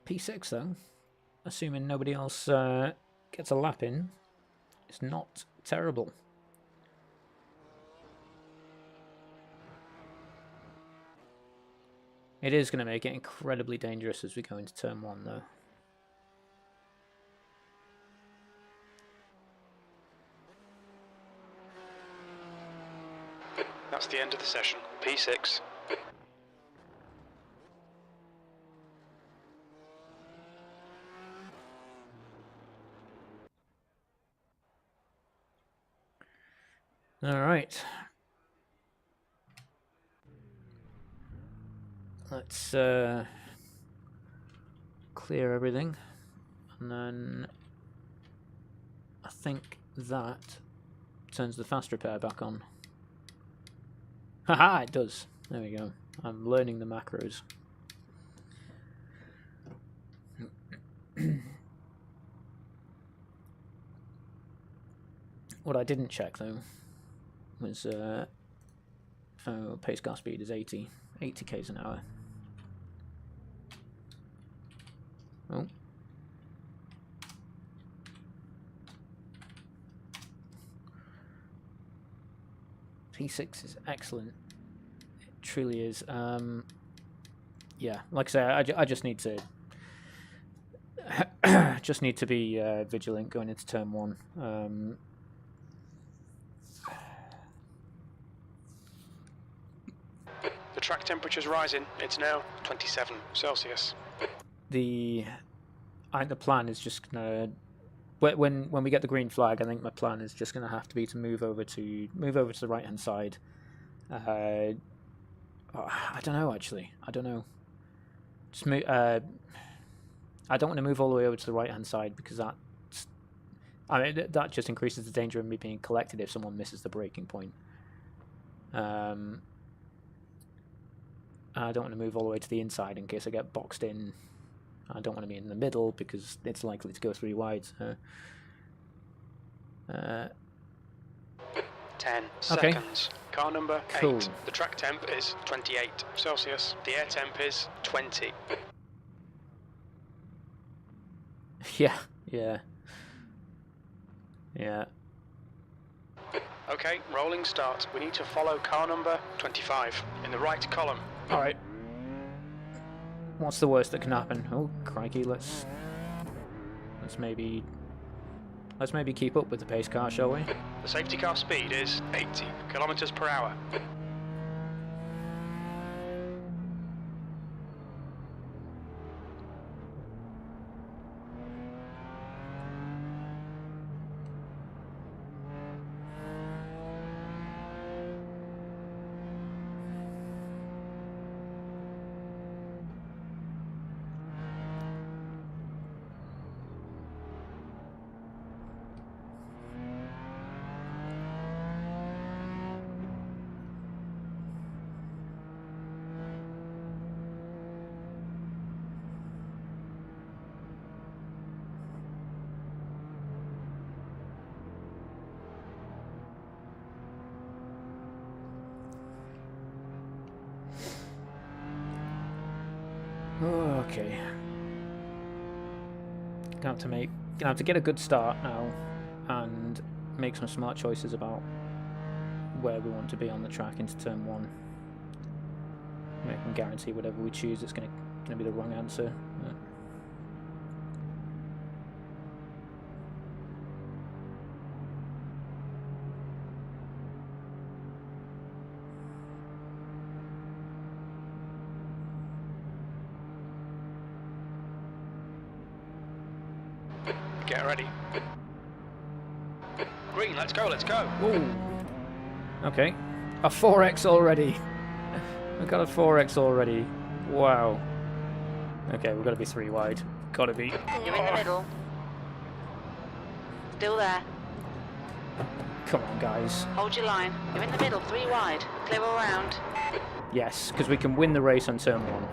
P6 though, assuming nobody else gets a lap in, is not terrible. It is going to make it incredibly dangerous as we go into turn 1 though. That's the end of the session. P6. All right. Let's clear everything, and then I think that turns the fast repair back on. Haha, it does. There we go. I'm learning the macros. What I didn't check though was pace car speed is 80 k's an hour. Oh. P6 is excellent. It truly is. Yeah, like I say, I just need to be vigilant going into turn 1. The track temperature's rising. It's now 27 Celsius. I think the plan is just gonna when we get the green flag. I think my plan is just gonna have to be to move over to the right hand side. I don't know actually. I don't know. Just move. I don't want to move all the way over to the right hand side because that just increases the danger of me being collected if someone misses the braking point. I don't want to move all the way to the inside in case I get boxed in. I don't want to be in the middle because it's likely to go 3 wide. 10 Okay. seconds. Car number Cool. 8. The track temp is 28 Celsius. The air temp is 20. Yeah. Okay, rolling start. We need to follow car number 25 in the right column. All right. What's the worst that can happen? Oh, crikey! Let's maybe keep up with the pace car, shall we? The safety car speed is 80 kilometers per hour. Okay. Gonna have to get a good start now, and make some smart choices about where we want to be on the track into turn 1. I can guarantee whatever we choose, it's gonna be the wrong answer. Get ready. Green, let's go, let's go. Ooh. Okay. A 4x already. I've got a 4x already. Wow. Okay, we've got to be 3 wide. Got to be. You're in the middle. Still there. Come on, guys. Hold your line. You're in the middle, 3 wide. Clear all round. Yes, because we can win the race on turn 1.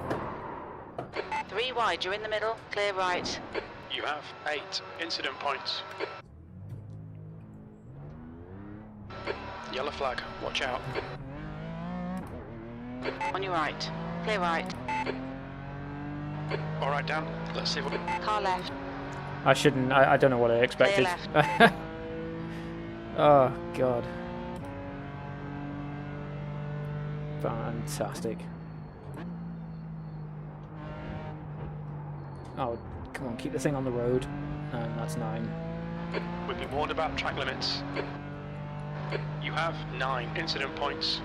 3 wide, you're in the middle. Clear right. You have 8 incident points. Yellow flag, watch out. On your right. Clear right. All right, Dan, let's see what... Car left. I shouldn't. I don't know what I expected. left. Oh, God. Fantastic. Oh, come on, keep the thing on the road. And that's 9. We've been warned about track limits. You have 9 incident points.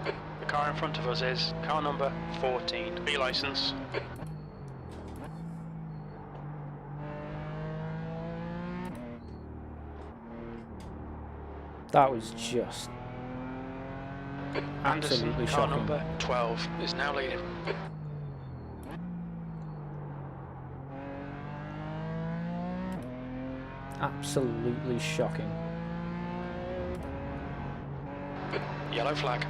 The car in front of us is car number 14. B license. That was just Anderson, absolutely car shocking. number 12 is now leading. Absolutely shocking. Yellow flag.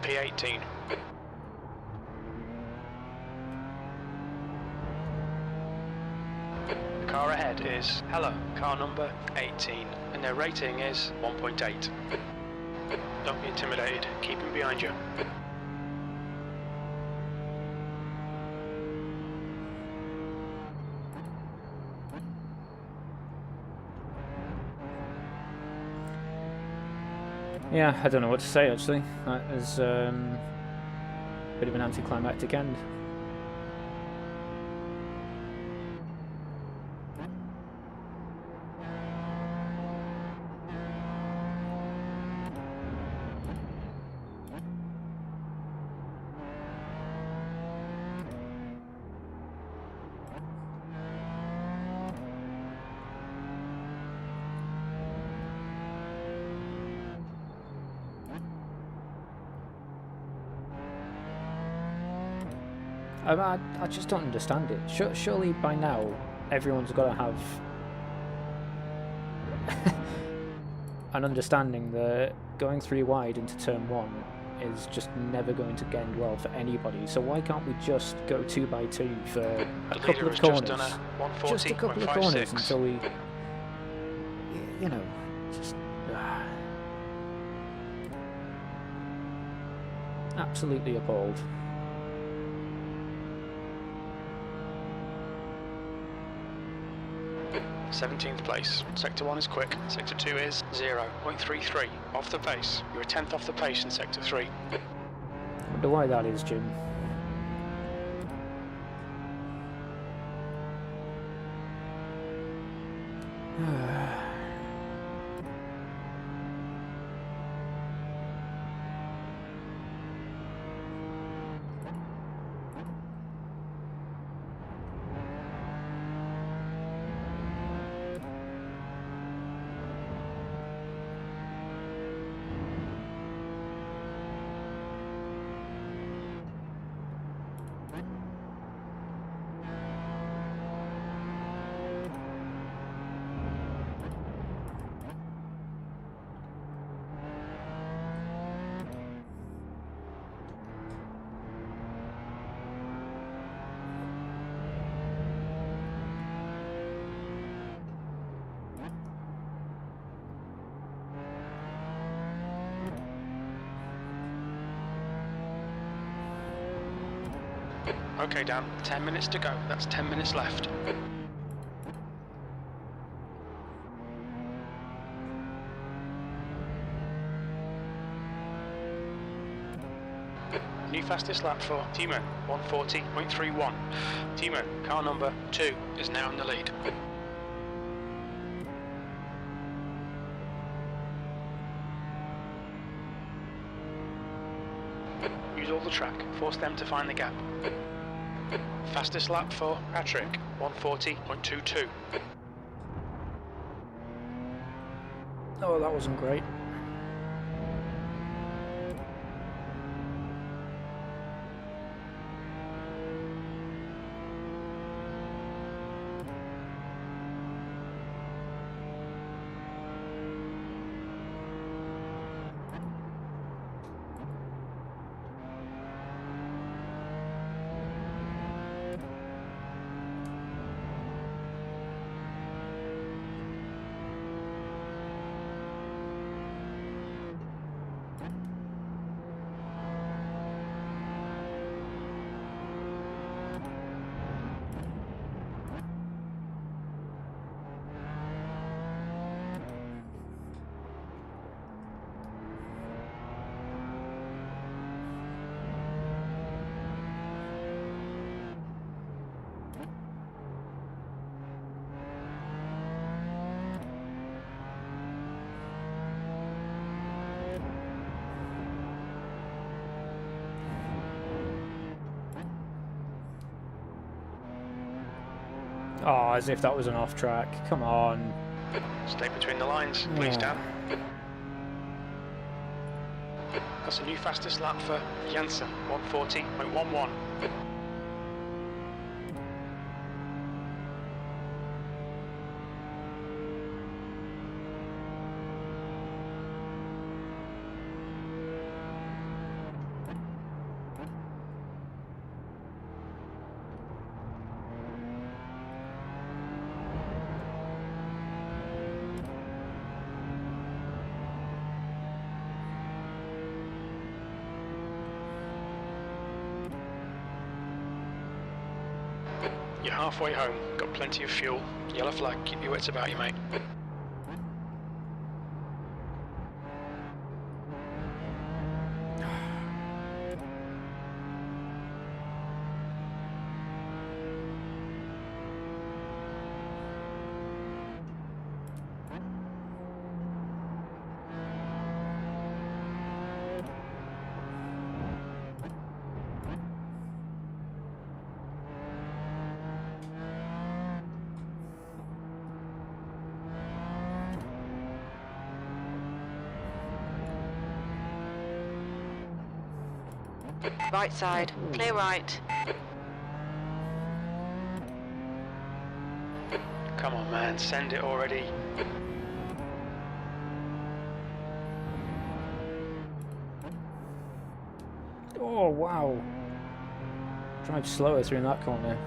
P18. The car ahead is Hello, car number 18, and their rating is 1.8. Don't be intimidated, keep him behind you. Yeah, I don't know what to say actually. That is a bit of an anticlimactic end. I just don't understand it. Surely by now everyone's got to have an understanding that going 3 wide into turn 1 is just never going to end well for anybody. So why can't we just go 2x2 for a couple of corners? Just a couple of corners until we, you know, just absolutely appalled. 17th place. Sector 1 is quick. Sector 2 is 0.33 off the pace. You're a 10th off the pace in Sector 3. Wonder why that is, Jim. Okay, Dan, 10 minutes to go. That's 10 minutes left. New fastest lap for Timo, 140.31. Timo, car number 2 is now in the lead. Use all the track, force them to find the gap. Fastest lap for Patrick, 140.22. Oh, that wasn't great. Oh, as if that was an off track. Come on. Stay between the lines, please, Dan. That's a new fastest lap for Janssen, 140.11. You're halfway home, got plenty of fuel. Yellow flag, keep your wits about you, mate. Right side, clear right. Come on, man, send it already. Oh, wow. Drive slower through that corner.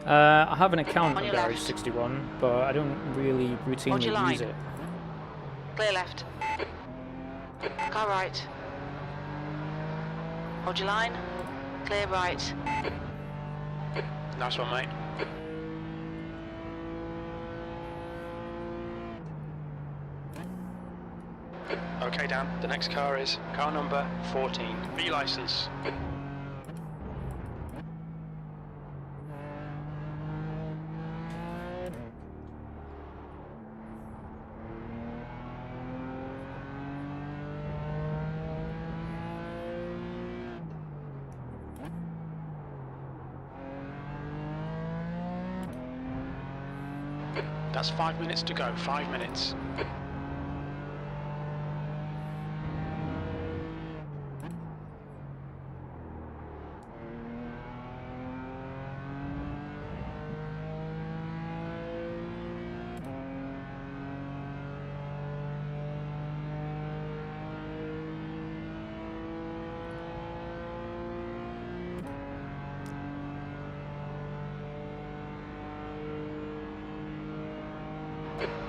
I have an account On on your Garage left. 61, but I don't really Hold routinely your use line. it. Clear left. Car right. Hold your line. Clear right. Nice one, mate. Okay, Dan, the next car is car number 14. B license. That's 5 minutes to go, 5 minutes.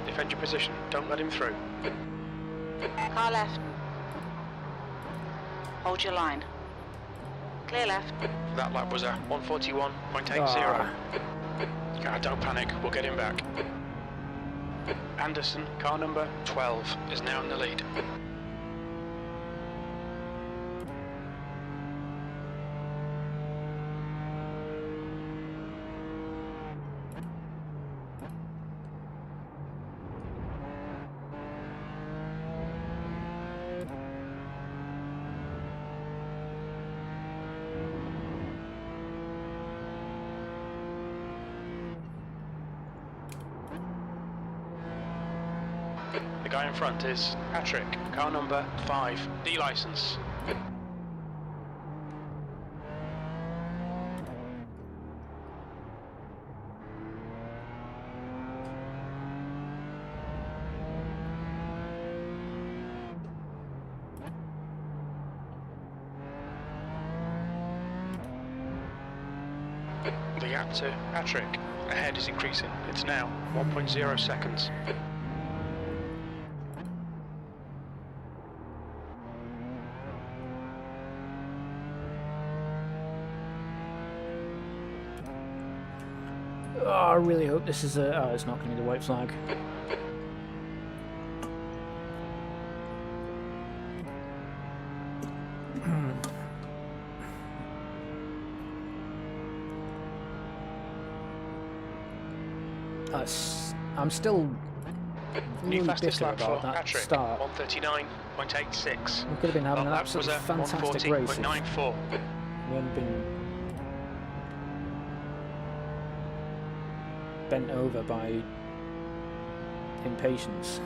Defend your position, don't let him through. Car left. Hold your line. Clear left. That lap was a 141.80. Don't panic, we'll get him back. Anderson, car number 12, is now in the lead. The guy in front is Patrick, car number 5, D license. The gap to Patrick ahead is increasing. It's now 1.0 seconds. Oh, I really hope this is a... Oh, it's not going to be the white flag. I'm still New really fastest bitter lap for about that Patrick, start. 139.86. We could have been having an That lap was absolutely a fantastic race if 140.94. we hadn't been bent over by impatience.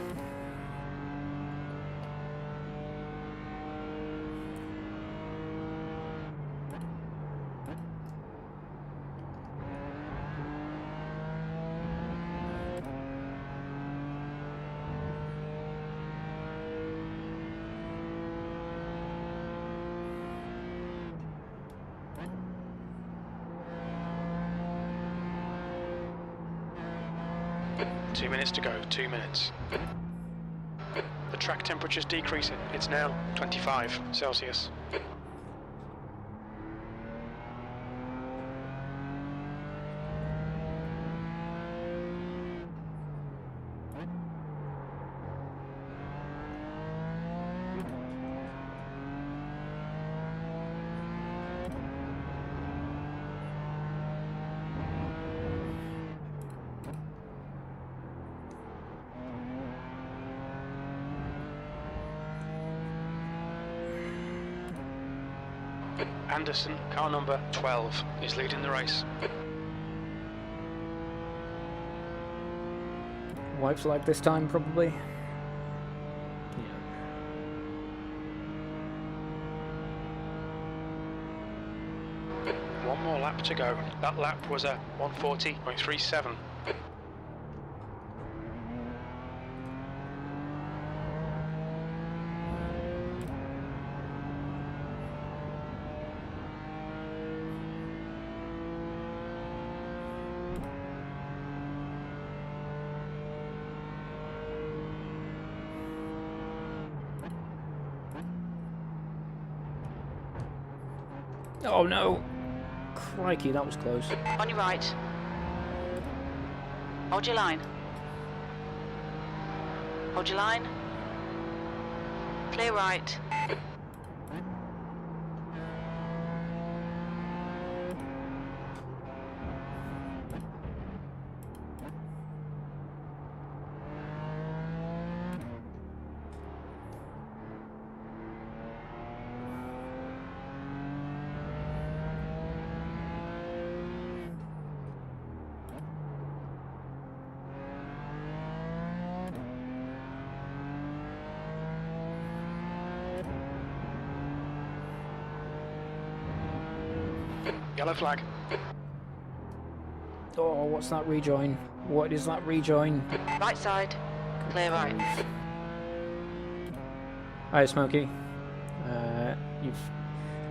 Two minutes to go, 2 minutes. The track temperature's decreasing. It's now 25 Celsius. Anderson, car number 12, is leading the race. White flag this time, probably. One more lap to go. That lap was a 140.37. Oh no! Crikey, that was close. On your right. Hold your line. Hold your line. Clear right. Yellow flag. Oh, what's that rejoin? What is that rejoin? Right side. Clear right. Hi, Smokey. You've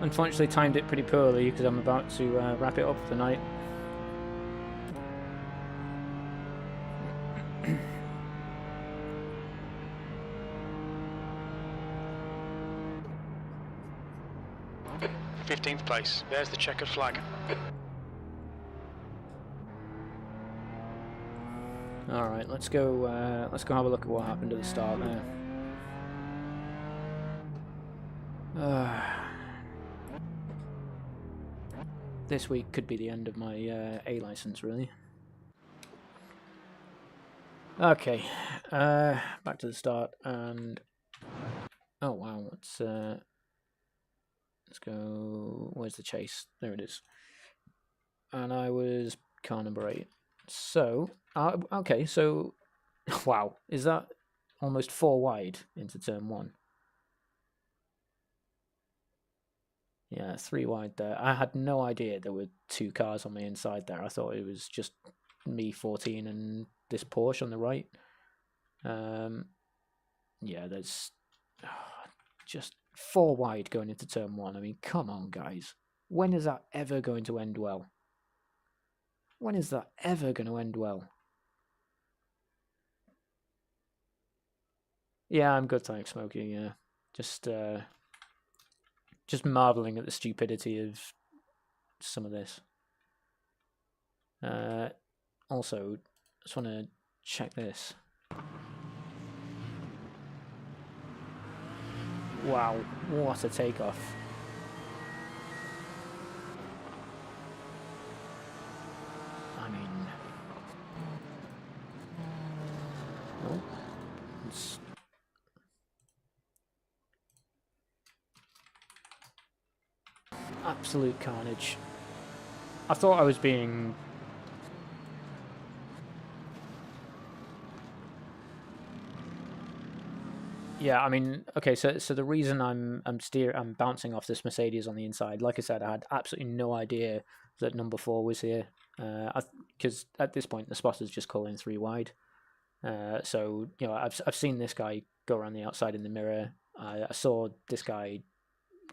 unfortunately timed it pretty poorly because I'm about to wrap it up for the night. th place. There's the checkered flag. All right, let's go have a look at what happened at the start there. This week could be the end of my A license, really. Okay, back to the start, and oh wow, let's go. Where's the chase? There it is. And I was car number 8. So, okay, so wow, is that almost 4 wide into turn 1? Yeah, 3 wide there. I had no idea there were 2 cars on the inside there. I thought it was just me 14 and this Porsche on the right. Yeah, there's just 4 wide going into turn 1. I mean, come on, guys. When is that ever going to end well? When is that ever going to end well? Yeah, I'm good, thanks, Smokey. Yeah, just marveling at the stupidity of some of this. Also, just want to check this. Wow, what a takeoff. I mean, oh, it's absolute carnage. I thought I was being yeah, I mean, okay, so the reason I'm bouncing off this Mercedes on the inside, like I said, I had absolutely no idea that number 4 was here, because at this point the spotter's just calling 3 wide. So you know, I've seen this guy go around the outside in the mirror. I saw this guy.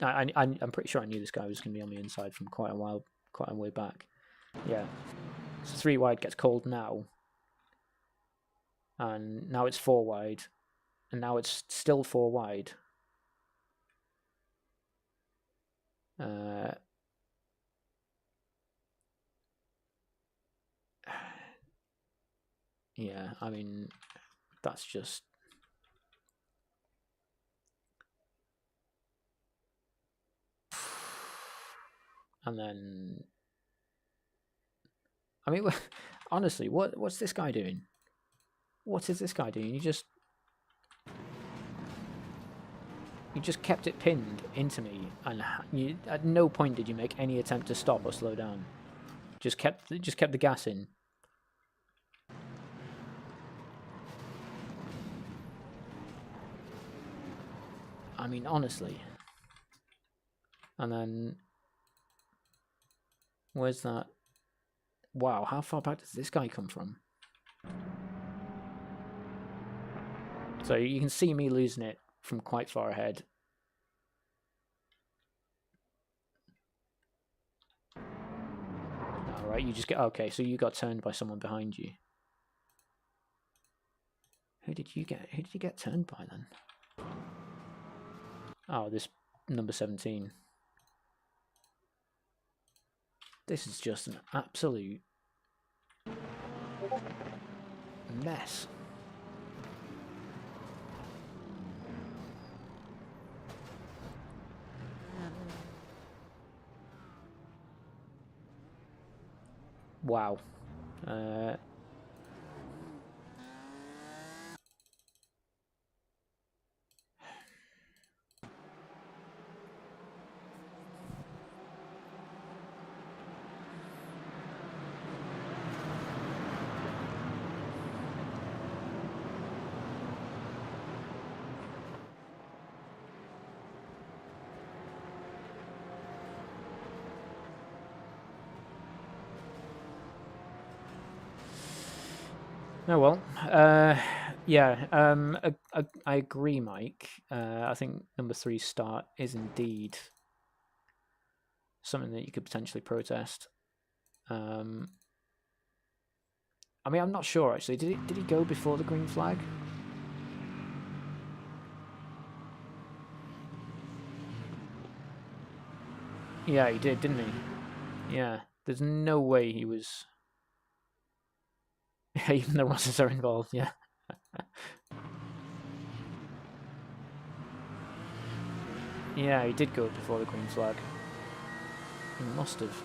I'm pretty sure I knew this guy was going to be on the inside from quite a way back. Yeah, so 3 wide gets called now, and now it's 4 wide. And now it's still 4 wide. Yeah, I mean, that's just... And then... I mean, honestly, what's this guy doing? What is this guy doing? You just kept it pinned into me, and you at no point did you make any attempt to stop or slow down. Just kept the gas in. I mean, honestly. And then where's that? Wow, how far back does this guy come from? So you can see me losing it from quite far ahead. Alright, you just get... Okay, so you got turned by someone behind you. Who did you get turned by then? Oh, this number 17. This is just an absolute mess. Wow. Oh well, yeah. I agree, Mike. I think number 3 start is indeed something that you could potentially protest. I mean, I'm not sure actually. Did he go before the green flag? Yeah, he did, didn't he? Yeah. There's no way he was. Even the Rosses are involved. Yeah. Yeah, he did go before the green flag. He must have.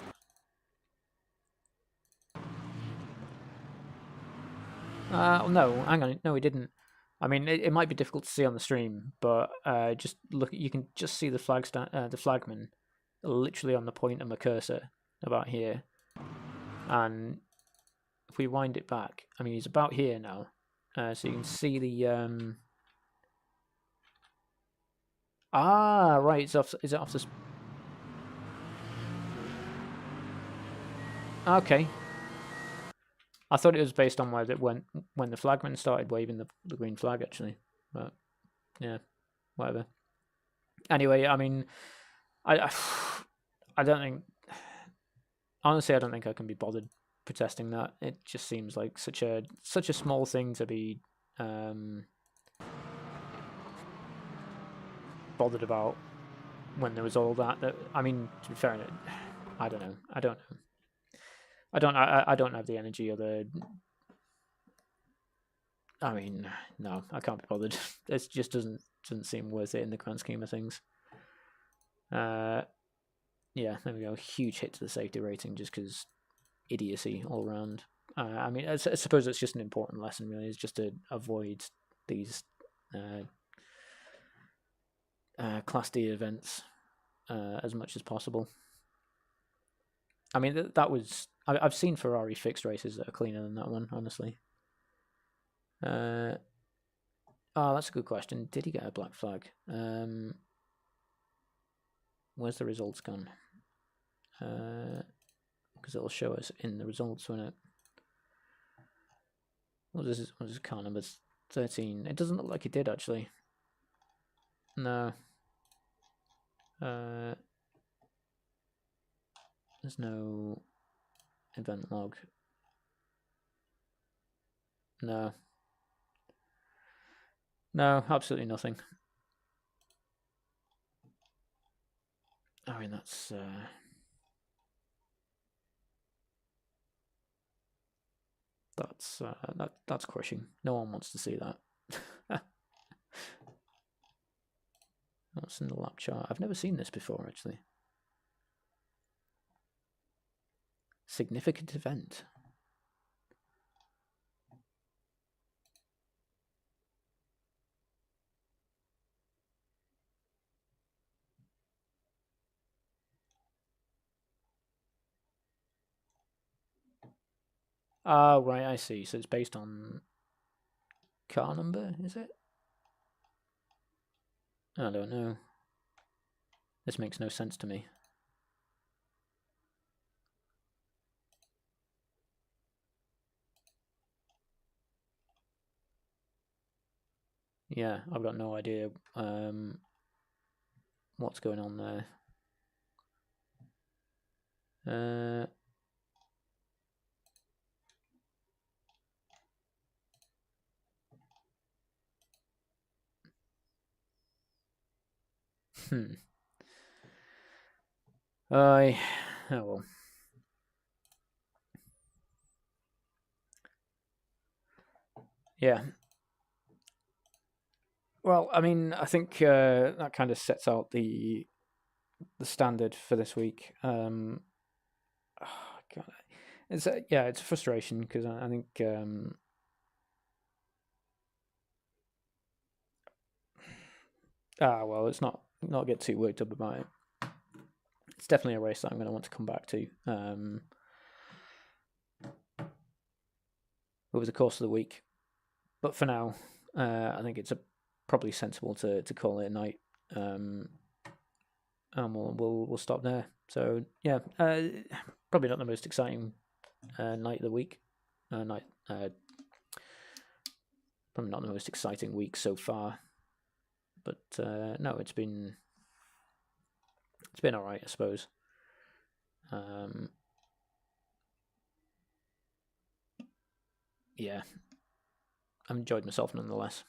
No, hang on. No, he didn't. I mean, it might be difficult to see on the stream, but just look. You can just see the the flagman, literally on the point of my cursor, about here. And if we wind it back, I mean, he's about here now, so you can see the. Ah, right. It's off. Is it off the? Okay. I thought it was based on where it went when the flagman started waving the green flag, actually. But yeah, whatever. Anyway, I mean, I I don't think. Honestly, I don't think I can be bothered protesting that. It just seems like such a small thing to be bothered about when there was all that. That I mean, to be fair, I don't know. I don't know. I don't have the energy or the. I mean, no, I can't be bothered. It just doesn't seem worth it in the grand scheme of things. Yeah, there we go. Huge hit to the safety rating just because idiocy all around. I mean, I suppose it's just an important lesson, really, is just to avoid these Class D events as much as possible. I mean, that was. I've seen Ferrari fixed races that are cleaner than that one, honestly. Oh, that's a good question. Did he get a black flag? Where's the results gone? Because it'll show us in the results, won't it? What is his car number? 13. It doesn't look like it did, actually. No. There's no event log. No. No, absolutely nothing. I mean, that's crushing. No one wants to see that. What's in the lap chart? I've never seen this before, actually. Significant event. Ah, right, I see. So it's based on car number, is it? I don't know. This makes no sense to me. Yeah, I've got no idea what's going on there. Oh well. Yeah. Well, I mean, I think that kind of sets out the standard for this week. Oh, God. It's it's a frustration because I think well, it's not get too worked up about it. It's definitely a race that I'm going to want to come back to over the course of the week. But for now, I think it's probably sensible to call it a night, and we'll stop there. So yeah, probably not the most exciting night of the week, probably not the most exciting week so far. But no, it's been all right, I suppose. Yeah, I've enjoyed myself nonetheless.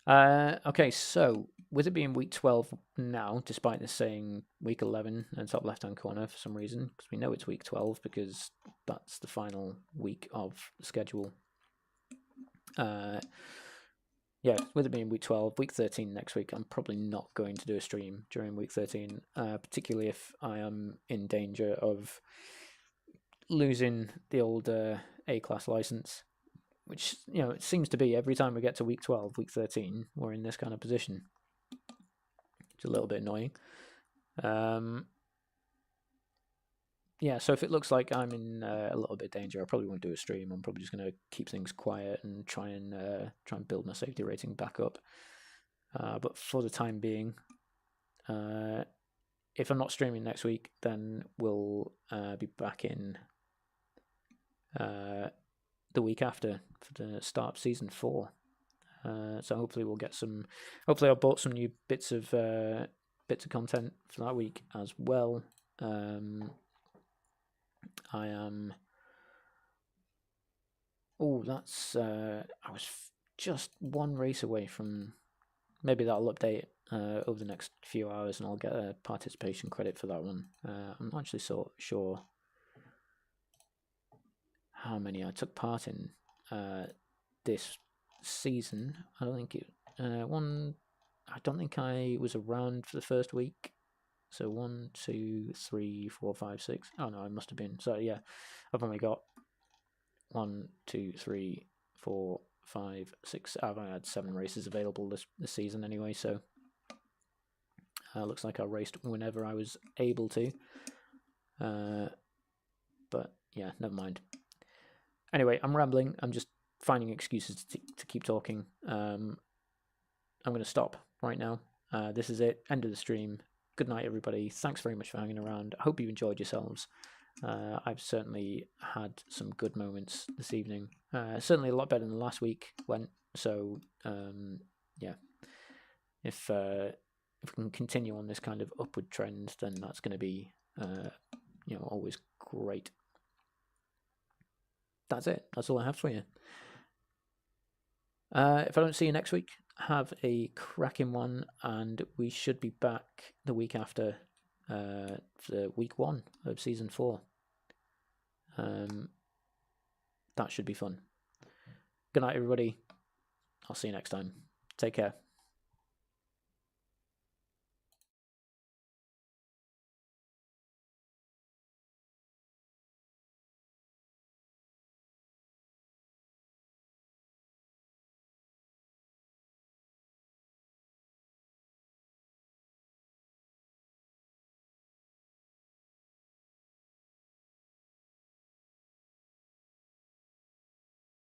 Okay, so with it being week 12 now, despite this saying week 11 in the top left-hand corner for some reason, because we know it's week 12 because that's the final week of the schedule. Yeah, with it being week 12, week 13 next week, I'm probably not going to do a stream during week 13, particularly if I am in danger of losing the old A-class license, which, you know, it seems to be every time we get to week 12, week 13, we're in this kind of position. It's a little bit annoying. Yeah, so if it looks like I'm in a little bit of danger, I probably won't do a stream. I'm probably just going to keep things quiet and try and build my safety rating back up. But for the time being, if I'm not streaming next week, then we'll be back in the week after for the start of season 4. So hopefully we'll get some. Hopefully I've bought some new bits of content for that week as well. I am. Oh, that's. I was just one race away from. Maybe that'll update over the next few hours, and I'll get a participation credit for that one. I'm not actually so sure how many I took part in this season. I don't think it. One. I don't think I was around for the first week. So 1, 2, 3, 4, 5, 6. Oh no, I must have been. So yeah, I've only got 1, 2, 3, 4, 5, 6. I've only had 7 races available this season anyway. So looks like I raced whenever I was able to. But yeah, never mind. Anyway, I'm rambling. I'm just finding excuses to keep talking. I'm going to stop right now. This is it. End of the stream. Good night, everybody. Thanks very much for hanging around. I hope you enjoyed yourselves. I've certainly had some good moments this evening. Certainly a lot better than last week went. So, yeah. If we can continue on this kind of upward trend, then that's going to be, always great. That's it. That's all I have for you. If I don't see you next week, have a cracking one, and we should be back the week after for week 1 of season 4. That should be fun. Good night, everybody. I'll see you next time. Take care.